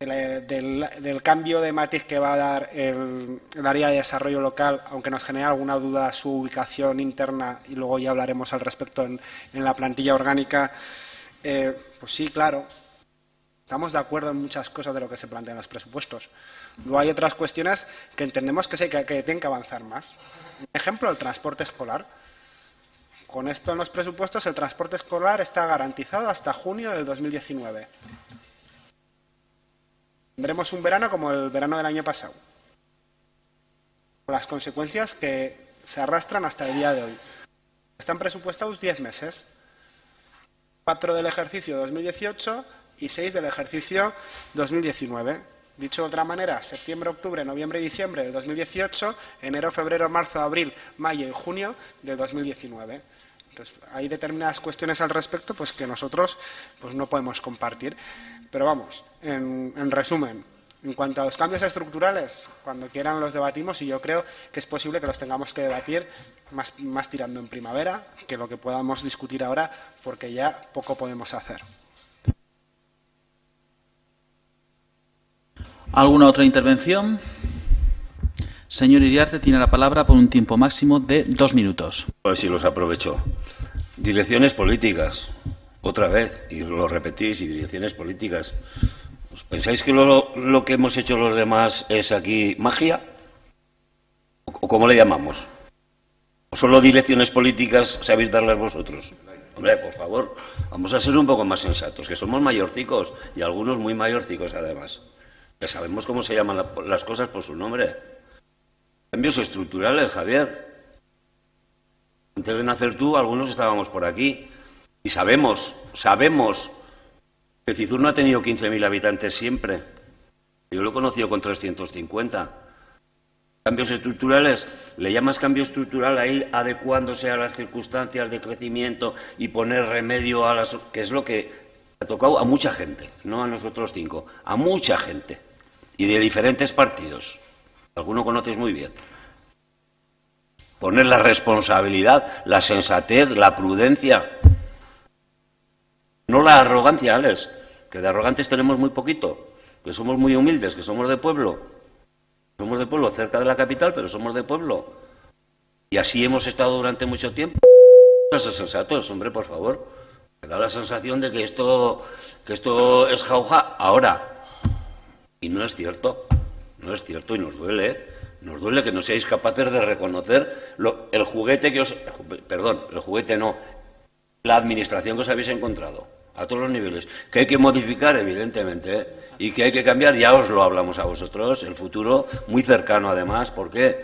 del cambio de matiz que va a dar el área de desarrollo local, aunque nos genera alguna duda su ubicación interna, y luego ya hablaremos al respecto en la plantilla orgánica. Pues sí, claro, estamos de acuerdo en muchas cosas de lo que se plantea en los presupuestos. Luego hay otras cuestiones que entendemos que tienen que avanzar más. Por ejemplo, el transporte escolar. Con esto en los presupuestos el transporte escolar está garantizado hasta junio del 2019. Tendremos un verano como el verano del año pasado, con las consecuencias que se arrastran hasta el día de hoy. Están presupuestados 10 meses, 4 del ejercicio 2018 y 6 del ejercicio 2019. Dicho de otra manera, septiembre, octubre, noviembre y diciembre del 2018, enero, febrero, marzo, abril, mayo y junio del 2019. Entonces, hay determinadas cuestiones al respecto pues que nosotros pues no podemos compartir. Pero vamos, en resumen, en cuanto a los cambios estructurales, cuando quieran los debatimos y yo creo que es posible que los tengamos que debatir más tirando en primavera que lo que podamos discutir ahora, porque ya poco podemos hacer. ¿Alguna otra intervención? Señor Iriarte, tiene la palabra por un tiempo máximo de 2 minutos. Pues sí, los aprovecho. Direcciones políticas, otra vez, y lo repetís, y direcciones políticas. ¿Os pensáis que lo que hemos hecho los demás es aquí magia? ¿O cómo le llamamos? ¿O solo direcciones políticas sabéis darlas vosotros? Hombre, por favor, vamos a ser un poco más sensatos, que somos mayorcicos, y algunos muy mayorcicos además. Que sabemos cómo se llaman las cosas por su nombre. Cambios estructurales, Javier. Antes de nacer tú, algunos estábamos por aquí. Y sabemos que Cizur no ha tenido 15.000 habitantes siempre. Yo lo he conocido con 350. Cambios estructurales, ¿le llamas cambio estructural a ir adecuándose a las circunstancias de crecimiento y poner remedio a las... que es lo que ha tocado a mucha gente, no a nosotros 5, a mucha gente. Y de diferentes partidos. Alguno conoces muy bien. Poner la responsabilidad, la sensatez, la prudencia. No la arrogancia, Alex, que de arrogantes tenemos muy poquito, que somos muy humildes, que somos de pueblo. Somos de pueblo, cerca de la capital, pero somos de pueblo. Y así hemos estado durante mucho tiempo. No ser sensatos, hombre, por favor. Me da la sensación de que esto es jauja ahora. Y no es cierto y nos duele, Nos duele que no seáis capaces de reconocer el juguete que os... Perdón, el juguete no, la administración que os habéis encontrado, a todos los niveles. Que hay que modificar, evidentemente, ¿eh? Y que hay que cambiar, ya os lo hablamos a vosotros, el futuro muy cercano además, porque,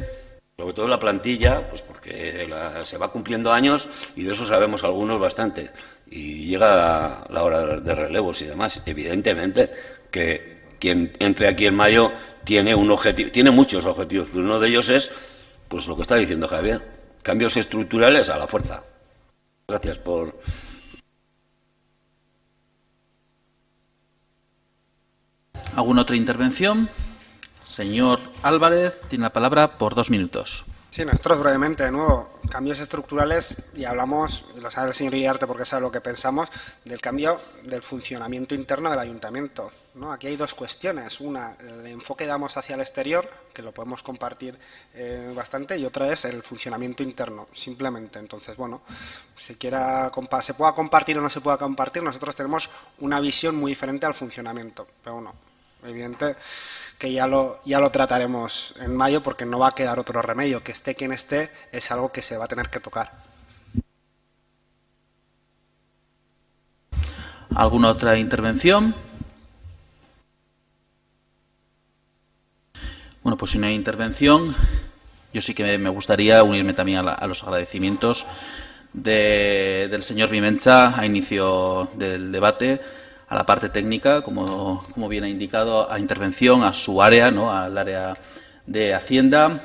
sobre todo la plantilla, pues porque se va cumpliendo años y de eso sabemos algunos bastante. Y llega la hora de relevos y demás. Evidentemente que quien entre aquí en mayo tiene un objetivo, tiene muchos objetivos, pero uno de ellos es, pues lo que está diciendo Javier, cambios estructurales a la fuerza. Gracias por... ¿Alguna otra intervención? Señor Álvarez, tiene la palabra por 2 minutos. Sí, nosotros brevemente, de nuevo, cambios estructurales, y hablamos, lo sabe el señor Iriarte porque sabe lo que pensamos, del cambio del funcionamiento interno del ayuntamiento, ¿no? Aquí hay 2 cuestiones. Una, el enfoque que damos hacia el exterior, que lo podemos compartir bastante, y otra es el funcionamiento interno, simplemente. Entonces, bueno, se pueda compartir o no se pueda compartir, nosotros tenemos una visión muy diferente al funcionamiento. Pero bueno, evidente que ya lo trataremos en mayo, porque no va a quedar otro remedio. Que esté quien esté, es algo que se va a tener que tocar. ¿Alguna otra intervención? Bueno, pues si no hay intervención, yo sí que me gustaría unirme también a los agradecimientos del señor Vimencha a inicio del debate, a la parte técnica, como bien ha indicado, a intervención, a su área, ¿no?, al área de Hacienda,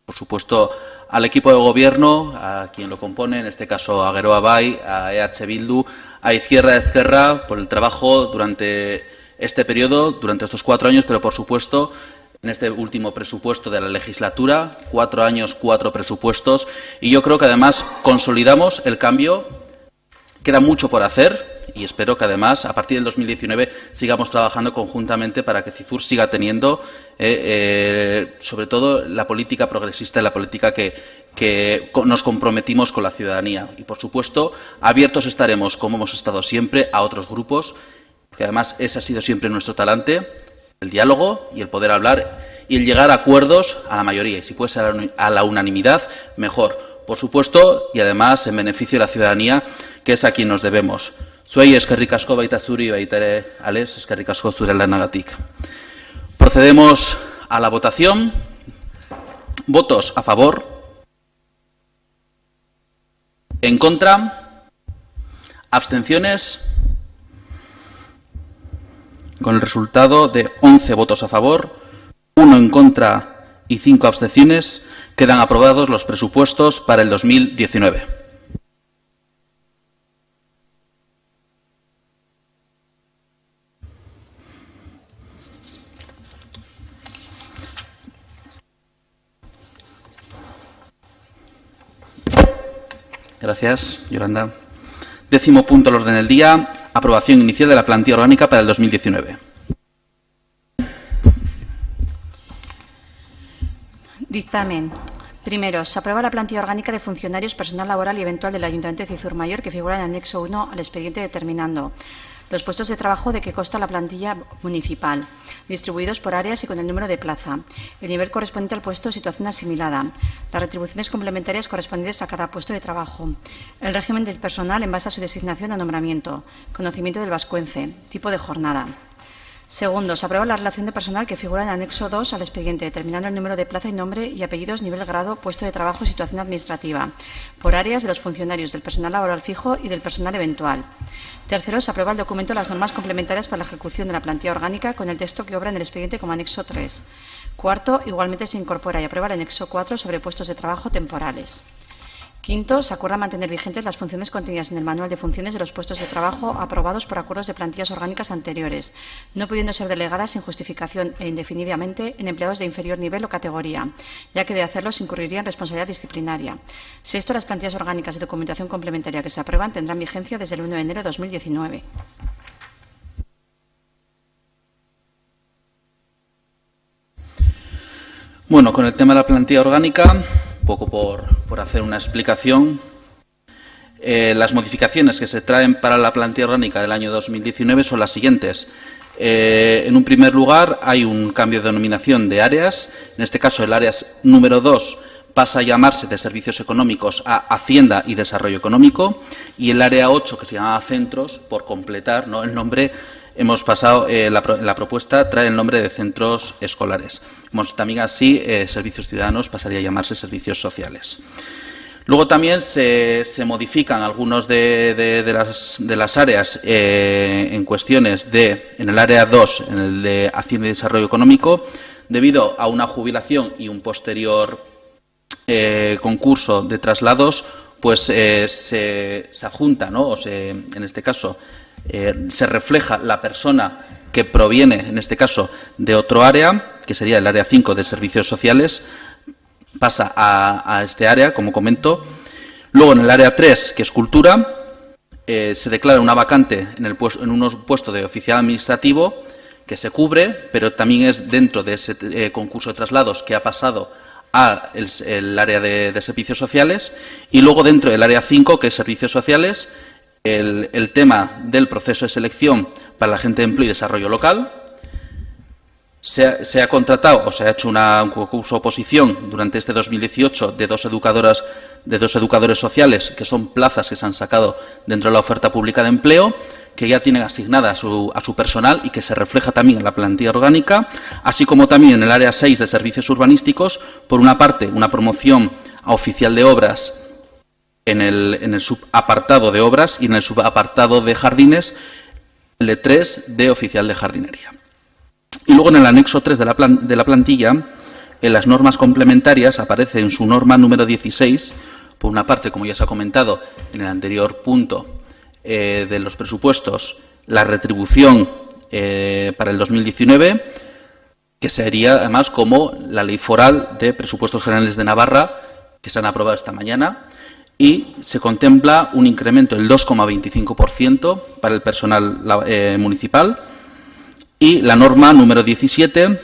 por supuesto al equipo de gobierno, a quien lo compone, en este caso a Geroa Bai, a EH Bildu, a Izquierda Ezkerra, por el trabajo durante este periodo, durante estos 4 años, pero por supuesto en este último presupuesto de la legislatura, 4 años, 4 presupuestos, y yo creo que además consolidamos el cambio. Queda mucho por hacer y espero que además a partir del 2019 sigamos trabajando conjuntamente para que CIZUR siga teniendo sobre todo la política progresista y la política que nos comprometimos con la ciudadanía. Y por supuesto abiertos estaremos, como hemos estado siempre, a otros grupos, que además ese ha sido siempre nuestro talante, el diálogo y el poder hablar y el llegar a acuerdos a la mayoría, y si puede ser a la unanimidad, mejor, por supuesto, y además en beneficio de la ciudadanía, que es a quien nos debemos. Zuei eskerrik asko baita zuri, baita ere Ales, eskerrik asko zure lanagatik. Procedemos a la votación. Votos a favor. En contra. Abstenciones. Con el resultado de 11 votos a favor, 1 en contra y 5 abstenciones, quedan aprobados los presupuestos para el 2019. Gracias, Yolanda. 10º punto al orden del día. Aprobación inicial de la plantilla orgánica para el 2019. Dictamen. Primero, se aprueba la plantilla orgánica de funcionarios, personal laboral y eventual del Ayuntamiento de Cizur Mayor, que figura en el anexo 1 al expediente, determinando los puestos de trabajo de que consta la plantilla municipal, distribuidos por áreas y con el número de plaza, el nivel correspondiente al puesto o situación asimilada, las retribuciones complementarias correspondientes a cada puesto de trabajo, el régimen del personal en base a su designación o nombramiento, conocimiento del vascuence, tipo de jornada. Segundo, se aprueba la relación de personal que figura en el anexo 2 al expediente, determinando el número de plaza y nombre y apellidos, nivel, grado, puesto de trabajo y situación administrativa, por áreas de los funcionarios, del personal laboral fijo y del personal eventual. Tercero, se aprueba el documento de las normas complementarias para la ejecución de la plantilla orgánica con el texto que obra en el expediente como anexo 3. Cuarto, igualmente se incorpora y aprueba el anexo 4 sobre puestos de trabajo temporales. Quinto, se acuerda mantener vigentes las funciones contenidas en el manual de funciones de los puestos de trabajo aprobados por acuerdos de plantillas orgánicas anteriores, no pudiendo ser delegadas sin justificación e indefinidamente en empleados de inferior nivel o categoría, ya que de hacerlo se incurriría en responsabilidad disciplinaria. Sexto, las plantillas orgánicas y documentación complementaria que se aprueban tendrán vigencia desde el 1 de enero de 2019. Bueno, con el tema de la plantilla orgánica, un poco por hacer una explicación, las modificaciones que se traen para la plantilla orgánica del año 2019 son las siguientes. En un primer lugar, hay un cambio de denominación de áreas. En este caso, el área número 2 pasa a llamarse de Servicios Económicos a Hacienda y Desarrollo Económico, y el área 8, que se llama Centros, por completar, ¿no?, el nombre, hemos pasado, la propuesta trae el nombre de Centros Escolares. También así, Servicios Ciudadanos pasaría a llamarse Servicios Sociales. Luego también se modifican algunos de las áreas en cuestiones en el área 2, en el de Hacienda y Desarrollo Económico, debido a una jubilación y un posterior concurso de traslados, pues se adjunta, ¿no?, en este caso, se refleja la persona que proviene, en este caso, de otro área, que sería el área 5 de servicios sociales, pasa a este área, como comento. Luego, en el área 3, que es cultura, se declara una vacante en un puesto de oficial administrativo que se cubre, pero también es dentro de ese concurso de traslados que ha pasado al área de servicios sociales. Y luego, dentro del área 5, que es servicios sociales, el tema del proceso de selección para la agente de empleo y desarrollo local. Se ha contratado o se ha hecho un concurso de oposición durante este 2018 de dos educadores sociales, que son plazas que se han sacado dentro de la oferta pública de empleo, que ya tienen asignada a su personal y que se refleja también en la plantilla orgánica, así como también en el área 6 de servicios urbanísticos, por una parte, una promoción a oficial de obras en el subapartado de obras y en el subapartado de jardines, el de 3 de oficial de jardinería. Y luego, en el anexo 3 de la plantilla, en las normas complementarias aparece en su norma número 16, por una parte, como ya se ha comentado en el anterior punto de los presupuestos, la retribución para el 2019, que sería además como la ley foral de presupuestos generales de Navarra, que se han aprobado esta mañana, y se contempla un incremento del 2,25% para el personal municipal. Y la norma número 17,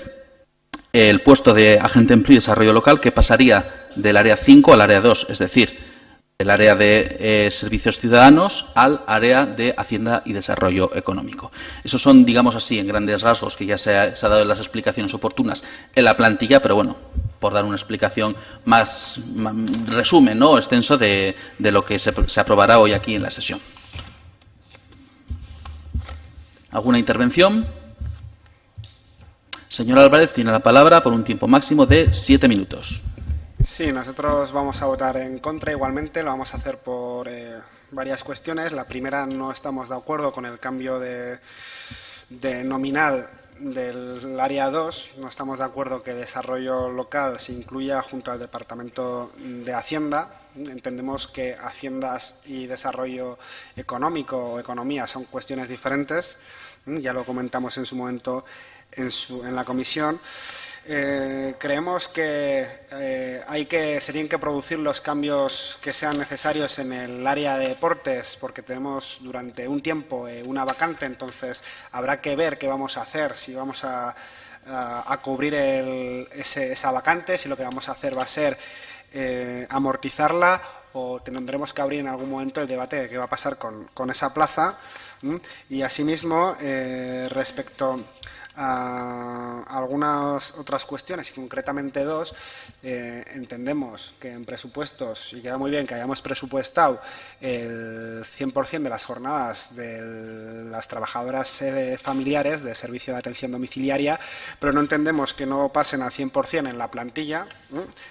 el puesto de agente de empleo y desarrollo local, que pasaría del área 5 al área 2, es decir, del área de servicios ciudadanos al área de Hacienda y Desarrollo Económico. Esos son, digamos así, en grandes rasgos, que ya se ha dado las explicaciones oportunas en la plantilla, pero bueno, por dar una explicación más resumen, ¿no?, extenso de lo que se aprobará hoy aquí en la sesión. ¿Alguna intervención? Señor Álvarez, tiene la palabra por un tiempo máximo de 7 minutos. Sí, nosotros vamos a votar en contra igualmente, lo vamos a hacer por varias cuestiones. La primera, no estamos de acuerdo con el cambio de nominal del área 2, no estamos de acuerdo que desarrollo local se incluya junto al Departamento de Hacienda. Entendemos que Haciendas y desarrollo económico o economía son cuestiones diferentes, ya lo comentamos en su momento en la comisión. Creemos que serían que producir los cambios que sean necesarios en el área de deportes, porque tenemos durante un tiempo una vacante, entonces habrá que ver qué vamos a hacer, si vamos a cubrir esa vacante, si lo que vamos a hacer va a ser amortizarla, o tendremos que abrir en algún momento el debate de qué va a pasar con esa plaza. Y asimismo, respecto a algunas otras cuestiones, y concretamente dos, entendemos que en presupuestos, y queda muy bien que hayamos presupuestado el 100% de las jornadas de las trabajadoras familiares de servicio de atención domiciliaria, pero no entendemos que no pasen al 100% en la plantilla.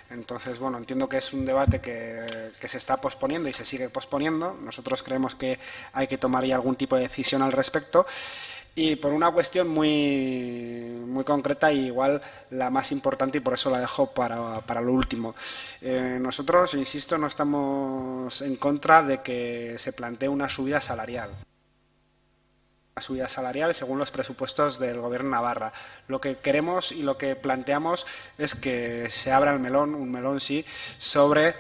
Entonces, bueno, entiendo que es un debate que se está posponiendo y se sigue posponiendo. Nosotros creemos que hay que tomar ya algún tipo de decisión al respecto. Y por una cuestión muy concreta, y igual la más importante, y por eso la dejo para lo último. Nosotros, insisto, no estamos en contra de que se plantee una subida salarial. Una subida salarial según los presupuestos del Gobierno de Navarra. Lo que queremos y lo que planteamos es que se abra el melón, un melón sí, sobre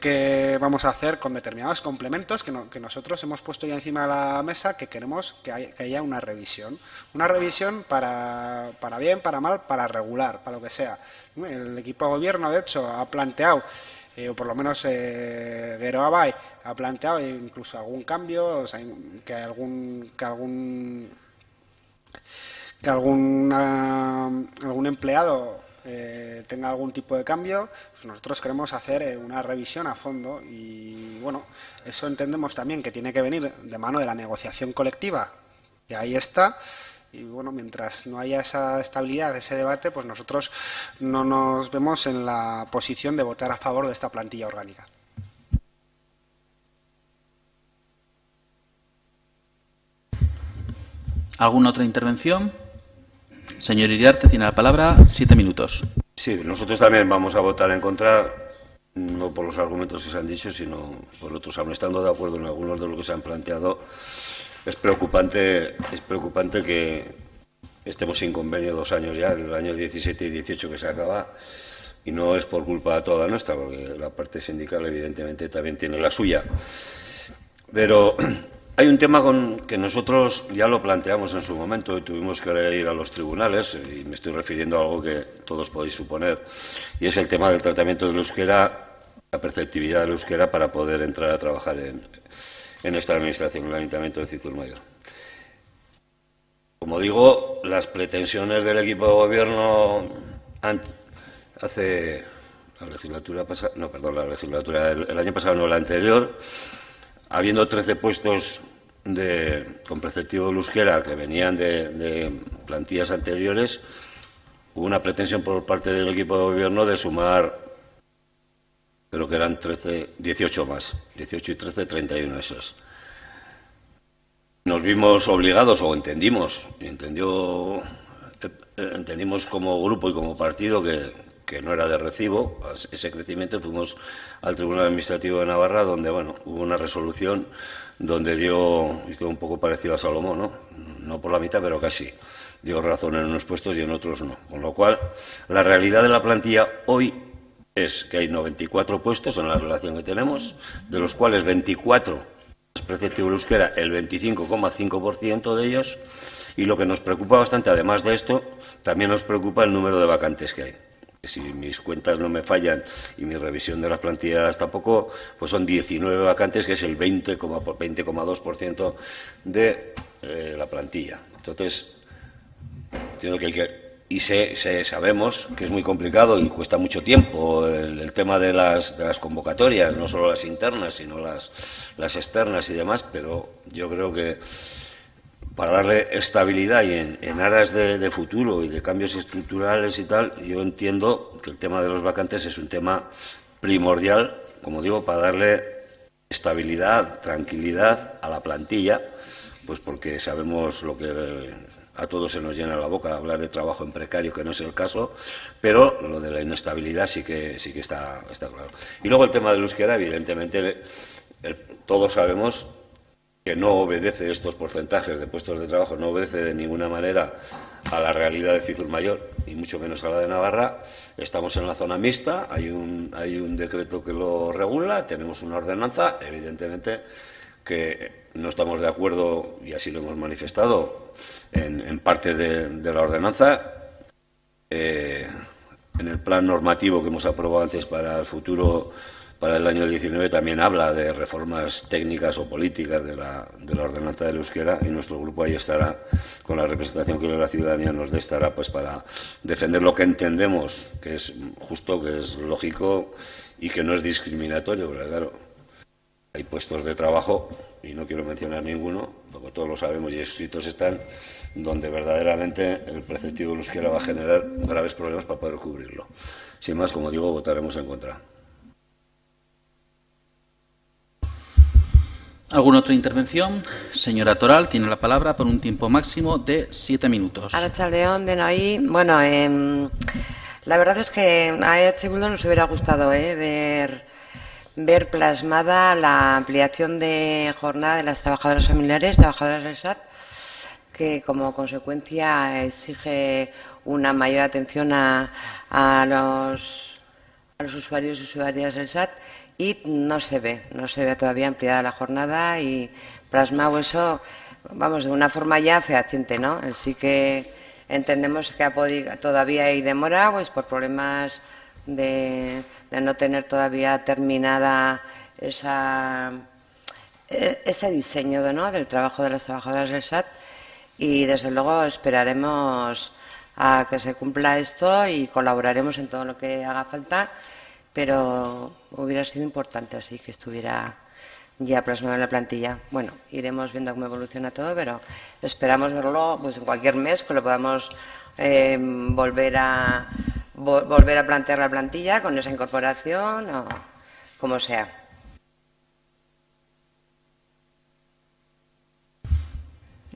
qué vamos a hacer con determinados complementos que nosotros hemos puesto ya encima de la mesa, que queremos que haya una revisión. Una revisión para bien, para mal, para regular, para lo que sea. El equipo de gobierno, de hecho, ha planteado, o por lo menos Geroabay ha planteado incluso algún cambio, o sea, que algún empleado tenga algún tipo de cambio. Pues nosotros queremos hacer una revisión a fondo, y bueno, eso entendemos también que tiene que venir de mano de la negociación colectiva, que ahí está. Y bueno, mientras no haya esa estabilidad de ese debate, pues nosotros no nos vemos en la posición de votar a favor de esta plantilla orgánica. ¿Alguna otra intervención? Señor Iriarte, tiene la palabra, 7 minutos. Sí, nosotros también vamos a votar en contra, no por los argumentos que se han dicho, sino por otros. Aun estando de acuerdo en algunos de lo que se han planteado, es preocupante estemos sin convenio 2 años ya, el año 17 y 18 que se acaba, y no es por culpa toda nuestra, porque la parte sindical evidentemente también tiene la suya. Pero hay un tema que nosotros ya lo planteamos en su momento y tuvimos que ir a los tribunales, y me estoy refiriendo a algo que todos podéis suponer, y es el tema del tratamiento del euskera, la perceptividad del euskera para poder entrar a trabajar en esta administración, en el Ayuntamiento de Cizurmayor. Como digo, las pretensiones del equipo de gobierno hace la legislatura pasada, no, perdón, la legislatura el año pasado, no, la anterior, habiendo 13 puestos con preceptivo del euskera que venían de plantillas anteriores, hubo una pretensión por parte del equipo de gobierno de sumar, creo que eran 18 más, 18 y 13, 31 esas. Nos vimos obligados, o entendimos como grupo y como partido que no era de recibo ese crecimiento. Fuimos al Tribunal Administrativo de Navarra, donde bueno, hubo una resolución donde hizo un poco parecido a Salomón, no por la mitad, pero casi. Dio razón en unos puestos y en otros no. Con lo cual, la realidad de la plantilla hoy es que hay 94 puestos en la relación que tenemos, de los cuales 24 es preceptivo del euskera, el 25,5% de ellos, y lo que nos preocupa bastante, además de esto, también nos preocupa el número de vacantes que hay. Si mis cuentas no me fallan y mi revisión de las plantillas tampoco, pues son 19 vacantes, que es el 20,2% de la plantilla. Entonces, entiendo que sabemos que es muy complicado y cuesta mucho tiempo el tema de las convocatorias, no solo las internas, sino las externas y demás, pero yo creo que para darle estabilidad y en aras de futuro y de cambios estructurales y tal, yo entiendo que el tema de los vacantes es un tema primordial, como digo, para darle estabilidad, tranquilidad a la plantilla, pues porque sabemos lo que a todos se nos llena la boca hablar de trabajo en precario, que no es el caso, pero lo de la inestabilidad sí que está claro. Y luego el tema del euskera, evidentemente, todos sabemos que no obedece estos porcentajes de puestos de trabajo, no obedece de ninguna manera a la realidad de Cizurmayor, y mucho menos a la de Navarra. Estamos en la zona mixta, hay un decreto que lo regula, tenemos una ordenanza, evidentemente que no estamos de acuerdo, y así lo hemos manifestado, en parte de la ordenanza. En el plan normativo que hemos aprobado antes para el futuro, para el año 19, también habla de reformas técnicas o políticas de la ordenanza del euskera, y nuestro grupo ahí estará, con la representación que la ciudadanía nos dé, estará pues para defender lo que entendemos que es justo, que es lógico y que no es discriminatorio, porque claro, hay puestos de trabajo, y no quiero mencionar ninguno, porque todos lo sabemos y escritos están, donde verdaderamente el preceptivo del euskera va a generar graves problemas para poder cubrirlo. Sin más, como digo, votaremos en contra. ¿Alguna otra intervención? Señora Toral, tiene la palabra por un tiempo máximo de 7 minutos. Arratsaldeon, denoi. Bueno, la verdad es que a EH Bildu nos hubiera gustado ver plasmada la ampliación de jornada de las trabajadoras familiares, trabajadoras del SAT, que como consecuencia exige una mayor atención a los usuarios y usuarias del SAT, y no se ve todavía ampliada la jornada y plasmado eso, vamos, de una forma ya fehaciente, ¿no? Así que entendemos que todavía hay demora, pues por problemas de no tener todavía terminada ese diseño, ¿no?, del trabajo de las trabajadoras del SAT, y desde luego esperaremos a que se cumpla esto y colaboraremos en todo lo que haga falta, pero hubiera sido importante así que estuviera ya plasmado en la plantilla. Bueno, iremos viendo cómo evoluciona todo, pero esperamos verlo pues en cualquier mes, que lo podamos volver a plantear la plantilla con esa incorporación o como sea.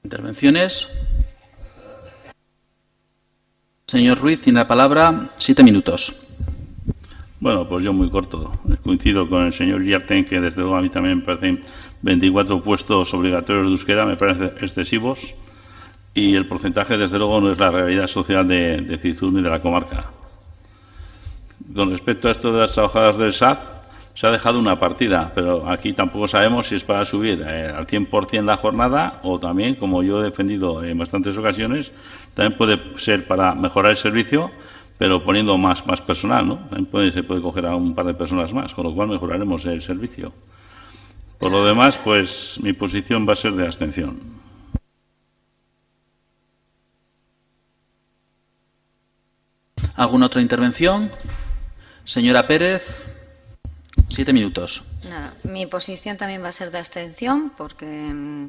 ¿Intervenciones? Señor Ruiz, tiene la palabra, 7 minutos. Bueno, pues yo muy corto. Coincido con el señor Yarten, que desde luego a mí también me parecen 24 puestos obligatorios de euskera, me parecen excesivos. y el porcentaje, desde luego, no es la realidad social de Cizur ni de la comarca. Con respecto a esto de las trabajadoras del SAT, se ha dejado una partida, pero aquí tampoco sabemos si es para subir al 100% la jornada o también, como yo he defendido en bastantes ocasiones, también puede ser para mejorar el servicio, pero poniendo más personal, ¿no? También se puede coger a un par de personas más, con lo cual mejoraremos el servicio. Por lo demás, pues mi posición va a ser de abstención. ¿Alguna otra intervención? Señora Pérez, 7 minutos. Nada, mi posición también va a ser de abstención porque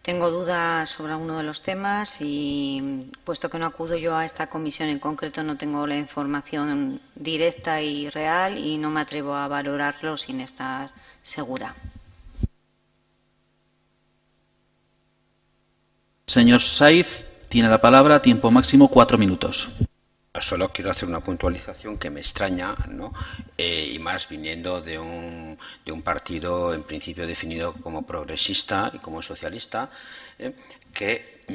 tengo dudas sobre alguno de los temas y, puesto que no acudo yo a esta comisión en concreto, no tengo la información directa y real y no me atrevo a valorarlo sin estar segura. Señor Saiz, tiene la palabra, tiempo máximo 4 minutos. Solo quiero hacer una puntualización que me extraña, ¿no? Y más viniendo de un partido en principio definido como progresista y como socialista, que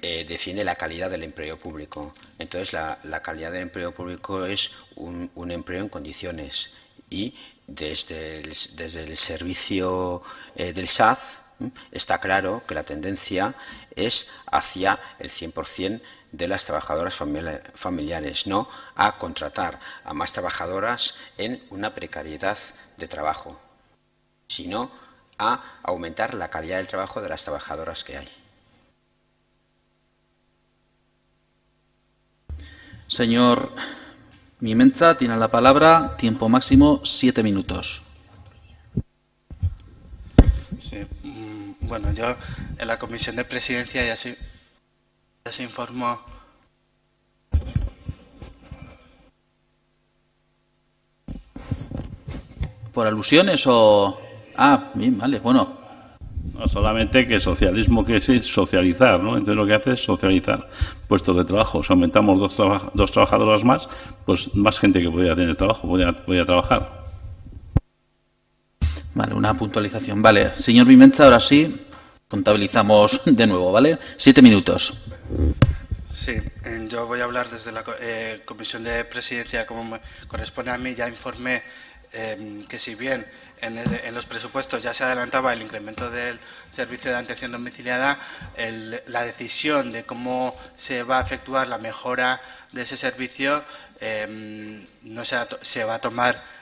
defiende la calidad del empleo público. Entonces, la calidad del empleo público es un empleo en condiciones, y desde el servicio del SAT está claro que la tendencia es hacia el 100% de las trabajadoras familiares, no a contratar a más trabajadoras en una precariedad de trabajo, sino a aumentar la calidad del trabajo de las trabajadoras que hay. Señor Mimenza, tiene la palabra, tiempo máximo 7 minutos. Sí. Bueno, yo en la Comisión de Presidencia ya se informó. ¿Por alusiones o...? Ah, bien, vale, bueno. No, solamente que socialismo que es socializar, ¿no? Entonces lo que hace es socializar puestos de trabajo. Si aumentamos dos trabajadoras más, pues más gente que podría tener trabajo, podría trabajar. Vale, una puntualización. Vale, señor Mimenza, ahora sí, contabilizamos de nuevo, ¿vale? 7 minutos. Sí, yo voy a hablar desde la Comisión de Presidencia, como me corresponde a mí. Ya informé que si bien en los presupuestos ya se adelantaba el incremento del servicio de atención domiciliada, la decisión de cómo se va a efectuar la mejora de ese servicio no se va a tomar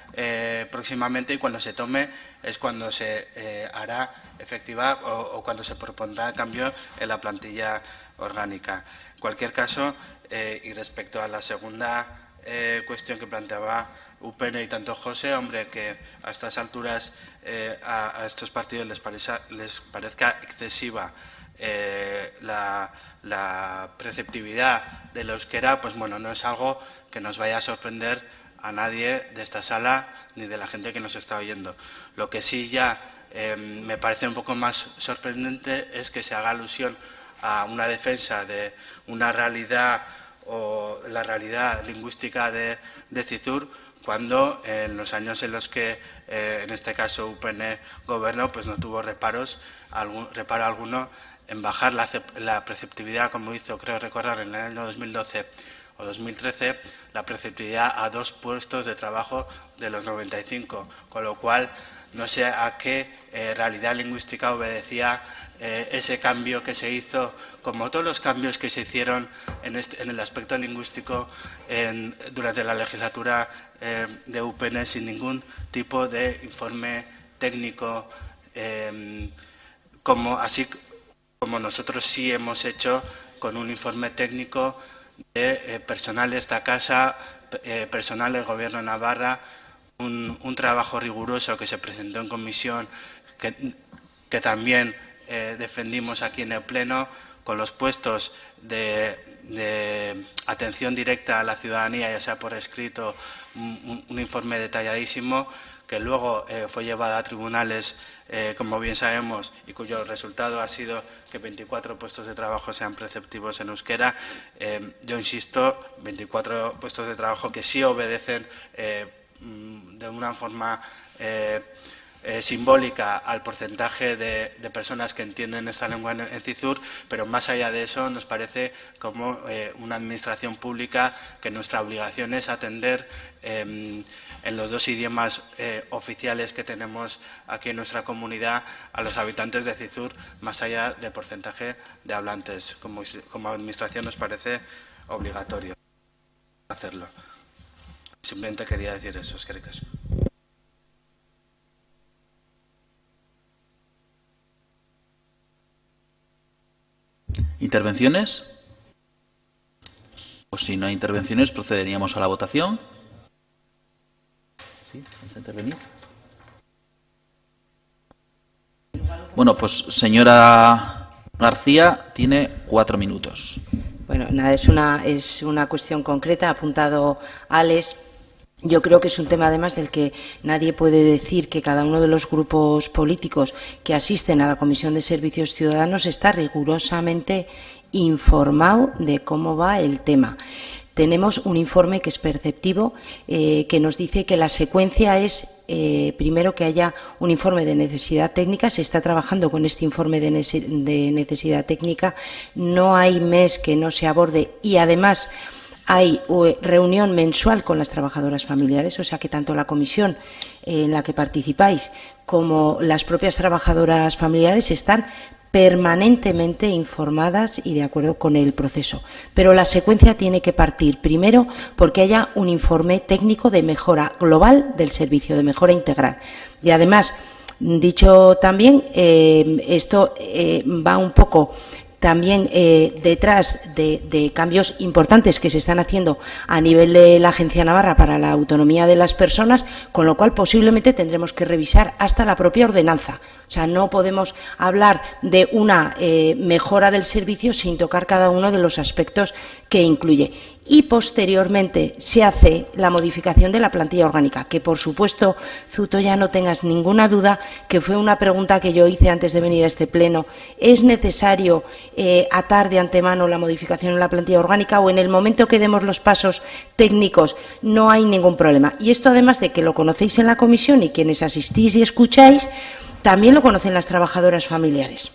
próximamente, y cuando se tome es cuando se hará efectiva o cuando se propondrá cambio en la plantilla orgánica. En cualquier caso, y respecto a la segunda cuestión que planteaba UPN y tanto José, hombre, que a estas alturas a estos partidos les parezca excesiva la preceptividad del euskera, pues bueno, no es algo que nos vaya a sorprender a nadie de esta sala ni de la gente que nos está oyendo. Lo que sí ya me parece un poco más sorprendente es que se haga alusión a una defensa de una realidad o la realidad lingüística de Cizur, cuando en los años en los que, en este caso, UPN gobernó, pues no tuvo reparo alguno en bajar la preceptividad, como hizo, creo recordar, en el año 2012 o 2013, la preceptividad a 2 puestos de trabajo de los 95, con lo cual no sé a qué realidad lingüística obedecía ese cambio que se hizo, como todos los cambios que se hicieron en el aspecto lingüístico durante la legislatura de UPN, sin ningún tipo de informe técnico, así como nosotros sí hemos hecho con un informe técnico de personal de esta casa, personal del Gobierno de Navarra, un trabajo riguroso que se presentó en comisión, que también defendimos aquí en el Pleno, con los puestos de atención directa a la ciudadanía, ya sea por escrito, un informe detalladísimo, que luego fue llevado a tribunales, como bien sabemos, y cuyo resultado ha sido que 24 puestos de trabajo sean preceptivos en euskera. Yo insisto, 24 puestos de trabajo que sí obedecen de una forma simbólica al porcentaje de personas que entienden esta lengua en Cizur, pero más allá de eso nos parece como una administración pública que nuestra obligación es atender en los dos idiomas oficiales que tenemos aquí en nuestra comunidad a los habitantes de Cizur, más allá del porcentaje de hablantes. Como administración nos parece obligatorio hacerlo. Simplemente quería decir eso. Es que ricas. ¿Intervenciones? Pues si no hay intervenciones, procederíamos a la votación. ¿Sí? ¿Vas a intervenir? Bueno, pues señora García, tiene 4 minutos. Bueno, nada, es una cuestión concreta, ha apuntado Alex. Yo creo que es un tema, además, del que nadie puede decir que cada uno de los grupos políticos que asisten a la Comisión de Servicios Ciudadanos está rigurosamente informado de cómo va el tema. Tenemos un informe que es perceptivo, que nos dice que la secuencia es, primero, que haya un informe de necesidad técnica. Se está trabajando con este informe de necesidad técnica. No hay mes que no se aborde y, además, hay reunión mensual con las trabajadoras familiares, o sea que tanto la comisión en la que participáis como las propias trabajadoras familiares están permanentemente informadas y de acuerdo con el proceso. Pero la secuencia tiene que partir primero porque haya un informe técnico de mejora global del servicio, de mejora integral. Y además, dicho también, esto va un poco también detrás de cambios importantes que se están haciendo a nivel de la Agencia Navarra para la Autonomía de las Personas, con lo cual posiblemente tendremos que revisar hasta la propia ordenanza. O sea, no podemos hablar de una mejora del servicio sin tocar cada uno de los aspectos que incluye. Y posteriormente se hace la modificación de la plantilla orgánica, que por supuesto, Zuto, ya no tengas ninguna duda, que fue una pregunta que yo hice antes de venir a este pleno. ¿Es necesario atar de antemano la modificación en la plantilla orgánica o en el momento que demos los pasos técnicos? No hay ningún problema. Y esto, además de que lo conocéis en la comisión y quienes asistís y escucháis, también lo conocen las trabajadoras familiares.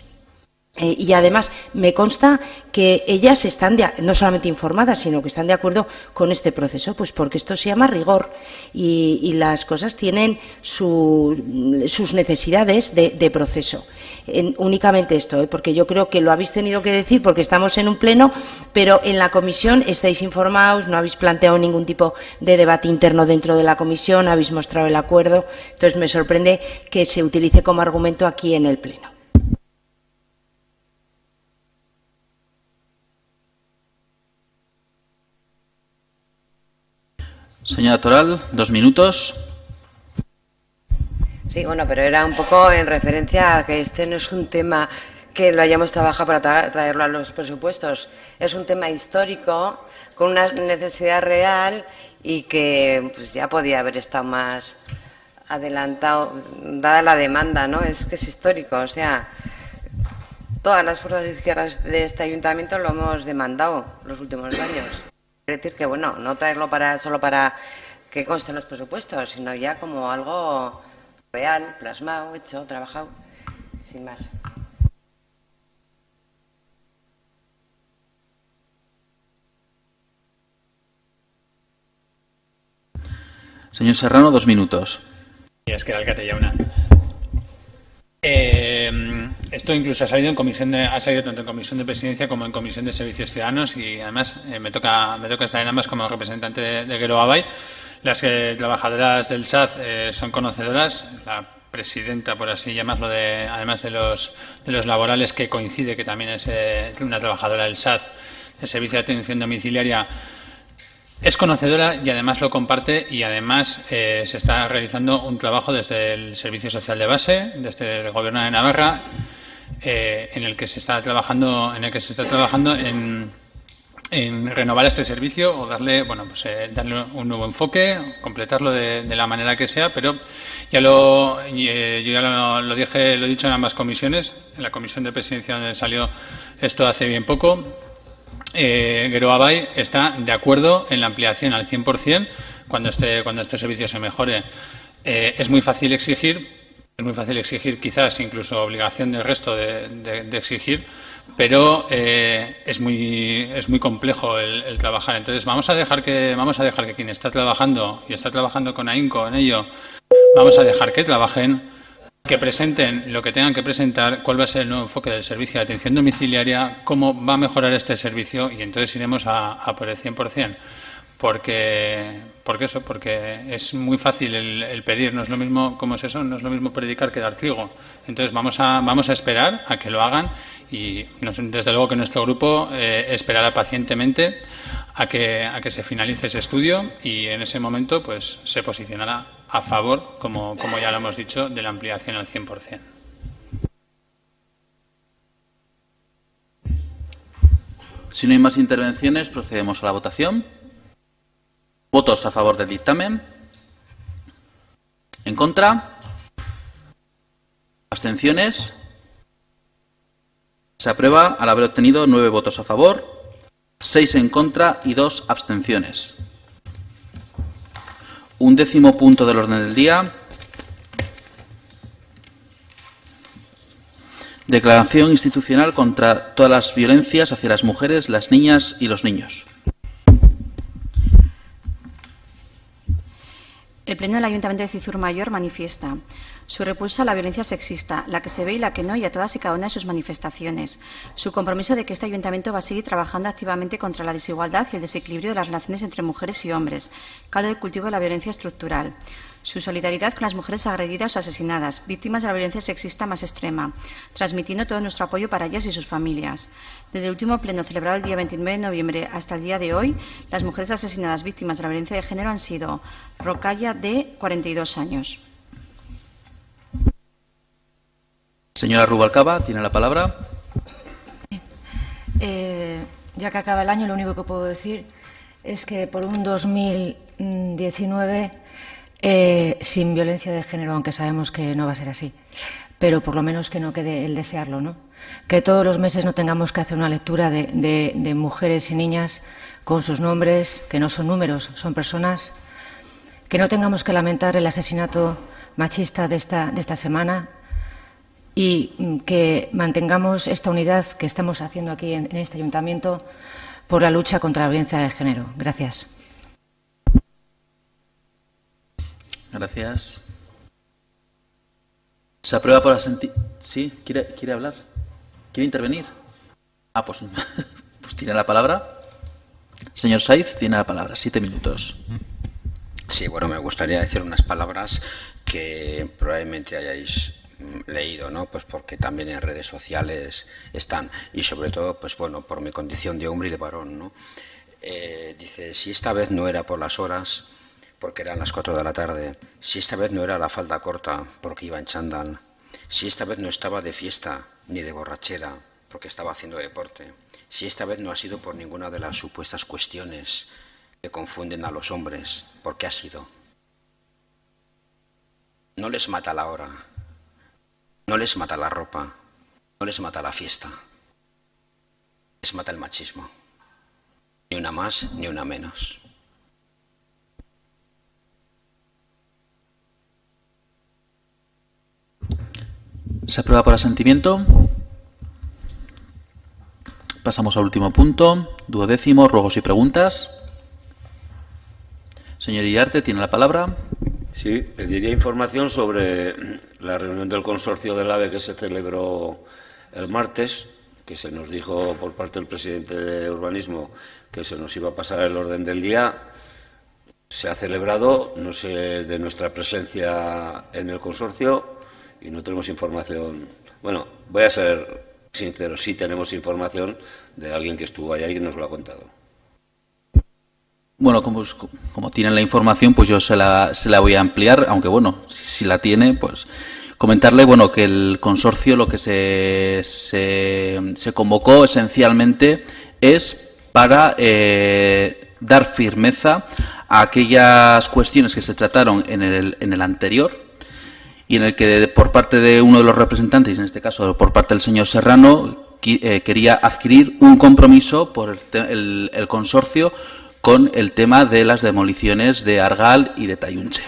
Y además me consta que ellas están no solamente informadas, sino que están de acuerdo con este proceso, pues porque esto se llama rigor y las cosas tienen sus necesidades de proceso. Únicamente esto, porque yo creo que lo habéis tenido que decir porque estamos en un pleno, pero en la comisión estáis informados, no habéis planteado ningún tipo de debate interno dentro de la comisión, habéis mostrado el acuerdo. Entonces me sorprende que se utilice como argumento aquí en el pleno. Señora Toral, 2 minutos. Sí, bueno, pero era un poco en referencia a que este no es un tema que lo hayamos trabajado para traerlo a los presupuestos. Es un tema histórico, con una necesidad real y que pues ya podía haber estado más adelantado, dada la demanda, ¿no? Es que es histórico, o sea, todas las fuerzas izquierdas de este ayuntamiento lo hemos demandado los últimos años. Es decir, que bueno, no traerlo solo para que conste en los presupuestos, sino ya como algo real, plasmado, hecho, trabajado, sin más. Señor Serrano, 2 minutos. Es que era el Catellauna. Esto incluso ha salido tanto en Comisión de Presidencia como en Comisión de Servicios Ciudadanos y además me toca estar en ambas como representante de Geroa Bai. Las trabajadoras del SAD son conocedoras. La presidenta, por así llamarlo, además de los laborales, que coincide que también es una trabajadora del SAD, del Servicio de Atención Domiciliaria, es conocedora y además lo comparte y además se está realizando un trabajo desde el Servicio Social de Base, desde el Gobierno de Navarra, en el que se está trabajando en renovar este servicio o darle un nuevo enfoque, completarlo de la manera que sea, pero yo ya lo he dicho en ambas comisiones, en la Comisión de Presidencia donde salió esto hace bien poco. Geroa Bai está de acuerdo en la ampliación al 100% cuando este servicio se mejore. Es muy fácil exigir, Es muy fácil exigir, quizás incluso obligación del resto de exigir, pero es muy complejo el trabajar. Entonces vamos a dejar que quien está trabajando y está trabajando con ahínco en ello, vamos a dejar que trabajen, que presenten lo que tengan que presentar, cuál va a ser el nuevo enfoque del servicio de atención domiciliaria, cómo va a mejorar este servicio, y entonces iremos a por el 100%. Porque es muy fácil el pedir, no es lo mismo, ¿cómo es eso? No es lo mismo predicar que dar trigo. Entonces vamos a esperar a que lo hagan, y desde luego que nuestro grupo esperará pacientemente a que se finalice ese estudio, y en ese momento pues se posicionará a favor, como ya lo hemos dicho, de la ampliación al 100%. Si no hay más intervenciones, procedemos a la votación. ¿Votos a favor del dictamen? ¿En contra? ¿Abstenciones? Se aprueba al haber obtenido 9 votos a favor, 6 en contra y 2 abstenciones. 11º punto del orden del día. Declaración institucional contra todas las violencias hacia las mujeres, las niñas y los niños. El Pleno del Ayuntamiento de Cizur Mayor manifiesta su repulsa a la violencia sexista, la que se ve y la que no, y a todas y cada una de sus manifestaciones. Su compromiso de que este Ayuntamiento va a seguir trabajando activamente contra la desigualdad y el desequilibrio de las relaciones entre mujeres y hombres, caldo de cultivo de la violencia estructural. Su solidaridad con las mujeres agredidas o asesinadas, víctimas de la violencia sexista más extrema, transmitiendo todo nuestro apoyo para ellas y sus familias. Desde el último pleno celebrado el día 29 de noviembre hasta el día de hoy, las mujeres asesinadas víctimas de la violencia de género han sido Rocalla, de 42 años. Señora Rubalcaba, tiene la palabra. Ya que acaba el año, lo único que puedo decir es que por un 2019 sin violencia de género, aunque sabemos que no va a ser así, pero por lo menos que no quede el desearlo, ¿no? Que todos los meses no tengamos que hacer una lectura de mujeres y niñas con sus nombres, que no son números, son personas, que no tengamos que lamentar el asesinato machista de esta semana, y que mantengamos esta unidad que estamos haciendo aquí en este Ayuntamiento por la lucha contra la violencia de género. Gracias. Gracias. Se aprueba por asentimiento. ¿Sí? ¿Quiere hablar? ¿Quiere intervenir? Pues tiene la palabra. Señor Saiz, tiene la palabra. 7 minutos. Sí, bueno, me gustaría decir unas palabras que probablemente hayáis leído, ¿no? Pues porque también en redes sociales están, y sobre todo, pues bueno, por mi condición de hombre y de varón, ¿no? Dice, si esta vez no era por las horas, porque eran las 4 de la tarde, si esta vez no era la falda corta, porque iba en chándal, si esta vez no estaba de fiesta ni de borrachera, porque estaba haciendo deporte, si esta vez no ha sido por ninguna de las supuestas cuestiones que confunden a los hombres, ¿por qué ha sido? No les mata la hora, no les mata la ropa, no les mata la fiesta, les mata el machismo. Ni una más ni una menos. Se aprueba por asentimiento. Pasamos al último punto, 12º, ruegos y preguntas. Señor Iriarte, tiene la palabra. Sí, pediría información sobre la reunión del consorcio del AVE que se celebró el martes, que se nos dijo por parte del presidente de Urbanismo que se nos iba a pasar el orden del día. Se ha celebrado, no sé de nuestra presencia en el consorcio y no tenemos información. Bueno, voy a ser sincero, sí tenemos información de alguien que estuvo allá y que nos lo ha contado. Bueno, como tienen la información, pues yo se la voy a ampliar, aunque bueno, si la tiene, pues comentarle, bueno, que el consorcio lo que se convocó esencialmente es para dar firmeza a aquellas cuestiones que se trataron en el anterior y en el que por parte de uno de los representantes, en este caso por parte del señor Serrano, quería adquirir un compromiso por el consorcio con el tema de las demoliciones de Argal y de Tayunche,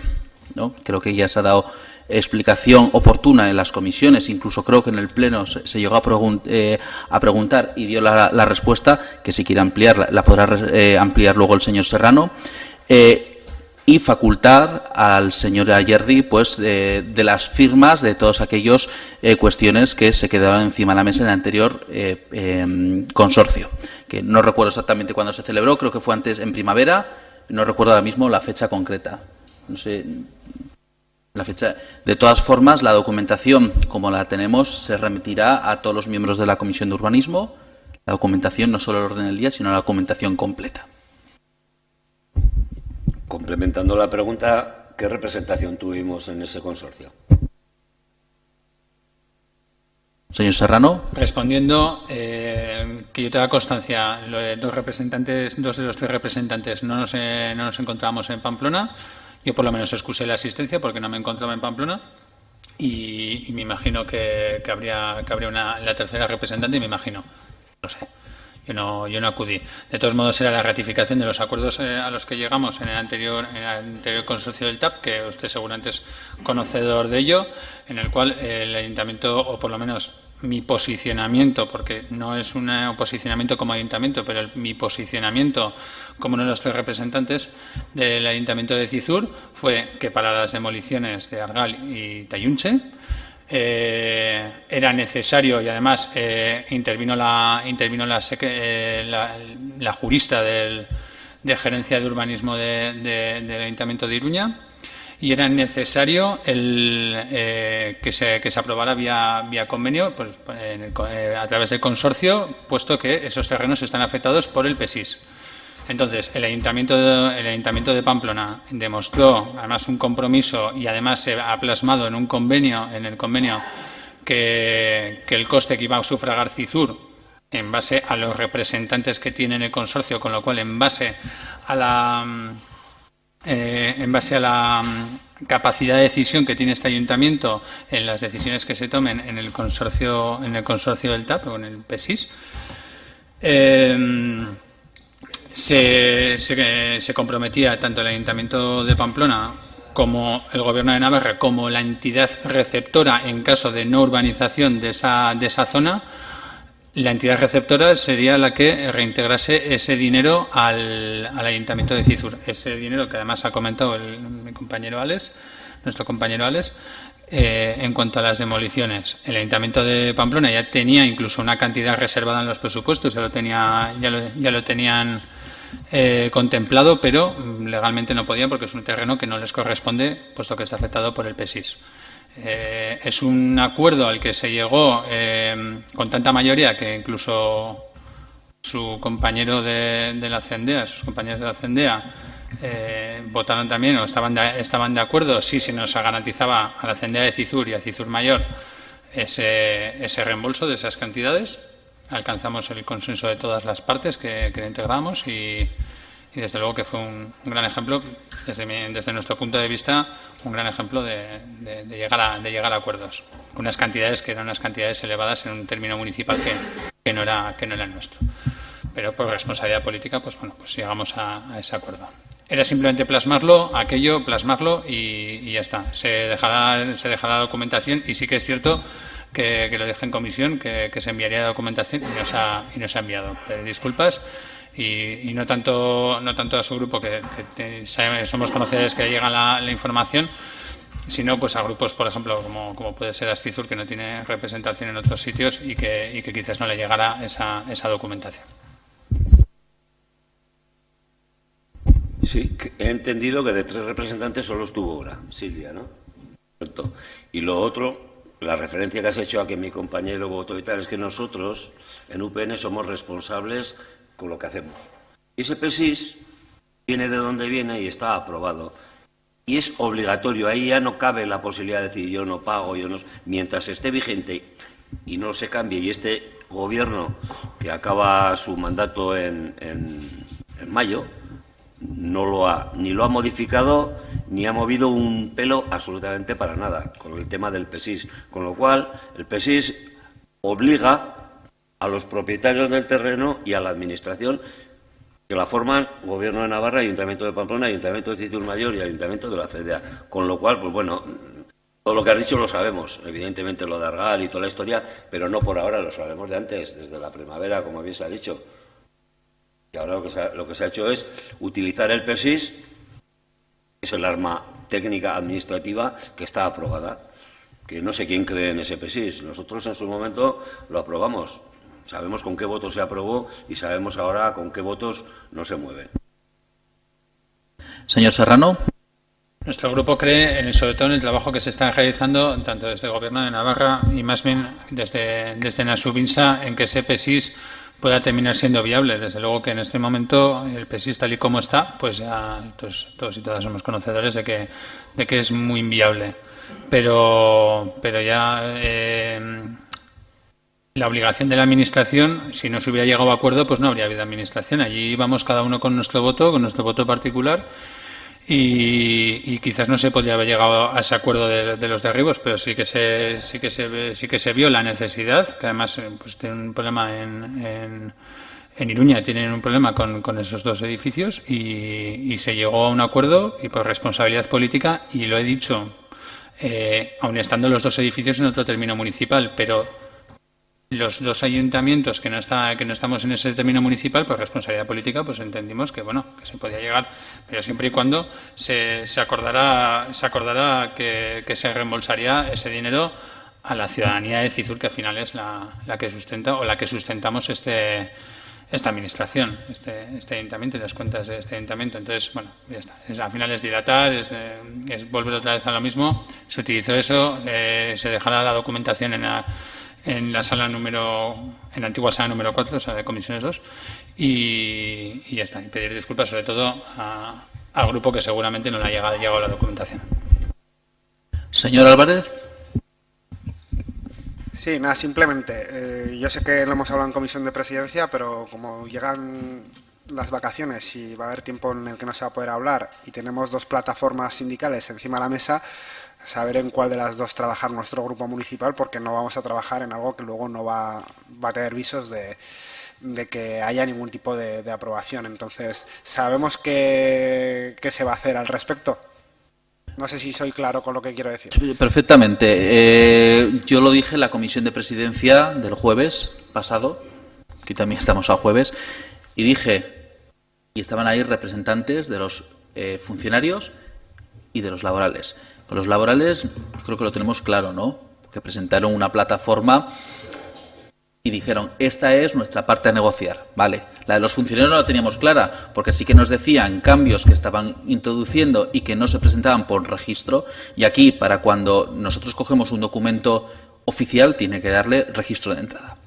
¿no? Creo que ya se ha dado explicación oportuna en las comisiones, incluso creo que en el Pleno se llegó a preguntar y dio la respuesta, que si quiere ampliar, la podrá ampliar luego el señor Serrano, y facultar al señor Ayerdi pues de las firmas de todas aquellas cuestiones que se quedaron encima de la mesa en el anterior consorcio, que no recuerdo exactamente cuándo se celebró, creo que fue antes en primavera, no recuerdo ahora mismo la fecha concreta, no sé la fecha. De todas formas, la documentación, como la tenemos, se remitirá a todos los miembros de la Comisión de Urbanismo, la documentación, no solo el orden del día, sino la documentación completa. Complementando la pregunta, ¿qué representación tuvimos en ese consorcio? Señor Serrano. Respondiendo, que yo tenga constancia, dos de los tres representantes no nos encontrábamos en Pamplona. Yo por lo menos excusé la asistencia porque no me encontraba en Pamplona y me imagino que habría la tercera representante, y me imagino, no sé. Yo no acudí. De todos modos, era la ratificación de los acuerdos a los que llegamos en el anterior consorcio del TAP, que usted seguramente es conocedor de ello, en el cual el ayuntamiento, o por lo menos mi posicionamiento, porque no es un posicionamiento como ayuntamiento, pero mi posicionamiento como uno de los tres representantes del ayuntamiento de Cizur fue que para las demoliciones de Argal y Tayunche era necesario, y además intervino la jurista de gerencia de urbanismo del Ayuntamiento de Iruña, y era necesario que se aprobara vía convenio, pues, a través del consorcio, puesto que esos terrenos están afectados por el PESIS. Entonces, el Ayuntamiento de Pamplona demostró, además, un compromiso, y además se ha plasmado en el convenio, que el coste que iba a sufragar Cizur, en base a los representantes que tiene el consorcio, con lo cual, en base a la capacidad de decisión que tiene este ayuntamiento en las decisiones que se tomen en el consorcio del TAP o en el PESIS, se comprometía tanto el Ayuntamiento de Pamplona como el Gobierno de Navarra, como la entidad receptora en caso de no urbanización de esa zona. La entidad receptora sería la que reintegrase ese dinero al Ayuntamiento de Cizur. Ese dinero que además ha comentado nuestro compañero Alex, en cuanto a las demoliciones. El Ayuntamiento de Pamplona ya tenía incluso una cantidad reservada en los presupuestos, ya lo tenían contemplado, pero legalmente no podían porque es un terreno que no les corresponde, puesto que está afectado por el PESIS. Es un acuerdo al que se llegó con tanta mayoría que incluso su compañero de la CENDEA, sus compañeros de la CENDEA votaron también, o estaban de acuerdo, si se nos garantizaba a la CENDEA de Cizur y a Cizur Mayor ese reembolso de esas cantidades. Alcanzamos el consenso de todas las partes que integramos y desde luego que fue un gran ejemplo, desde nuestro punto de vista, un gran ejemplo de llegar a acuerdos con unas cantidades que eran unas cantidades elevadas en un término municipal que no era nuestro. Pero por responsabilidad política, pues llegamos a ese acuerdo. Era simplemente plasmarlo y ya está. Se dejará la documentación, y sí que es cierto que lo dejé en comisión, que se enviaría la documentación y no se ha enviado. Disculpas. Y no tanto a su grupo, que somos conocedores que llega la información, sino pues a grupos, por ejemplo, como puede ser Ascizur, que no tiene representación en otros sitios y que quizás no le llegara esa documentación. Sí, he entendido que de 3 representantes solo estuvo una, Silvia, ¿no? Correcto. Y lo otro, la referencia que has hecho a que mi compañero votó y tal, es que nosotros en UPN somos responsables con lo que hacemos. Y ese PESIS viene de donde viene y está aprobado. Y es obligatorio, ahí ya no cabe la posibilidad de decir yo no pago, yo no. Mientras esté vigente y no se cambie, y este gobierno que acaba su mandato en mayo ni lo ha modificado ni ha movido un pelo absolutamente para nada con el tema del PESIS. Con lo cual, el PESIS obliga a los propietarios del terreno y a la administración, que la forman Gobierno de Navarra, Ayuntamiento de Pamplona, Ayuntamiento de Cizur Mayor y Ayuntamiento de la CEDEA. Con lo cual, pues bueno, Todo lo que has dicho lo sabemos, evidentemente lo de Argal y toda la historia, pero no por ahora, lo sabemos de antes, desde la primavera, como bien se ha dicho. Y ahora lo que se ha hecho es utilizar el PESIS, que es el arma técnica administrativa que está aprobada. Que no sé quién cree en ese PESIS. Nosotros en su momento lo aprobamos. Sabemos con qué votos se aprobó y sabemos ahora con qué votos no se mueve. Señor Serrano. Nuestro grupo cree, sobre todo en el trabajo que se está realizando tanto desde el Gobierno de Navarra y más bien desde Nasubinsa en que ese PESIS pueda terminar siendo viable. Desde luego que en este momento el PESIS tal y como está, pues ya todos y todas somos conocedores de que es muy inviable. Pero ya la obligación de la Administración, si no se hubiera llegado a acuerdo, pues no habría habido Administración. Allí íbamos cada uno con nuestro voto particular. Y quizás no se podría haber llegado a ese acuerdo de los derribos, pero sí que se vio la necesidad, que además pues tienen un problema en Iruña, tienen un problema con esos dos edificios y se llegó a un acuerdo y por responsabilidad política, y lo he dicho, aun estando los dos edificios en otro término municipal, pero los dos ayuntamientos que no estamos en ese término municipal, por responsabilidad política, pues entendimos que que se podía llegar, pero siempre y cuando se acordara que se reembolsaría ese dinero a la ciudadanía de Cizur, que al final es la que sustenta o la que sustentamos esta administración, este ayuntamiento y las cuentas de este ayuntamiento. Entonces, ya está. Al final es dilatar, es volver otra vez a lo mismo. Se utilizó eso, se dejará la documentación en la antigua sala número 4, o sea, de comisiones 2, y ya está. Y pedir disculpas sobre todo al grupo que seguramente no le ha llegado la documentación. Señor Álvarez. Sí, nada, simplemente. Yo sé que lo hemos hablado en comisión de presidencia, pero como llegan las vacaciones y va a haber tiempo en el que no se va a poder hablar y tenemos dos plataformas sindicales encima de la mesa, saber en cuál de las dos trabajar nuestro grupo municipal, porque no vamos a trabajar en algo que luego no va a tener visos de que haya ningún tipo de aprobación. Entonces, ¿sabemos qué se va a hacer al respecto? No sé si soy claro con lo que quiero decir. Perfectamente. Yo lo dije en la comisión de presidencia del jueves pasado, que también estamos a jueves, y dije, y estaban ahí representantes de los funcionarios y de los laborales. Con los laborales creo que lo tenemos claro, ¿no? Que presentaron una plataforma y dijeron, esta es nuestra parte a negociar. Vale, la de los funcionarios no la teníamos clara, porque sí que nos decían cambios que estaban introduciendo y que no se presentaban por registro, y aquí, para cuando nosotros cogemos un documento oficial, tiene que darle registro de entrada.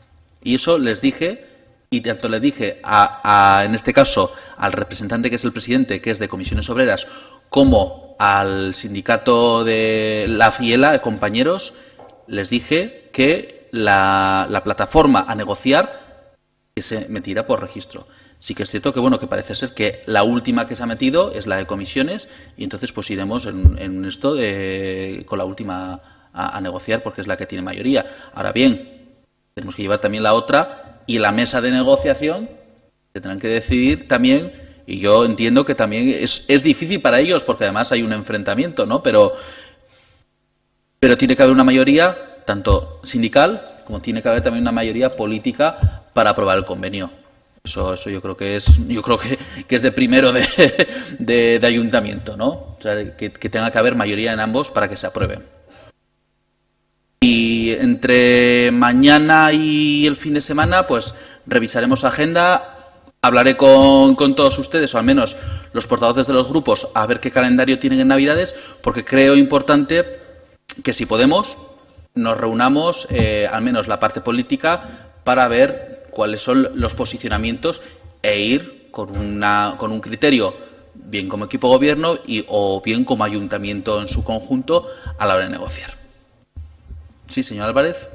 Y eso les dije, y tanto le dije en este caso al representante que es el presidente, que es de Comisiones Obreras, como al sindicato de la FIELA, compañeros, les dije que la plataforma a negociar que se metirá por registro. Sí que es cierto que que parece ser que la última que se ha metido es la de comisiones, y entonces pues iremos en esto con la última a negociar, porque es la que tiene mayoría. Ahora bien, tenemos que llevar también la otra, y la mesa de negociación tendrán que decidir también. Y yo entiendo que también es difícil para ellos, porque además hay un enfrentamiento, ¿no? Pero tiene que haber una mayoría, tanto sindical, como tiene que haber también una mayoría política para aprobar el convenio. Eso yo creo que es de primero de ayuntamiento, ¿no? O sea, que tenga que haber mayoría en ambos para que se apruebe. Y entre mañana y el fin de semana, pues revisaremos agenda. Hablaré con todos ustedes, o al menos los portavoces de los grupos, a ver qué calendario tienen en Navidades, porque creo importante que, si podemos, nos reunamos, al menos la parte política, para ver cuáles son los posicionamientos e ir con un criterio, bien como equipo gobierno o bien como ayuntamiento en su conjunto, a la hora de negociar. Sí, señor Álvarez.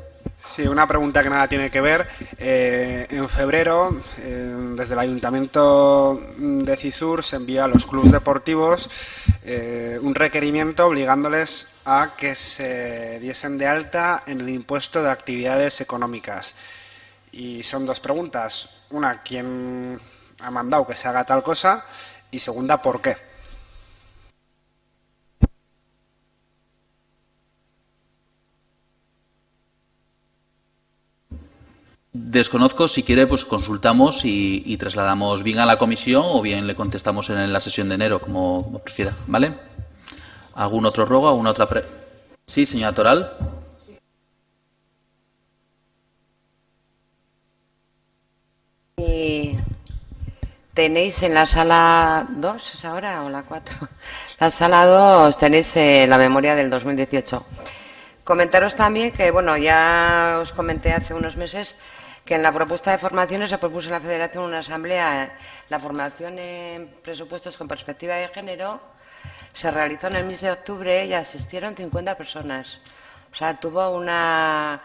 Sí, una pregunta que nada tiene que ver. En febrero, desde el Ayuntamiento de Cizur se envía a los clubes deportivos un requerimiento obligándoles a que se diesen de alta en el impuesto de actividades económicas. Y son dos preguntas. Una, ¿quién ha mandado que se haga tal cosa? Y segunda, ¿por qué? Desconozco, si quiere, pues consultamos y trasladamos bien a la comisión o bien le contestamos en la sesión de enero, como prefiera, ¿vale? ¿Algún otro rogo? ¿Alguna otra Sí, señora Toral. Y tenéis en la sala 2, ¿es ahora o la 4? La sala 2 tenéis la memoria del 2018. Comentaros también que, bueno, ya os comenté hace unos meses que en la propuesta de formaciones se propuso en la Federación una asamblea, la formación en presupuestos con perspectiva de género, se realizó en el mes de octubre y asistieron 50 personas. O sea, tuvo una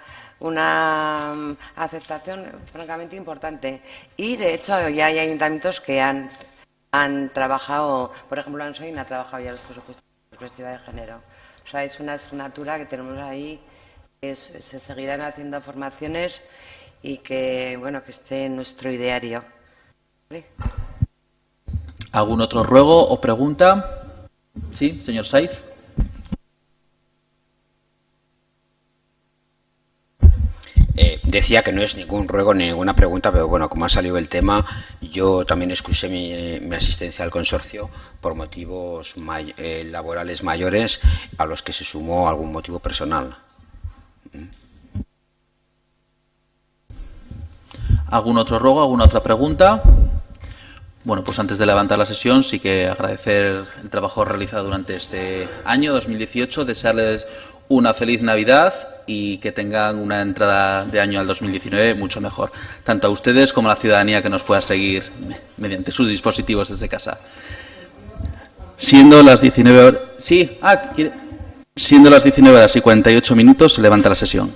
aceptación francamente importante. Y, de hecho, ya hay ayuntamientos que han trabajado, por ejemplo, Ansoín ha trabajado ya los presupuestos con perspectiva de género. O sea, es una asignatura que tenemos ahí, se seguirán haciendo formaciones y que, bueno, que esté en nuestro ideario. ¿Vale? ¿Algún otro ruego o pregunta? Sí, señor Saiz. Decía que no es ningún ruego ni ninguna pregunta, pero bueno, como ha salido el tema, yo también excusé mi asistencia al consorcio por motivos laborales mayores a los que se sumó algún motivo personal. ¿Algún otro ruego? ¿Alguna otra pregunta? Bueno, pues antes de levantar la sesión, sí que agradecer el trabajo realizado durante este año 2018, desearles una feliz Navidad y que tengan una entrada de año al 2019 mucho mejor, tanto a ustedes como a la ciudadanía que nos pueda seguir mediante sus dispositivos desde casa. Siendo las 19 horas... Sí, siendo las 19 horas y 48 minutos, se levanta la sesión.